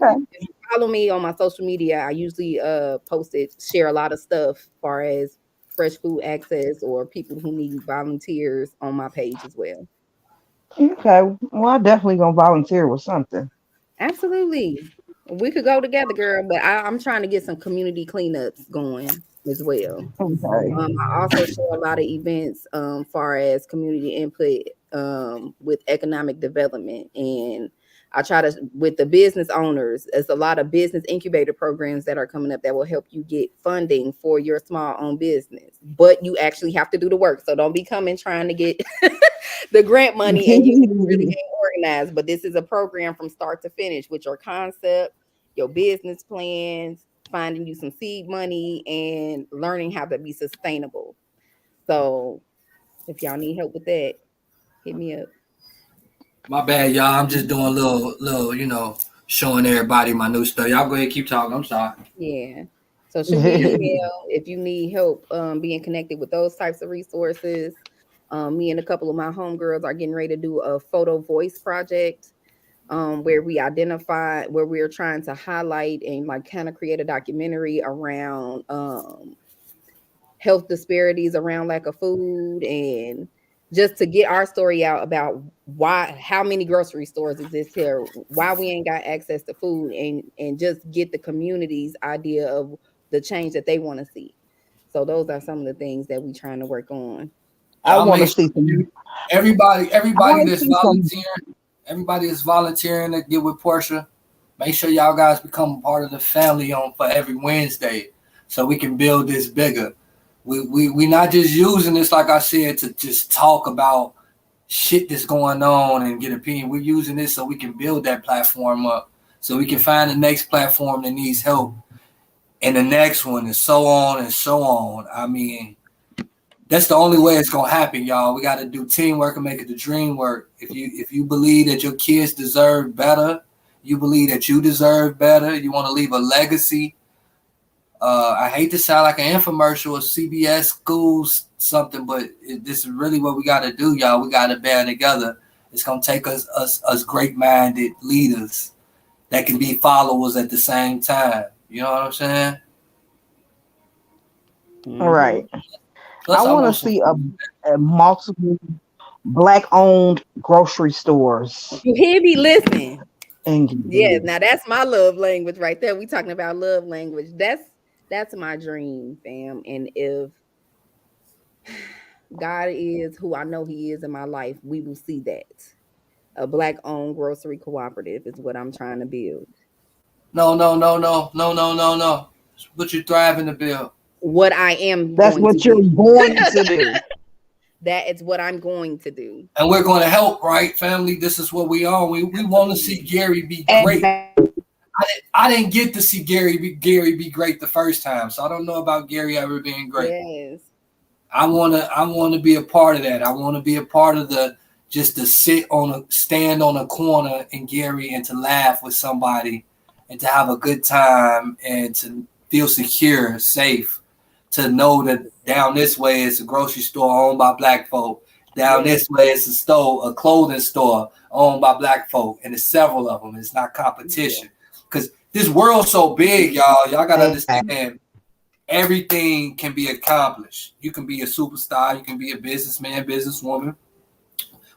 follow me on my social media, I usually share a lot of stuff as far as fresh food access or people who need volunteers on my page as well. Okay. Well, I definitely gonna volunteer with something. Absolutely. We could go together, girl, but I'm trying to get some community cleanups going as well. Okay. I also show a lot of events far as community input with economic development, and I try to with the business owners. There's a lot of business incubator programs that are coming up that will help you get funding for your small owned business, but you actually have to do the work. So don't be coming trying to get the grant money and you really ain't organized. But this is a program from start to finish with your concept, your business plans, finding you some seed money, and learning how to be sustainable. So if y'all need help with that, hit me up. My bad, y'all. I'm just doing a little, showing everybody my new stuff. Y'all go ahead, keep talking. I'm sorry. Yeah. So shoot me an email if you need help being connected with those types of resources. Me and a couple of my homegirls are getting ready to do a photo voice project where we're trying to highlight and like kind of create a documentary around health disparities around lack of food, and just to get our story out about how many grocery stores exist here, why we ain't got access to food, and just get the community's idea of the change that they want to see. So those are some of the things that we're trying to work on. I want to see some. Everybody that's volunteering, everybody that's volunteering to get with Portia, make sure y'all guys become part of the family for every Wednesday, so we can build this bigger. We not just using this, like I said, to just talk about shit that's going on and get opinion. We're using this so we can build that platform up, so we can find the next platform that needs help, and the next one, and so on and so on. I mean, that's the only way it's gonna happen, y'all. We got to do teamwork and make it the dream work. If you believe that your kids deserve better, you believe that you deserve better, you want to leave a legacy. I hate to sound like an infomercial or CBS schools something, but this is really what we got to do, y'all. We got to band together. It's gonna take us great-minded leaders that can be followers at the same time. You know what I'm saying? All right. I want to see a multiple Black-owned grocery stores. You hear me? Listen. And yes, now that's my love language right there. We talking about love language. That's my dream, fam. And if God is who I know He is in my life, we will see that. A Black-owned grocery cooperative is what I'm trying to build. No. What you thriving to build. What I am. That's what you're going to do. That is what I'm going to do. And we're going to help, right, family? This is what we are. We want to see Gary be great. I didn't get to see Gary be great the first time, so I don't know about Gary ever being great. Yes. I wanna be a part of that. I want to be a part of just to stand on a corner in Gary and to laugh with somebody and to have a good time and to feel secure, safe, to know that down this way it's a grocery store owned by Black folk. Down this way it's a clothing store owned by Black folk, and there's several of them. It's not competition. Because this world's so big, y'all. Y'all got to understand everything can be accomplished. You can be a superstar. You can be a businessman, businesswoman.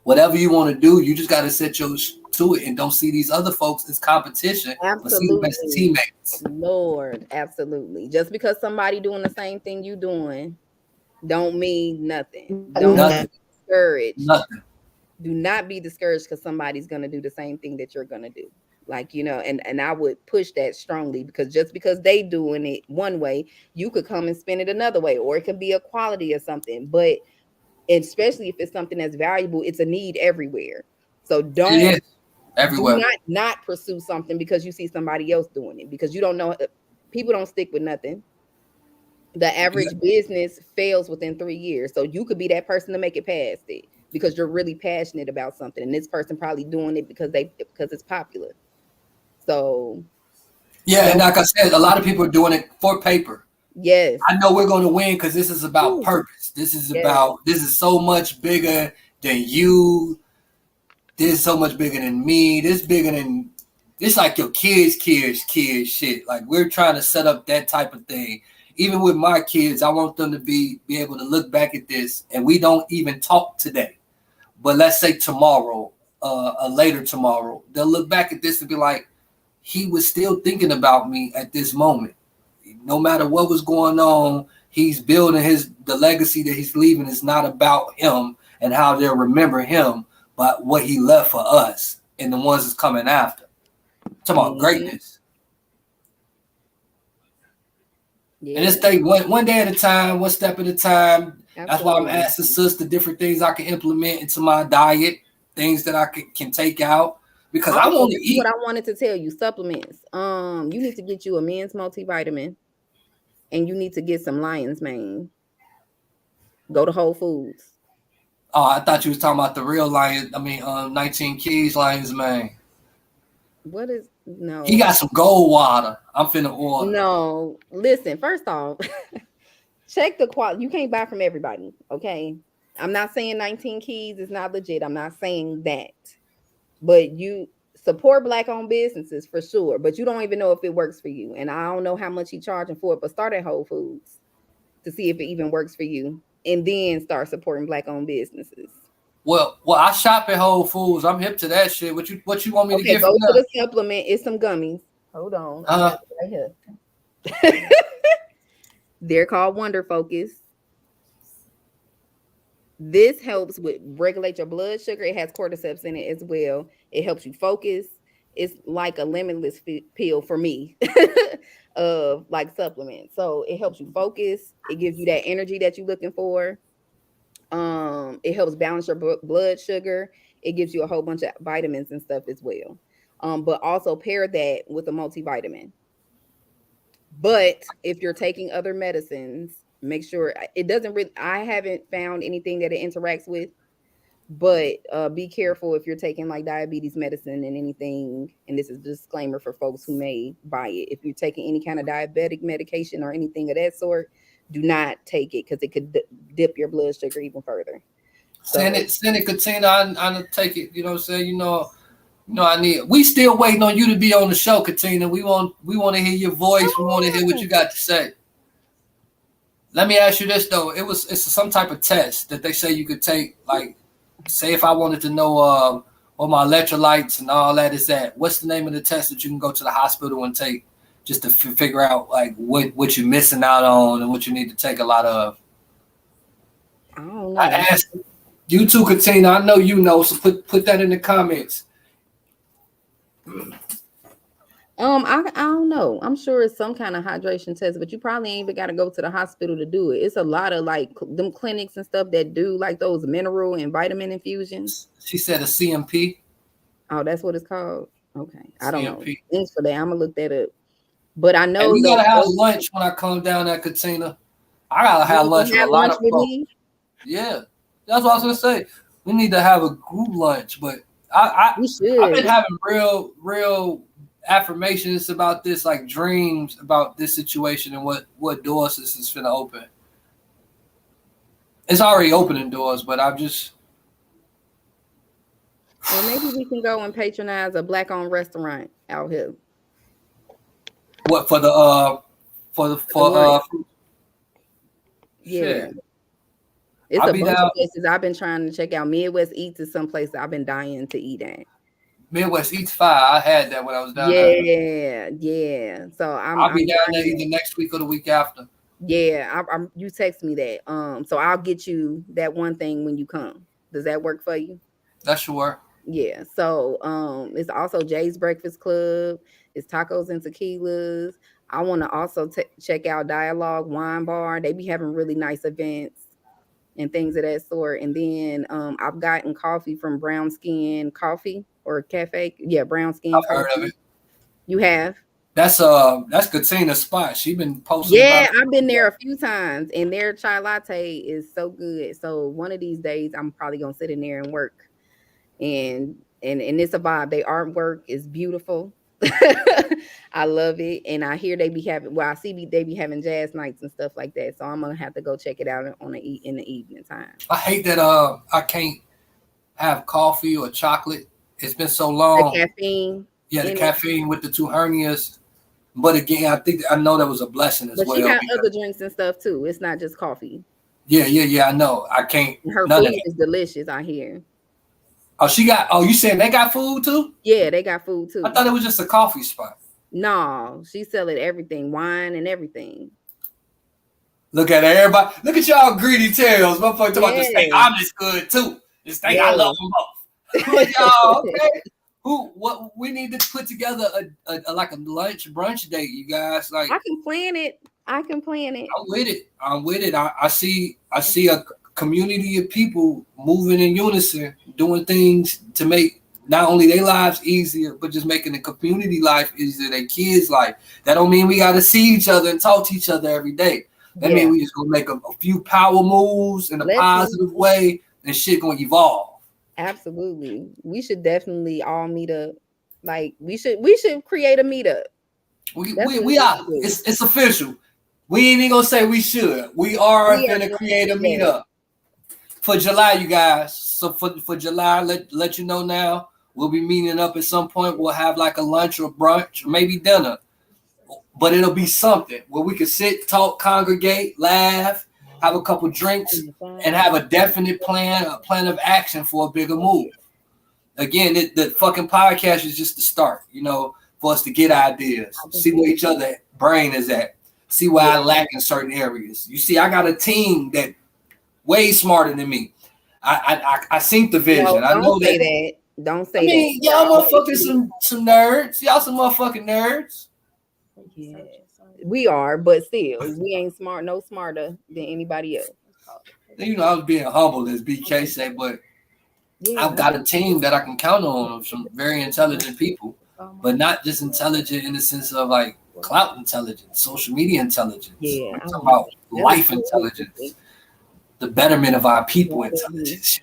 Whatever you want to do, you just got to set yours to it and don't see these other folks as competition. Absolutely. But see them as teammates. Lord, absolutely. Just because somebody doing the same thing you doing don't mean nothing. Don't be discouraged. Nothing. Do not be discouraged because somebody's going to do the same thing that you're going to do. Like, and I would push that strongly, because just because they doing it one way, you could come and spin it another way, or it could be a quality or something. But especially if it's something that's valuable, it's a need everywhere. So don't everywhere. Do not pursue something because you see somebody else doing it, because you don't know. People don't stick with nothing. The average business fails within 3 years. So you could be that person to make it past it because you're really passionate about something. And this person probably doing it because it's popular. So yeah, and like I said, a lot of people are doing it for paper. Yes. I know we're going to win because this is about purpose. This is so much bigger than you. This is so much bigger than me. This is bigger than it's like your kids shit. Like we're trying to set up that type of thing. Even with my kids, I want them to be able to look back at this, and we don't even talk today. But let's say tomorrow, later tomorrow, they'll look back at this and be like, he was still thinking about me at this moment. No matter what was going on, he's building the legacy that he's leaving is not about him and how they'll remember him, but what he left for us and the ones that's coming after. Talking about greatness. Yeah. And it's take one day at a time, one step at a time. Absolutely. That's why I'm asking sister different things I can implement into my diet, things that I can take out, because I want to eat. What I wanted to tell you, supplements. You need to get you a men's multivitamin, and you need to get some lion's mane. Go to Whole Foods. Oh, I thought you was talking about the real lion. 19 Keys lion's mane. What is no? He got some gold water. I'm finna order. No, listen. First off, check the quality. You can't buy from everybody. Okay, I'm not saying 19 Keys is not legit. I'm not saying that, but you support Black-owned businesses for sure. But you don't even know if it works for you, and I don't know how much he's charging for it. But start at Whole Foods to see if it even works for you, and then start supporting Black-owned businesses. Well, I shop at Whole Foods. I'm hip to that shit. What you want me to get? Go to the supplement. It's some gummies. Hold on. Right here. They're called Wonder Focus. This helps with regulate your blood sugar. It has cordyceps in it as well. It helps you focus. It's like a limitless pill for me of like supplements. So it helps you focus. It gives you that energy that you're looking for. It helps balance your blood sugar. It gives you a whole bunch of vitamins and stuff as well. But also pair that with a multivitamin. But if you're taking other medicines, make sure it doesn't really, I haven't found anything that it interacts with, but be careful if you're taking like diabetes medicine and anything. And this is a disclaimer for folks who may buy it. If you're taking any kind of diabetic medication or anything of that sort, do not take it because it could dip your blood sugar even further. So, send it, Katina. I take it. You know what I'm saying? You know, I need. We still waiting on you to be on the show, Katina. We want to hear your voice. We want to hear what you got to say. Let me ask you this though. It's some type of test that they say you could take. Like, say if I wanted to know what my electrolytes and all that is at. What's the name of the test that you can go to the hospital and take? Just to figure out like what you're missing out on and what you need to take a lot of. I don't know. I asked you too, Katina. I know you know, so put that in the comments. I don't know. I'm sure it's some kind of hydration test, but you probably ain't even got to go to the hospital to do it. It's a lot of like them clinics and stuff that do like those mineral and vitamin infusions. She said a CMP. Oh, that's what it's called. Okay, I don't know. CMP. Thanks for that. I'm gonna look that up. But I know we gotta have lunch when I come down at Katina. I gotta have lunch with a lot of folks. Yeah, that's what I was gonna say. We need to have a group lunch, but I've been having real affirmations about this, like dreams about this situation and what doors this is finna open. It's already opening doors, but I'm just. Well, maybe we can go and patronize a Black-owned restaurant out here. What for the yeah. It's a bunch of places I've been trying to check out. Midwest Eats is some place I've been dying to eat at. Midwest Eats 5. I had that when I was down there. Yeah. So I'll be down there either next week or the week after. Yeah, you text me that. So I'll get you that one thing when you come. Does that work for you? That should work. Yeah. So it's also Jay's Breakfast Club. It's tacos and tequilas. I want to also check out Dialogue Wine Bar. They be having really nice events and things of that sort. And then I've gotten coffee from Brown Skin Coffee or Cafe. Yeah, Brown Skin. I've heard of it. You have? That's Katina's spot. She been posting. Yeah, I've been there a few times, and their chai latte is so good. So one of these days, I'm probably gonna sit in there and work. And it's a vibe. Their artwork is beautiful. I love it, and I hear they be having. Well, I see they be having jazz nights and stuff like that. So I'm gonna have to go check it out in the evening time. I hate that I can't have coffee or chocolate. It's been so long. The caffeine. Yeah, the And caffeine with the 2 hernias. But again, I know that was a blessing as but well. she got because- other drinks and stuff too. It's not just coffee. Yeah. I know. I can't. And her none of food that. is delicious, I hear. Oh, she got. Oh, you saying they got food too? Yeah, they got food too. I thought it was just a coffee spot. No, she's selling everything, wine and everything. Look at everybody. Look at y'all greedy tails. Motherfucker talking about this thing. Yeah. I'm just good too. This thing I Yeah. love them both. Who are y'all? Okay. What we need to put together a like a lunch brunch date, you guys. Like I can plan it. I'm with it. I see a community of people moving in unison, doing things to make not only their lives easier, but just making the community life easier, their kids' life. That don't mean we gotta see each other and talk to each other every day. That means we just gonna make a few power moves in a positive way, and shit gonna evolve. Absolutely. We should definitely all meet up. Like we should create a meetup. We are. It's official. We ain't even gonna say we should. We are gonna create a meetup for July, you guys. So for July, let you know now. We'll be meeting up at some point. We'll have like a lunch or brunch, or maybe dinner. But it'll be something where we can sit, talk, congregate, laugh, have a couple drinks, and have a definite plan, a plan of action for a bigger move. Again, the fucking podcast is just the start, for us to get ideas, see where each other brain is at, see where I lack in certain areas. You see, I got a team that way smarter than me. I seen the vision. No, I know that. Don't say that. Y'all motherfucking some nerds. Y'all some motherfucking nerds. Yeah. We are, but still, we ain't smart, no smarter than anybody else. I was being humble, as BK say, but I've got a team that I can count on of some very intelligent people, but not just intelligent in the sense of like clout intelligence, social media intelligence. Yeah, I'm talking about life intelligence, the betterment of our people intelligence.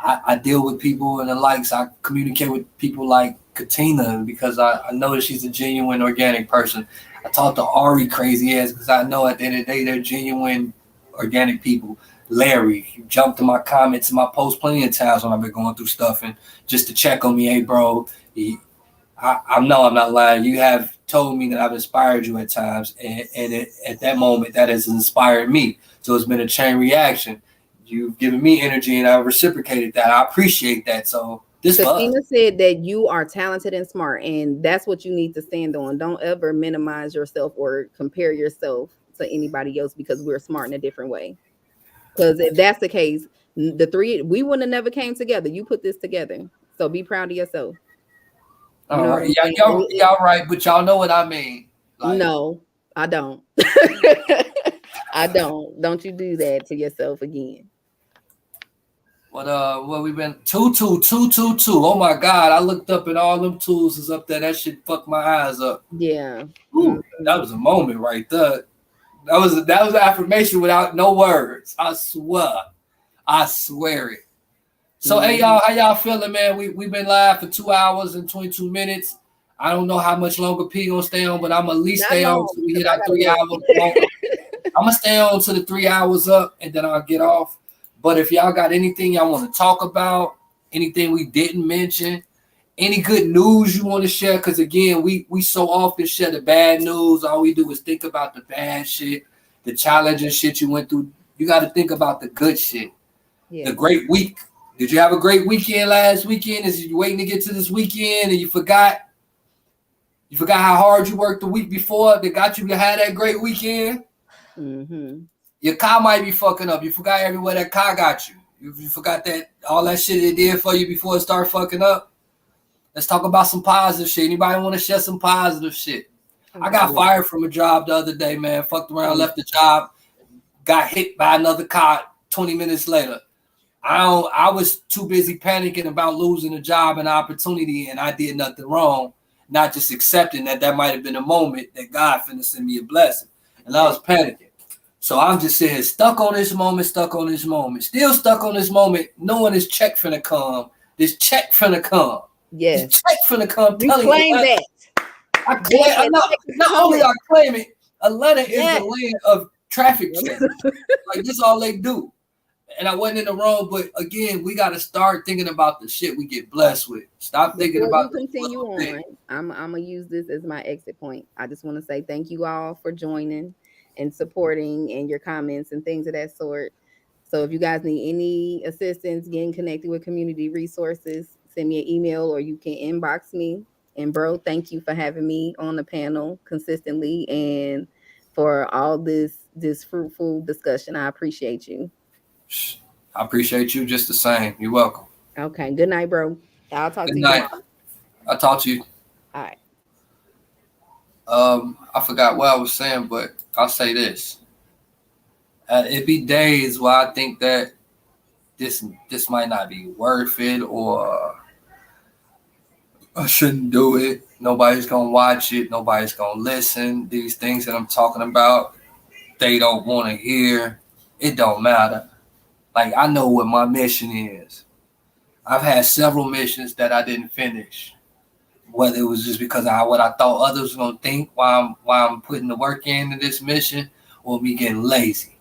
I deal with people and the likes. I communicate with people like Katina because I know that she's a genuine organic person. I talk to Ari crazy ass because I know at the end of the day they're genuine organic people. Larry, you jumped in my comments and my posts plenty of times when I've been going through stuff and just to check on me. Hey, bro, I know I'm not lying. You have told me that I've inspired you at times, and at that moment that has inspired me. So it's been a chain reaction. You've given me energy and I've reciprocated that. I appreciate that. So Christina said that you are talented and smart, and that's what you need to stand on. Don't ever minimize yourself or compare yourself to anybody else because we're smart in a different way. Because if that's the case, we wouldn't have never came together. You put this together. So be proud of yourself. All right. Y'all right, but y'all know what I mean. Like, no, I don't. I don't. Don't you do that to yourself again. What we been 22222. Oh my God! I looked up and all them tools is up there. That shit fucked my eyes up. Yeah. Ooh, that was a moment right there. That was an affirmation without no words. I swear it. So hey y'all, how y'all feeling, man? We've been live for 2 hours and 22 minutes. I don't know how much longer P gonna stay on, but I'm at least stay on until we hit our 3 hours. I'm gonna stay on to the 3 hours up, and then I'll get off. But if y'all got anything y'all want to talk about, anything we didn't mention, any good news you want to share, because again, we so often share the bad news. All we do is think about the bad shit, the challenging shit you went through. You got to think about the good shit. The great week. Did you have a great weekend last weekend? Is you waiting to get to this weekend and you forgot how hard you worked the week before that got you to have that great weekend? Mm-hmm. Your car might be fucking up. You forgot everywhere that car got you. You forgot that all that shit it did for you before it started fucking up. Let's talk about some positive shit. Anybody want to share some positive shit? I got fired from a job the other day, man. Fucked around, left the job, got hit by another car 20 minutes later. I was too busy panicking about losing a job and opportunity, and I did nothing wrong. Not just accepting that might have been a moment that God finna send me a blessing. And I was panicking. So I'm just sitting here stuck on this moment, still stuck on this moment, knowing this check finna come. Yes. This check finna come. You claim that. Not only I claim it, Atlanta is the land of traffic checks. Like this all they do. and I wasn't in the wrong, but again, we got to start thinking about the shit we get blessed with. Stop thinking Before about you continue on, I'm gonna use this as my exit point. I just want to say thank you all for joining and supporting and your comments and things of that sort. So if you guys need any assistance getting connected with community resources, send me an email or you can inbox me. And bro, thank you for having me on the panel consistently and for all this fruitful discussion. I appreciate you. I appreciate you just the same. You're welcome. Okay. Good night, bro. I'll talk Good to you night. tomorrow. I'll talk to you. All right. I forgot what I was saying, but I'll say this. It be days where I think that this might not be worth it, or I shouldn't do it. Nobody's gonna watch it. Nobody's gonna listen. These things that I'm talking about, they don't want to hear. It don't matter. Like, I know what my mission is. I've had several missions that I didn't finish, whether it was just because of what I thought others were gonna think while I'm putting the work into this mission, or me getting lazy.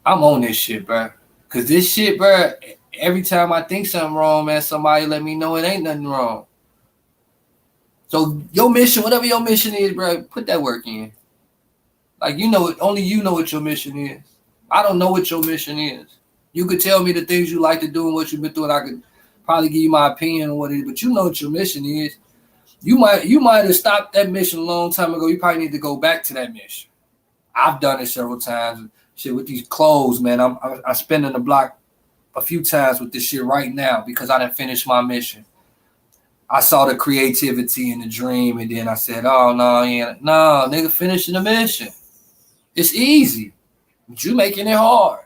I'm on this shit, bro. Cause this shit, bro, every time I think something wrong, man, somebody let me know it ain't nothing wrong. So your mission, whatever your mission is, bro, put that work in. Like, you know, only you know what your mission is. I don't know what your mission is. You could tell me the things you like to do and what you've been doing. I could probably give you my opinion on what it is, but you know what your mission is. You might have stopped that mission a long time ago. You probably need to go back to that mission. I've done it several times. Shit, with these clothes, man. I'm spinning the block a few times with this shit right now because I didn't finish my mission. I saw the creativity and the dream, and then I said, "Oh no, nigga, finishing the mission. It's easy, but you making it hard."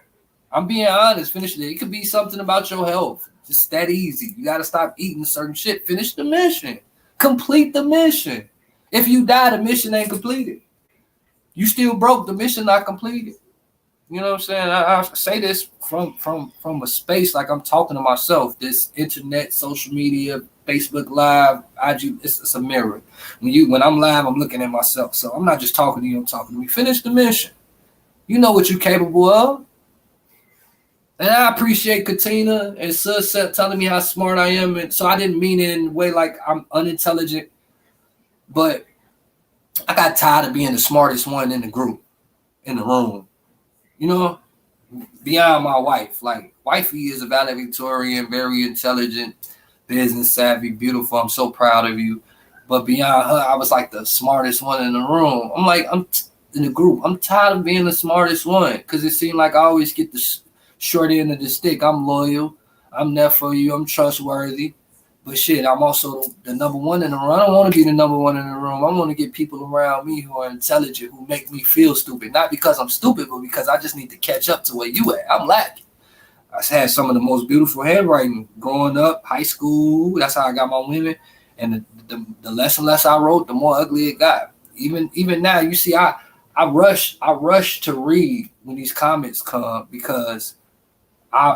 I'm being honest. Finishing it. It could be something about your health. Just that easy. You gotta stop eating certain shit. Finish the mission. Complete the mission. If you die, the mission ain't completed. You still broke. The mission not completed. You know what I'm saying? I say this from a space like I'm talking to myself. This internet, social media, Facebook Live, IG, it's a mirror. When I'm live, I'm looking at myself. So I'm not just talking to you, I'm talking to me. Finish the mission. You know what you're capable of. And I appreciate Katina and Sus telling me how smart I am. And so I didn't mean it in a way like I'm unintelligent. But I got tired of being the smartest one in the group, in the room. You know, beyond my wife. Like, wifey is a valedictorian, very intelligent, business savvy, beautiful. I'm so proud of you. But beyond her, I was like the smartest one in the room. I'm like, in the group. I'm tired of being the smartest one because it seemed like I always get the short end of the stick. I'm loyal. I'm there for you. I'm trustworthy. But shit, I'm also the number one in the room. I don't want to be the number one in the room. I want to get people around me who are intelligent, who make me feel stupid. Not because I'm stupid, but because I just need to catch up to where you at. I'm lacking. I had some of the most beautiful handwriting growing up, high school. That's how I got my women. And the less and less I wrote, the more ugly it got. Even now, you see, I rush to read when these comments come because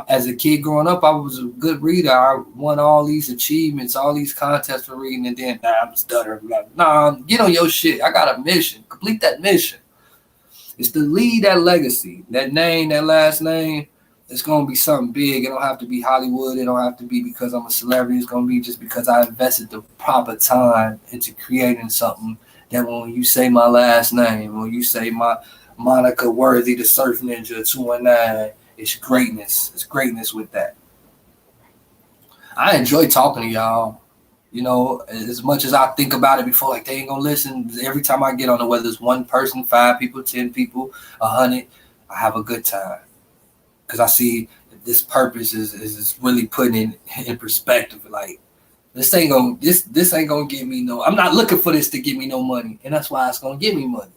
as a kid growing up, I was a good reader. I won all these achievements, all these contests for reading, and then I'm stuttering. Get on your shit. I got a mission. Complete that mission. It's to lead that legacy, that name, that last name. It's going to be something big. It don't have to be Hollywood. It don't have to be because I'm a celebrity. It's going to be just because I invested the proper time into creating something that when you say my last name, or you say my Monica Worthy, the Surf Ninja 219, it's greatness. It's greatness with that. I enjoy talking to y'all. You know, as much as I think about it before, like they ain't gonna listen. Every time I get on it, whether it's one person, 5 people, 10 people, 100, I have a good time because I see that this purpose is really putting it in perspective. Like this ain't gonna give me no. I'm not looking for this to give me no money, and that's why it's gonna give me money.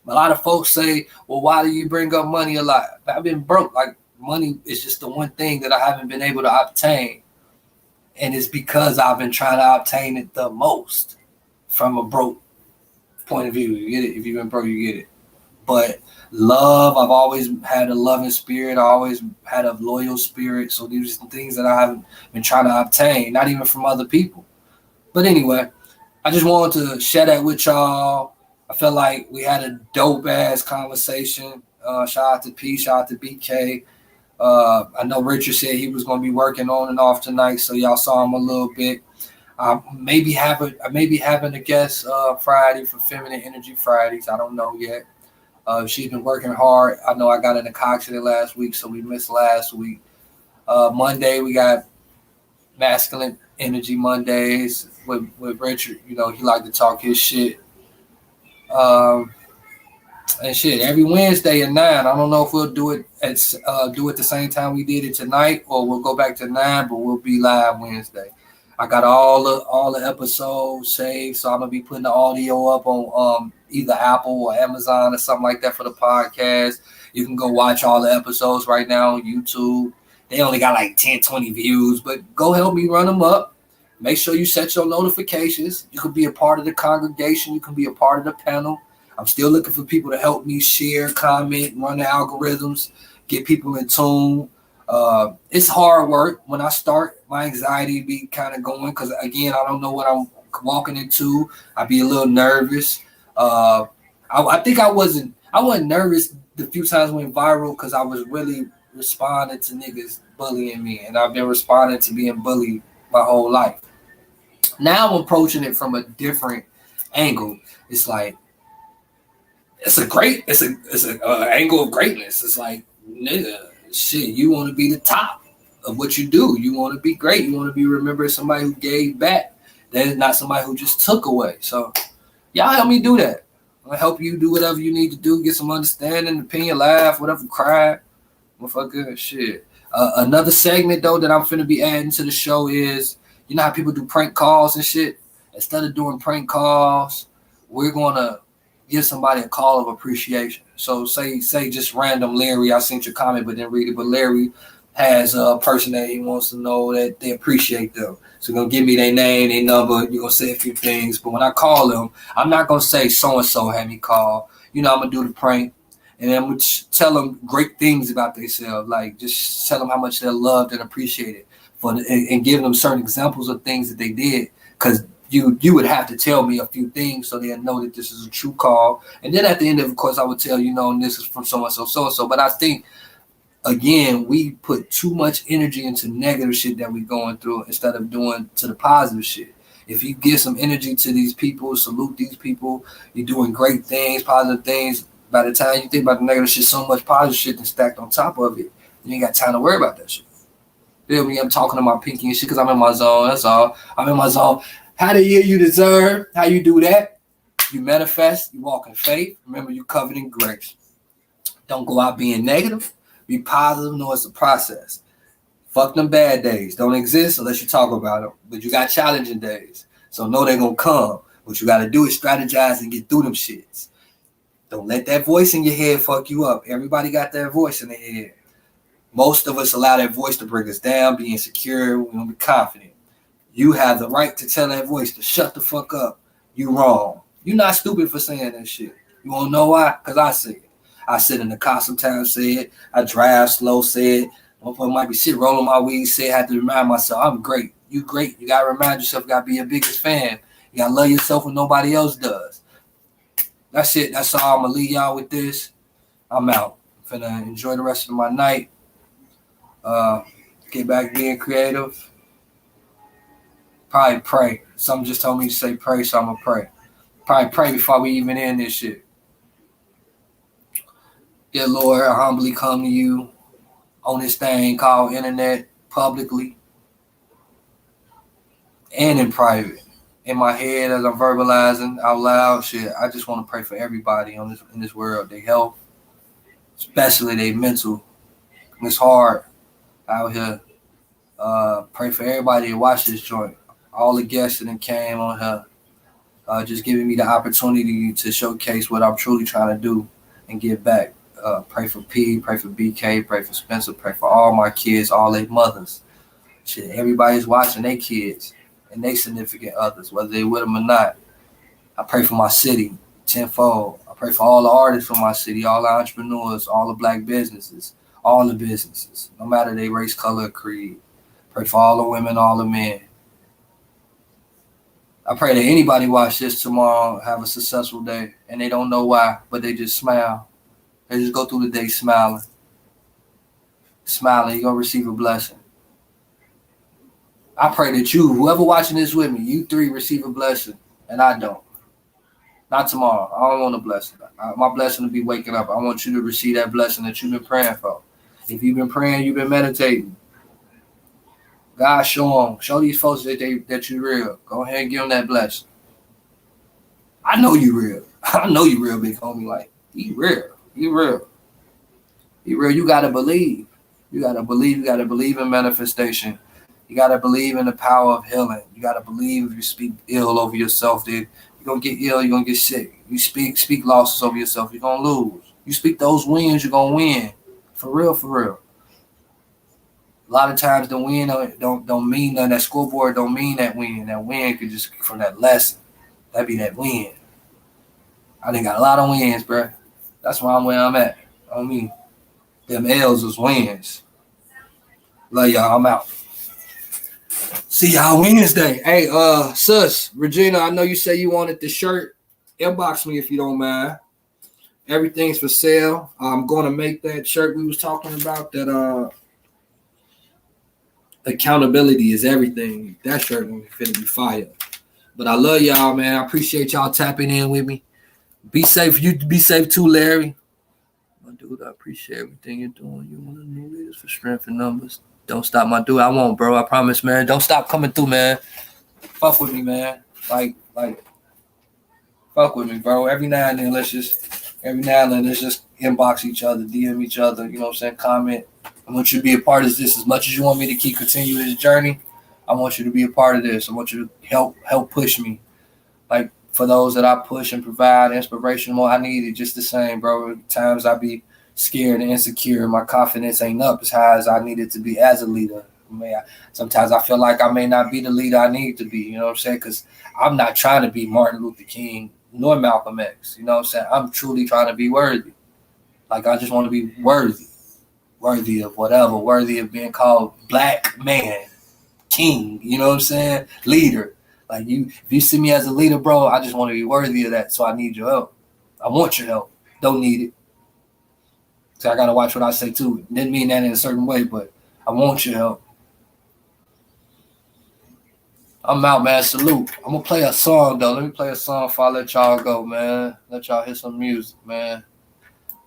A lot of folks say, "Well, why do you bring up money a lot?" I've been broke. Like, money is just the one thing that I haven't been able to obtain. And it's because I've been trying to obtain it the most from a broke point of view. You get it? If you've been broke, you get it. But love, I've always had a loving spirit. I always had a loyal spirit. So these are some things that I haven't been trying to obtain, not even from other people. But anyway, I just wanted to share that with y'all. I felt like we had a dope-ass conversation. Shout out to P. Shout out to BK. I know Richard said he was going to be working on and off tonight, so y'all saw him a little bit. Maybe having a guest Friday for Feminine Energy Fridays. I don't know yet. She's been working hard. I know I got in a car accident last week, so we missed last week. Monday we got Masculine Energy Mondays with Richard. You know, he like to talk his shit. And shit, every Wednesday at 9. I don't know if we'll do it the same time we did it tonight, or we'll go back to 9, but we'll be live Wednesday. I got all the episodes saved, so I'm gonna be putting the audio up on either Apple or Amazon or something like that for the podcast. You can go watch all the episodes right now on YouTube. They only got like 10, 20 views, but go help me run them up. Make sure you set your notifications. You can be a part of the congregation. You can be a part of the panel. I'm still looking for people to help me share, comment, run the algorithms, get people in tune. It's hard work. When I start, my anxiety be kind of going because, again, I don't know what I'm walking into. I be a little nervous. I think I wasn't nervous the few times I went viral because I was really responding to niggas bullying me, and I've been responding to being bullied my whole life. Now I'm approaching it from a different angle. It's like it's an angle of greatness. It's like, nigga, shit, you want to be the top of what you do. You want to be great. You want to be remembered as somebody who gave back. That is not somebody who just took away. So y'all help me do that. I'll help you do whatever you need to do. Get some understanding, opinion, laugh, whatever, cry. Motherfucker, shit. Another segment, though, that I'm finna be adding to the show is, you know how people do prank calls and shit? Instead of doing prank calls, we're going to give somebody a call of appreciation. So say just random Larry, I sent your comment but didn't read it, but Larry has a person that he wants to know that they appreciate them. So you're going to give me their name, their number, you're going to say a few things. But when I call them, I'm not going to say so-and-so had me call. You know, I'm going to do the prank. And then I'm going to tell them great things about themselves. Like, just tell them how much they're loved and appreciated. And give them certain examples of things that they did. Because you would have to tell me a few things so they'll know that this is a true call. And then at the end of course, I would tell you, and this is from so-and-so, so-and-so. But I think, again, we put too much energy into negative shit that we're going through instead of doing to the positive shit. If you give some energy to these people, salute these people, you're doing great things, positive things. By the time you think about the negative shit, so much positive shit that's stacked on top of it, you ain't got time to worry about that shit. Feel me? I'm talking to my pinky and shit because I'm in my zone. That's all. I'm in my zone. How the year you deserve? How you do that? You manifest. You walk in faith. Remember, you covered in grace. Don't go out being negative. Be positive. Know it's a process. Fuck them bad days. Don't exist unless you talk about them. But you got challenging days. So know they're going to come. What you got to do is strategize and get through them shits. Don't let that voice in your head fuck you up. Everybody got that voice in their head. Most of us allow that voice to bring us down, be insecure, we don't be confident. You have the right to tell that voice to shut the fuck up. You wrong. You're not stupid for saying that shit. You won't know why? Because I say it. I sit in the car sometimes, say it. I drive slow, say it. One point might be shit, rolling my weed, say it. I have to remind myself, I'm great. You great. You got to remind yourself, you got to be your biggest fan. You got to love yourself when nobody else does. That's it. That's all. I'm going to leave y'all with this. I'm out. I'm finna enjoy the rest of my night. Get back being creative. Probably pray. Someone just told me to say pray, so I'm going to pray. Probably pray before we even end this shit. Dear Lord, I humbly come to you on this thing called internet publicly and in private. In my head, as I'm verbalizing out loud, shit, I just want to pray for everybody in this world, their health, especially their mental. It's hard out here. Pray for everybody to watch this joint. All the guests that came on here, just giving me the opportunity to showcase what I'm truly trying to do and give back. Pray for P, pray for BK, pray for Spencer, pray for all my kids, all their mothers. Shit, everybody's watching their kids and their significant others, whether they with them or not. I pray for my city tenfold. I pray for all the artists from my city, all the entrepreneurs, all the black businesses, all the businesses, no matter their race, color, or creed. Pray for all the women, all the men. I pray that anybody watch this tomorrow have a successful day, and they don't know why, but they just smile. and just go through the day smiling. Smiling, you're going to receive a blessing. I pray that you, whoever watching this with me, you three receive a blessing, and I don't. Not tomorrow. I don't want a blessing. My blessing to be waking up. I want you to receive that blessing that you've been praying for. If you've been praying, you've been meditating. God, show these folks that you're real. Go ahead and give them that blessing. I know you real. I know you real, big homie. Like, you real. You real. You real. You gotta believe. You gotta believe. You gotta believe in manifestation. You gotta believe in the power of healing. You gotta believe if you speak ill over yourself, dude. You're gonna get ill, you're gonna get sick. You speak losses over yourself, you're gonna lose. You speak those wins, you're gonna win. For real, for real. A lot of times the win don't mean nothing. That scoreboard don't mean that win. That win could just be from that lesson. That'd be that win. I done got a lot of wins, bro. That's why I'm where I'm at. I mean, them L's was wins. Love y'all, I'm out. See y'all Wednesday. Hey, sis, Regina, I know you say you wanted the shirt. Inbox me if you don't mind. Everything's for sale. I'm going to make that shirt we was talking about, that accountability is everything. That shirt is finna be fire. But I love y'all, man. I appreciate y'all tapping in with me. Be safe. You be safe too, Larry. My dude, I appreciate everything you're doing. You want to know leaders for strength and numbers. Don't stop, my dude. I won't, bro. I promise, man. Don't stop coming through, man. Fuck with me, man. Like, fuck with me, bro. Every now and then, let's just inbox each other, DM each other. You know what I'm saying? Comment. I want you to be a part of this as much as you want me to keep continuing this journey. I want you to be a part of this. I want you to help push me. Like, for those that I push and provide inspiration more, I need it just the same, bro. At times I be scared and insecure. My confidence ain't up as high as I need it to be as a leader. Sometimes I feel like I may not be the leader I need to be, you know what I'm saying? Because I'm not trying to be Martin Luther King nor Malcolm X, you know what I'm saying? I'm truly trying to be worthy. Like, I just want to be worthy of whatever, worthy of being called black man, king, you know what I'm saying? Leader. Like, if you see me as a leader, bro, I just want to be worthy of that, so I need your help. I want your help. Don't need it. So I got to watch what I say, too. Didn't mean that in a certain way, but I want your help. I'm out, man. Salute. I'm going to play a song, though. Let me play a song before I let y'all go, man. Let y'all hear some music, man.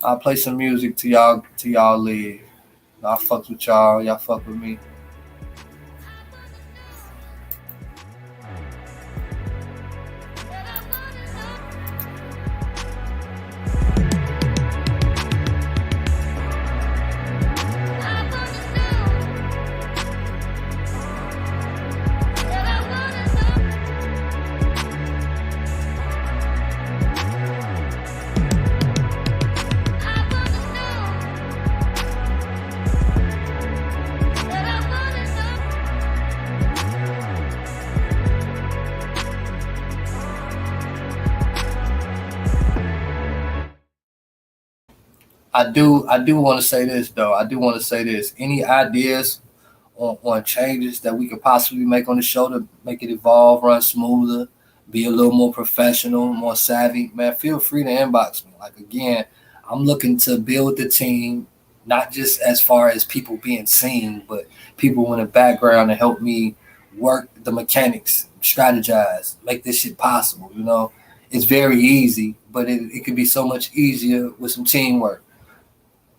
I'll play some music till y'all leave. I fuck with y'all. Y'all fuck with me. I do want to say this, though. I do want to say this. Any ideas on changes that we could possibly make on the show to make it evolve, run smoother, be a little more professional, more savvy, man, feel free to inbox me. Like, again, I'm looking to build the team, not just as far as people being seen, but people in the background to help me work the mechanics, strategize, make this shit possible, you know? It's very easy, but it could be so much easier with some teamwork.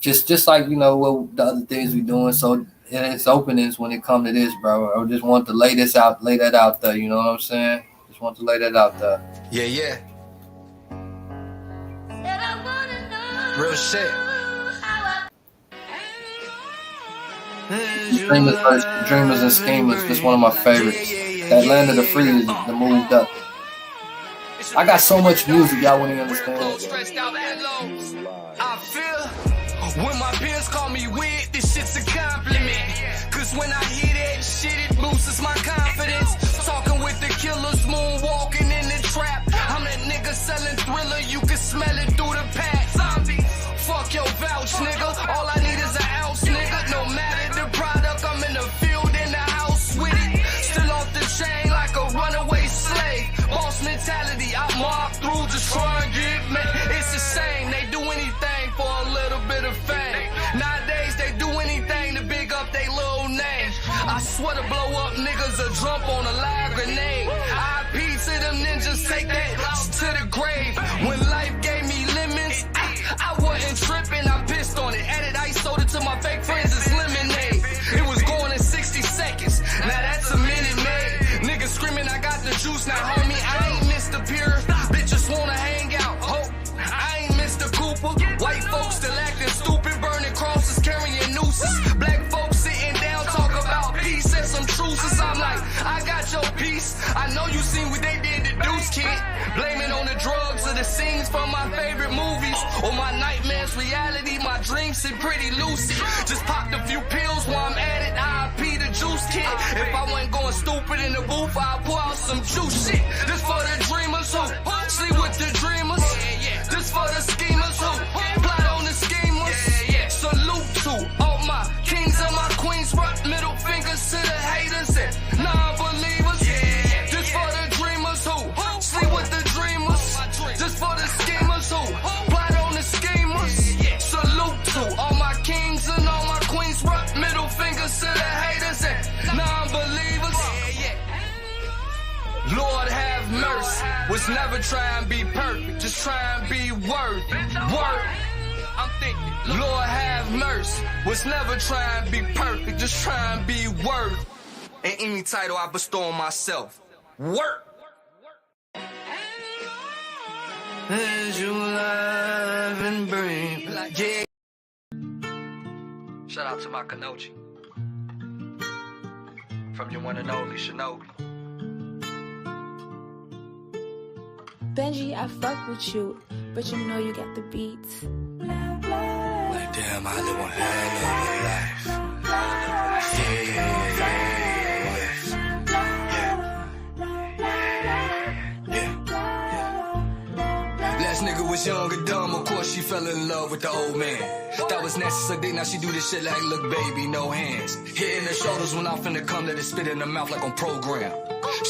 Just like, you know, what the other things we doing. So it's openings when it comes to this, bro. I just want to lay that out there. You know what I'm saying? Just want to lay that out there. Yeah. Real shit. Dreamers and Schemers. That's one of my favorites. That Land of the Free, the moved up. I got so much music, y'all wouldn't understand. I feel when my peers call me weird, this shit's a compliment. Cause when I hear that shit, it boosts my confidence. Talking with the killers, moonwalking in the trap. I'm that nigga selling Thriller, you can smell it through the pack. Zombie, fuck your vouch, nigga. All I need is an ounce, nigga. No matter the product, I'm in the field, in the house with it. Still off the chain like a runaway slave. Boss mentality, I mob through, just try and get me. It's the same, they do anything for a living. I swear to blow up niggas a jump on a live grenade. IP to them ninjas, take that to the grave. When life gave me lemons, I wasn't tripping, I pissed on it. Added ice, sold it to my fake friends as lemonade. It was going in 60 seconds, now that's a minute made. Niggas screaming, I got the juice, now homie, I ain't Mr. Pure. Bitches wanna hang out, hope I ain't Mr. Cooper. White folks still acting stupid, burning crosses, carrying nooses. Black folks sitting down, talk about peace and some truces. I'm like, I got your piece. I know you seen what they did to Deuce Kid. Blaming on the drugs or the scenes from my favorite movies. Or my nightmares, reality, my dreams seem pretty lucid. Just popped a few pills while I'm at it, IP the Juice Kid. If I wasn't going stupid in the booth, I'll pour out some juice shit. This for the dreamers who sleep with the dreamers. This for the schemers who plot on the schemers. Salute to all my kings and my queens. Rock middle fingers to the haters and non-believers. This for the dreamers who sleep with the dreamers. This for the schemers who plot on the schemers. Salute to all my kings and all my queens. Rock middle fingers to the haters and non-believers. Lord have mercy. Was never try and be perfect, just try and be worthy. I'm thinking, Lord have mercy. Was never try and be perfect, just try and be worthy. And any title I bestow on myself. Work. As you live and breathe. Yeah. Shout out to my Kanochi. From your one and only Shinobi. Benji, I fuck with you, but you know you got the beats. Like damn, I live one hell of a life. Yeah. Last nigga was young and dumb, of course she fell in love with the old man. That was necessary, now she do this shit like, look baby, no hands. Hitting her shoulders when I finna come, let it spit in her mouth like on program.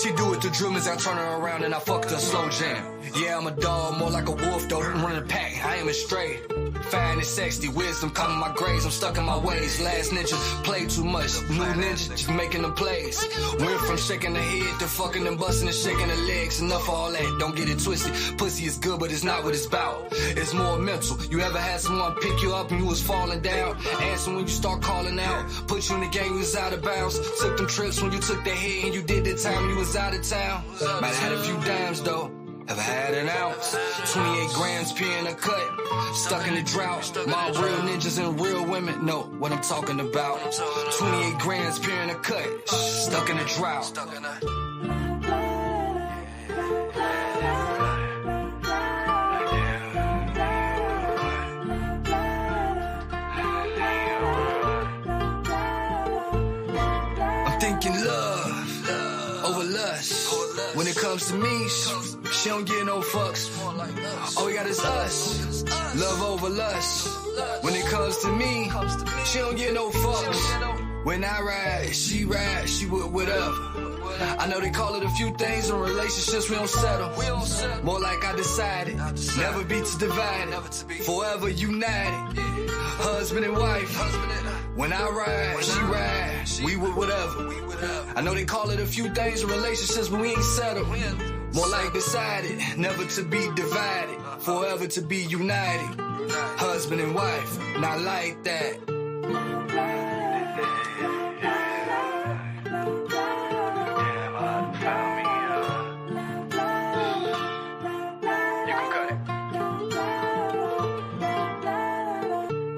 She do it to drummers, I turn her around and I fucked her slow jam. Yeah, I'm a dog, more like a wolf though, running a pack, I am a stray. Fine and sexy, wisdom coming my grades, I'm stuck in my ways. Last ninja, play too much, new ninja, just making them plays. Went from shaking the head to fucking and busting and shaking the legs. Enough of all that, don't get it twisted. Pussy is good, but it's not what it's about. It's more mental. You ever had someone pick you up and you was falling down? Answer when you start calling out. Put you in the game, you was out of bounds. Took them trips when you took the hit and you did the time when you was out of town. Might have had a few dimes though. Ever had an ounce? 28 grams, P in a cut. Stuck in the drought. My real ninjas and real women know what I'm talking about. 28 grams, P in a cut. Stuck in the drought. I'm thinking love over lust. When it comes to me, she don't get no fucks. All we got is us. Love over lust. When it comes to me, she don't get no fucks. When I ride, she with whatever. I know they call it a few things in relationships, we don't settle. More like I decided, never be too divided, forever united. Husband and wife. When I ride, she ride, we with whatever. I know they call it a few things in relationships, but we ain't settled. More like decided, never to be divided, forever to be united. Husband and wife, not like that. You can cut it.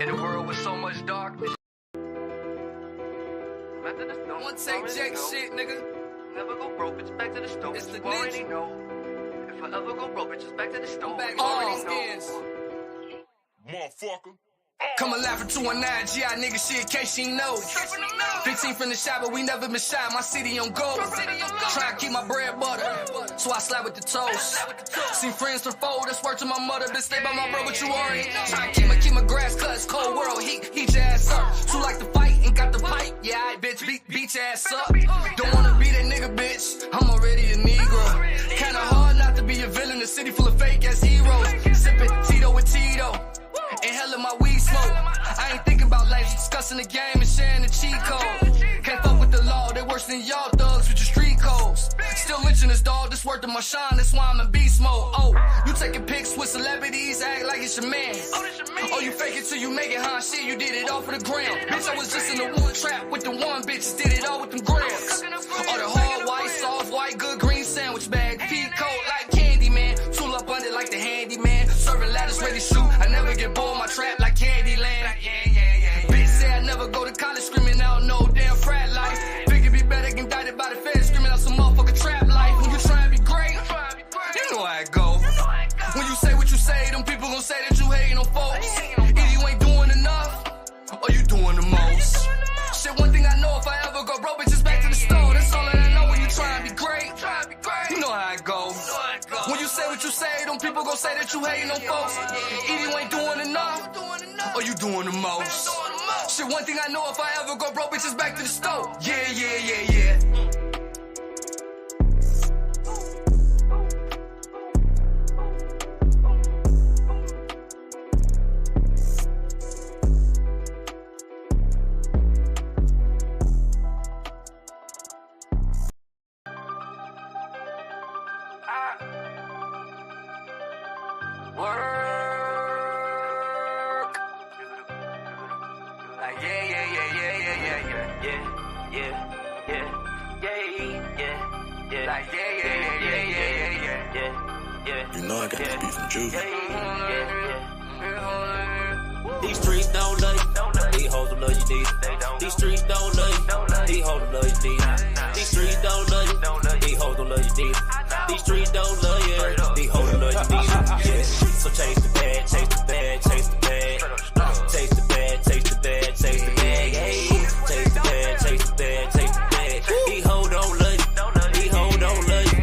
In a world with so much darkness. One take Jake shit, nigga. Never go broke, bitch, back to the stove. It's the You already ninja. know. If I ever go broke, bitch, back to the stove. Back You all already know. skins. Motherfucker. Come and laugh at 219 GI nigga shit, in case she know. 15 from the shop, but we never been shy. My city on gold. Try to keep my bread butter, so I slide with the toast. Seen friends to fold, that's word to my mother. Been stay by my bro, but you already know. Try to keep my grass cuts, cold world heat your ass up. Too like to fight, ain't got the pipe. Yeah, I bitch, beat your ass up. Don't wanna be that nigga, bitch. I'm already a Negro. Kinda hard not to be a villain, a city full of fake ass heroes. Sipping Tito with Tito. Inhaling my weed smoke. I ain't thinking about life, discussing the game and sharing the cheat code. Can't fuck with the law, they worse than y'all thugs with your street codes. Still lynching this dog, this worth of my shine, that's why I'm in beast mode. Oh, you taking pics with celebrities, act like it's your man. Oh, you fake it till you make it, huh? Shit, you did it all for the gram. Bitch, I was just in the one trap with the one bitch, did it all with them grams. All the hard white, soft white, good green sandwich bag. Feet cold like candy, man. Tool up under like the handyman. Serving ladders ready to shoot. I never get bored, my trap like Candyland. Bitch say I never go to college, screaming out no damn frat life. Figure be better, get indicted by the feds, screaming out some motherfucking trap life. When you try to be great, you know how it go. When you say what you say, them people gon' say that you hating on folks. Either you ain't doing enough, or you doing the most. Shit, one thing I know, if I ever go broke, bitches back to the store. That's all that I know. When you try and be great, you know how it go. When you say what you say, them people gon' say that you hating on folks. Either you ain't doing enough, or you doing the most. Shit, one thing I know, if I ever go broke, bitches back to the store. Yeah. You know I got this beat from Juve. These streets don't love you. These hoes don't love you, need it. These streets don't love you. These hoes don't love you, need it. These streets don't love you. These hoes don't love you, need it. These streets don't love you. These hoes don't love you, need it. Yeah. So chase the bag, chase the bag, chase the bag. Chase the bag, chase the bag, chase the bag. Hey, chase the bag, chase the bag, chase the bag. These hoes don't love you. These hoes don't love you.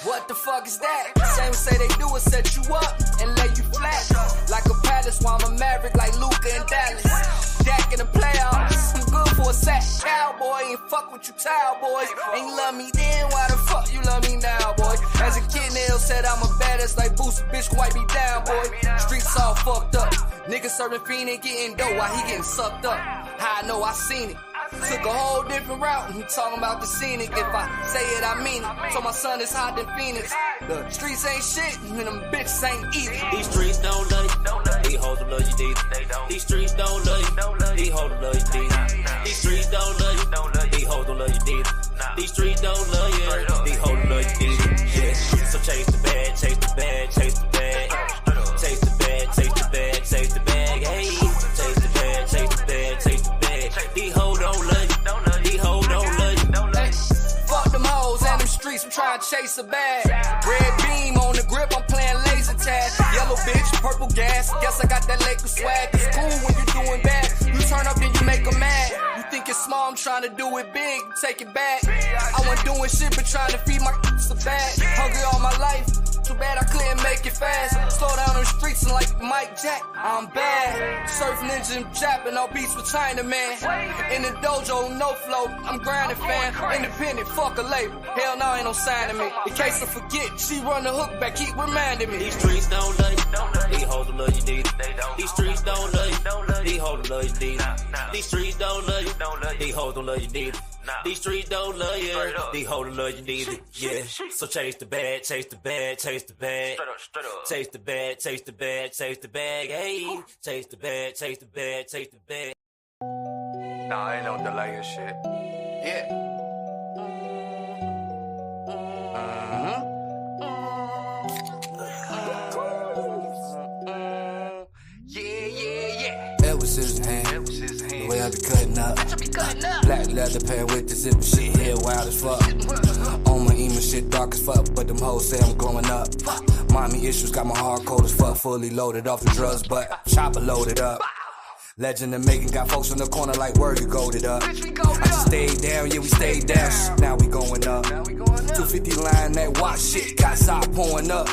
What the fuck is that? Same say they do it, set you up and lay you flat. Like a palace while I'm a maverick like Luka and Dallas. Dak in the playoffs, I'm good for a sack. Cowboy, ain't fuck with you towel boys. Ain't love me then, why the fuck you love me now, boy? As a kid, Nail said I'm a badass like Boosie, bitch can wipe me down, boy. Streets all fucked up. Niggas serving fiend and getting dough while he getting sucked up. How I know I seen it. Took a whole different route, and he talking about the scenic. If I say it, I mean it. So my son is hot than Phoenix. The streets ain't shit, and them bitches ain't either. These streets don't love you. These hoes don't love you, need it. These streets don't love you. These hoes don't love you, need it. These streets don't love you. These hoes don't love you, need it. These streets don't love you. These hoes don't love you, need it. Yeah. So chase the bag, chase the bag, chase the bag. Chase the bag, chase the bag, chase the bag. Hey, chase the bag, chase the bag, chase the bag. These hoes don't love you. These hoes don't love you. Hey, fuck them hoes and them streets, I'm trying to chase a bag. Red beam on the grip, I'm playing laser tag. Yellow bitch, purple gas. Guess I got that Laker swag. It's cool when you're doing bad. You turn up, then you make them mad. You think it's small, I'm trying to do it big. Take it back. I wasn't doing shit, but trying to feed my so bad. Hungry all my life. Too bad I couldn't make it fast. Slow down the streets and like Mike Jack, I'm bad. Surf ninja and japping all beats with Chinaman. In the dojo, no flow, I'm grinding fan. Independent, fuck a label. Hell no, ain't no signing me. In case I forget, she run the hook back, keep reminding me. These streets don't love you. These hoes don't love you, need it. These streets don't love you. These hoes don't love you, need it. These streets don't love you. These hoes don't love you, need it. These streets don't love you. These hoes don't love you, need it. Yeah. So chase the bag, chase the bag, chase the bag. Chase the bag, chase the bag, chase the bag. Hey, chase the bag, chase the bag, chase the bag. Nah, ain't no delay and shit. Yeah. That was his hand. The way I be cutting up. Black leather pair with the zipper shit here wild as fuck. On my emo shit dark as fuck, but them hoes say I'm glowing up. Mommy issues got my heart cold as fuck, fully loaded off the drugs, but chopper loaded up. Legend of Megan got folks in the corner like word, you goaded up. I just stayed down, yeah, we stayed down. Now we going up. 250 line, that watch shit got side pouring up.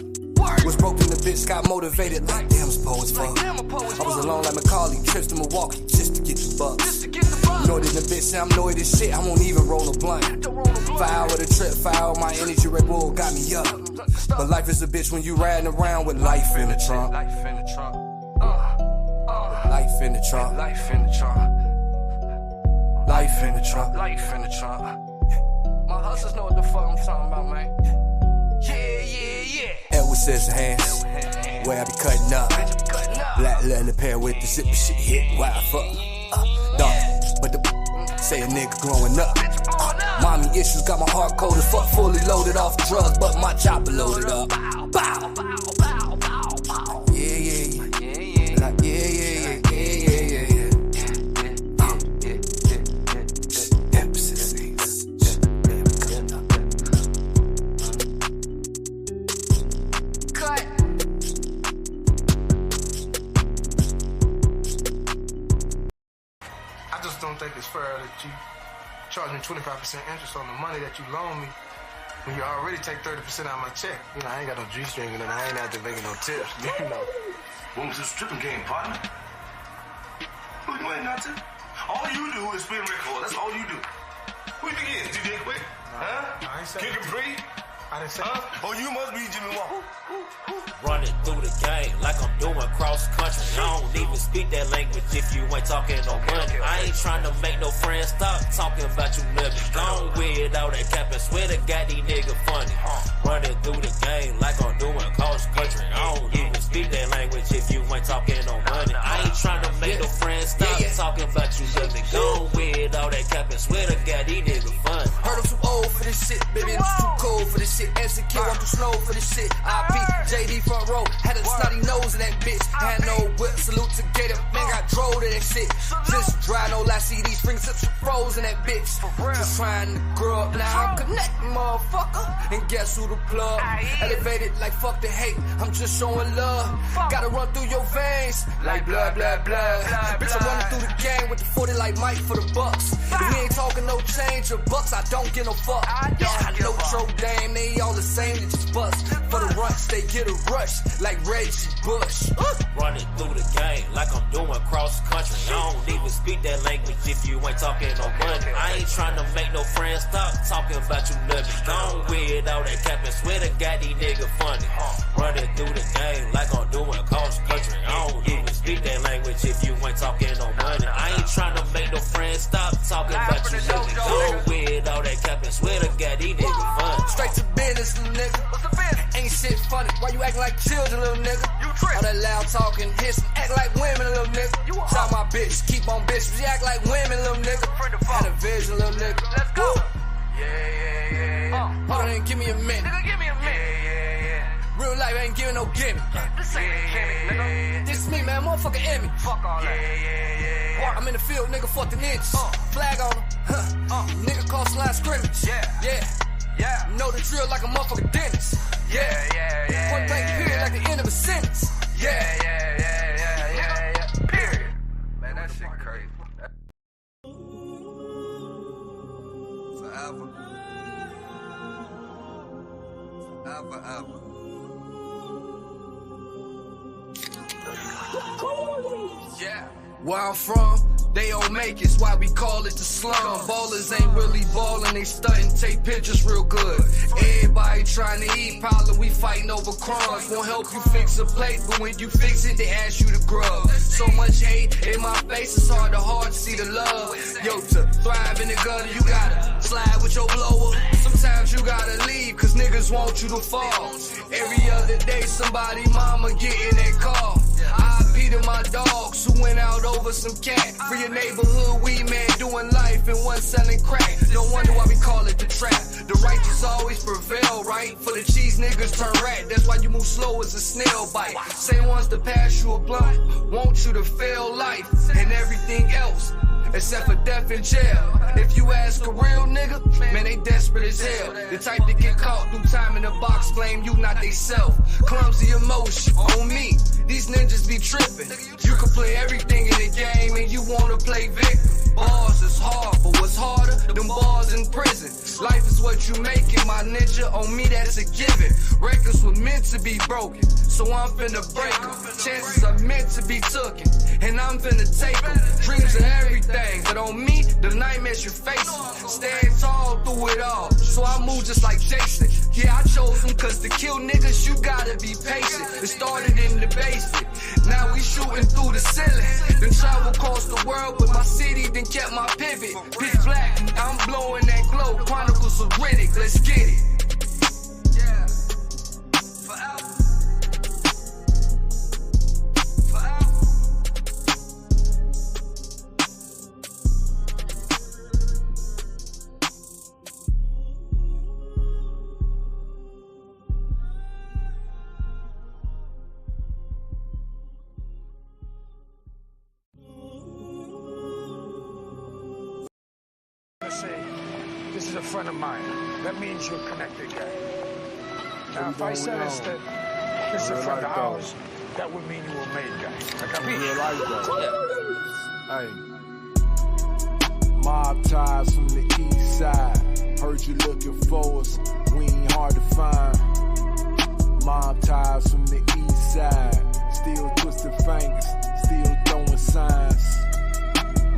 Was broken, the bitch got motivated like damn, it's poor as fuck. I was alone like Macaulay, trips to Milwaukee just to get the bucks. Know that the bitch say I'm annoyed as shit, I won't even roll a blunt. Foul with a trip, foul, my energy Red Bull got me up. But life is a bitch when you riding around with life in the trunk. Life in the trunk. Life in the trunk. Life in the trunk. Life in the trunk. Life in the trunk. My hustlers know what the fuck I'm talking about, man. Yeah. Edward Scissorhands, where I be cutting up. Black leather pair with the zipper shit hit wild fuck. Dog, but the say a nigga growing up. Mommy issues got my heart cold as fuck, fully loaded off drugs, but my chopper loaded up. Bow. Yeah. Like, yeah. I just don't think it's fair that you charge me 25% interest on the money that you loan me when you already take 30% out of my check. You know, I ain't got no G-string and I ain't out there making no tips, you know. When was this stripping game, partner? Who you ain't got to? All you do is spin record. That's all you do. Who you think is? DJ Quick? Huh? I ain't saying Kid Capri? I didn't say Huh? Oh, you must be Jimmy Walker. Running through the game like I'm doing cross country. I don't even speak that language if you ain't talking no money. I ain't trying to make no friends, stop talking about you living. Gone with all that cap and swear to God these niggas funny. Running through the game like I'm doing cross country. I don't even speak that language if you ain't talking no money. I ain't trying to make no friends, stop talking about you living. Gone with all that cap and swear to God these niggas funny. Heard I'm too old for this shit, baby, I'm too cold for this shit. Insecure, I'm too slow for this shit. IP, JD front row, had a snotty nose in that bitch. Had no whip, salute to Gator, man got drove to that shit. Just dry, no last CD, fingertips froze in that bitch. Just trying to grow up now, I'm connecting, motherfucker. And guess who the plug? Elevated like fuck the hate, I'm just showing love. Gotta run through your veins like blood. Bitch, I'm running through the game with the 40 like Mike for the bucks. If we ain't talking no change or bucks, I don't get no fuck. Yeah, I know Tro Dame, they all the same, they just bust. For the rush, they get a rush like Reggie Bush. Running through the game like I'm doing cross country. I don't even speak that language if you ain't talking no money. I ain't trying to make no friends, stop talking about you living. Gone with all that cap and swear to God these niggas funny. Running through the game like I'm doing cross country. I don't even speak that language if you ain't talking no money. I ain't trying to make no friends, stop talking about you living. Gone with all that cap and swear to God these niggas funny. Straight to business, little nigga. Ain't shit funny. Why you acting like children, little nigga? All that loud talking, hissing, act like women, little nigga. Shout my bitch, keep on bitch. You act like women, little nigga. Had a vision, little nigga. Let's go. Yeah. Hold on, give me a minute. Nigga, give me a minute. Yeah. Real life ain't giving no gimme. This ain't a gimme, nigga. This is me, man. Motherfucker Emmy. Fuck all that. Yeah. I'm in the field, nigga, 14 inches. Flag on him. Nigga cross line scrimmage. Yeah. Know the drill like a motherfucker dentist. Yeah. Point blank period like the end of a sentence. Yeah. Period. Man, that shit crazy. Forever. Yeah. Where I'm from, they don't make it, why we call it the slum. Ballers ain't really ballin', they stuntin', take pictures real good. Everybody trying to eat, problem, we fighting over crumbs. Won't help you fix a plate, but when you fix it, they ask you to grub. So much hate in my face, it's hard to see the love. Yo, to thrive in the gutter, you gotta slide with your blower. Sometimes you gotta leave, cause niggas want you to fall. Every other day, somebody mama getting that call. I.P. to my dogs who went out over some cat. Free your neighborhood, we man doing life and one selling crack. No wonder why we call it the trap. The righteous always prevail, right? For the cheese niggas turn rat. That's why you move slow as a snail bite. Same ones to pass you a blunt, want you to fail life and everything else. Except for death in jail. If you ask a real nigga, man, they desperate as hell. The type to get caught through time in the box, blame you, not they self. Clumsy emotion on me. These ninjas be tripping. You can play everything in the game and you wanna play victim. Bars is hard, but what's harder? Them bars in prison. Life is what you make it, my ninja. On me, that's a given. Records were meant to be broken, so I'm finna break them. Chances are meant to be taken, and I'm finna take them. Dreams are everything, but on me, the nightmares you face. Stand tall through it all, so I move just like Jason. Yeah, I chose them cause to kill niggas, you gotta be patient. It started in the basement, now we shooting through the ceiling. Then travel across the world with my city, then kept my pivot. Pitch black, I'm blowing that glow. Chronicles of Riddick, let's get it. Yeah, forever. Say, this is a friend of mine. That means you're connected, guy. Now, if I said it's that this is a friend of ours, that would mean you were made, guy. Like I mean, Hey. Mob ties from the east side. Heard you looking for us. We ain't hard to find. Mob ties from the east side. Still twisting fingers. Still throwing signs.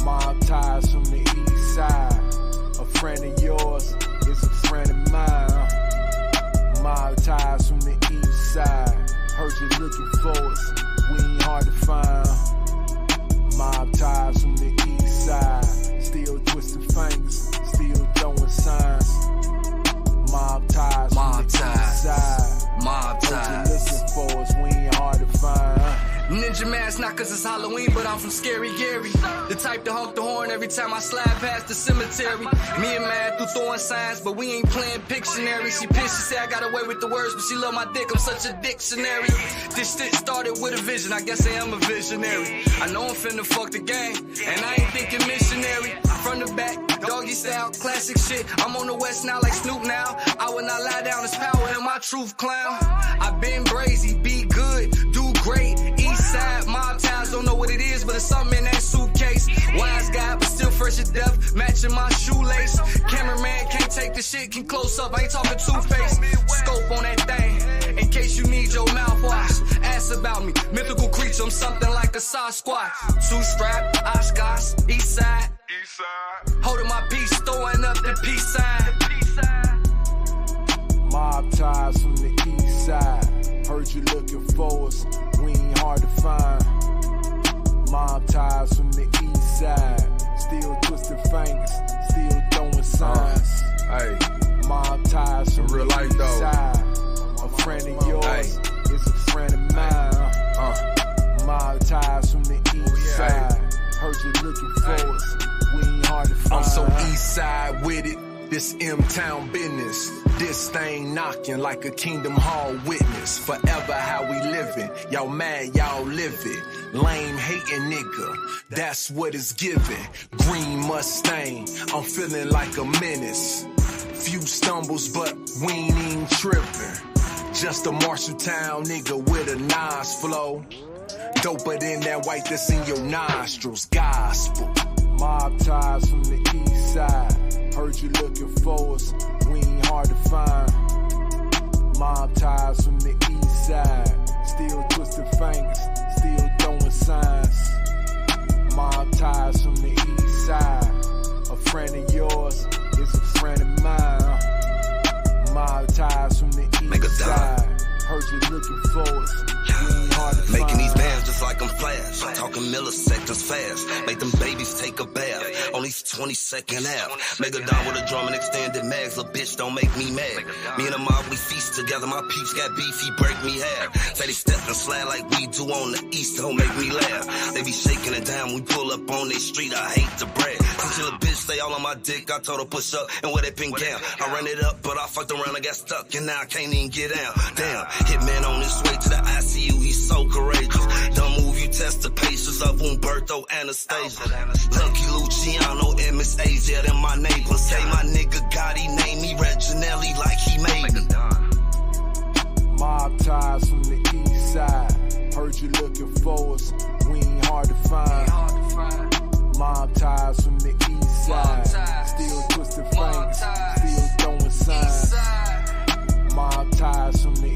Mob ties from the east side. A friend of yours is a friend of mine. Mob ties from the east side. Heard you looking for us. We ain't hard to find. Mob ties from the east side. Still twisting fingers. Still throwing signs. Mob ties from the east side. Mob ties. Heard you looking for us. We ain't hard to find. Ninja mask, not cause it's Halloween, but I'm from Scary Gary. The type to honk the horn every time I slide past the cemetery. Me and man through throwing signs, but we ain't playing Pictionary. She pissed, she said I got away with the words, but she love my dick, I'm such a dictionary. This shit started with a vision, I guess I am a visionary. I know I'm finna fuck the game, and I ain't thinking missionary. From the back, doggy style, classic shit. I'm on the west now like Snoop now. I will not lie down, it's power in my truth, clown. I been brazy, be good, do great. East side, mob ties, don't know what it is, but it's something in that suitcase. Wise guy, but still fresh to death, matching my shoelace. Cameraman can't take the shit, can close up, I ain't talking two-face. Scope on that thing, in case you need your mouthwash. Ask about me, mythical creature, I'm something like a Sasquatch. Two-strap, Oshkosh, east side. Holding my peace, throwing up the peace sign. Mob ties from the east side. Heard you looking for us. We ain't hard to find. Mob ties from the east side. Still twisting fingers. Still throwing signs. Hey. Mob ties from real the life east though. side. A friend of yours is a friend of mine. Mob ties from the east side. Heard you looking for us. We ain't hard to find. I'm so east side with it. This M-Town business. This thing knocking like a Kingdom Hall witness. Forever how we living. Y'all mad, y'all live it. Lame hating nigga. That's what it's giving. Green Mustang. I'm feeling like a menace. Few stumbles, but we ain't even tripping. Just a Marshalltown nigga with a nice flow. Doper than that white that's in your nostrils. Gospel. Mob ties from the east side. Heard you looking for us. We ain't hard to find. Mob ties from the east side. Still twisting fingers. Still throwing signs. Mob ties from the east side. A friend of yours is a friend of mine. Mob ties from the east side. Heard you looking for us. We ain't hard to Making find. these bands just like I'm Flash. Talking milliseconds fast. Make them babies take a bath. Only 20-second half. Mega Don with a drum and extended mags. A bitch don't make me mad. Me and the mob, we feast together. My peeps got beef, he break me half. Say they step and slide like we do on the east. Don't make me laugh. They be shaking it down. We pull up on their street. I hate to brag. Since a bitch stay all on my dick, I told her push up and wear that pink gown. I ran it up, but I fucked around. I got stuck and now I can't even get down. Damn. Hitman on his way to the ICU, he's so courageous. Don't move, you test the patience of Umberto Anastasia. Lucky Luciano, Miss Asia, them my neighbors. Say my nigga Gotti, name me Reginelli like he made me. Mob ties from the east side. Heard you looking for us. We ain't hard to find. Mob ties from the east side. Still twisting fingers. Still throwing signs. Mob ties from the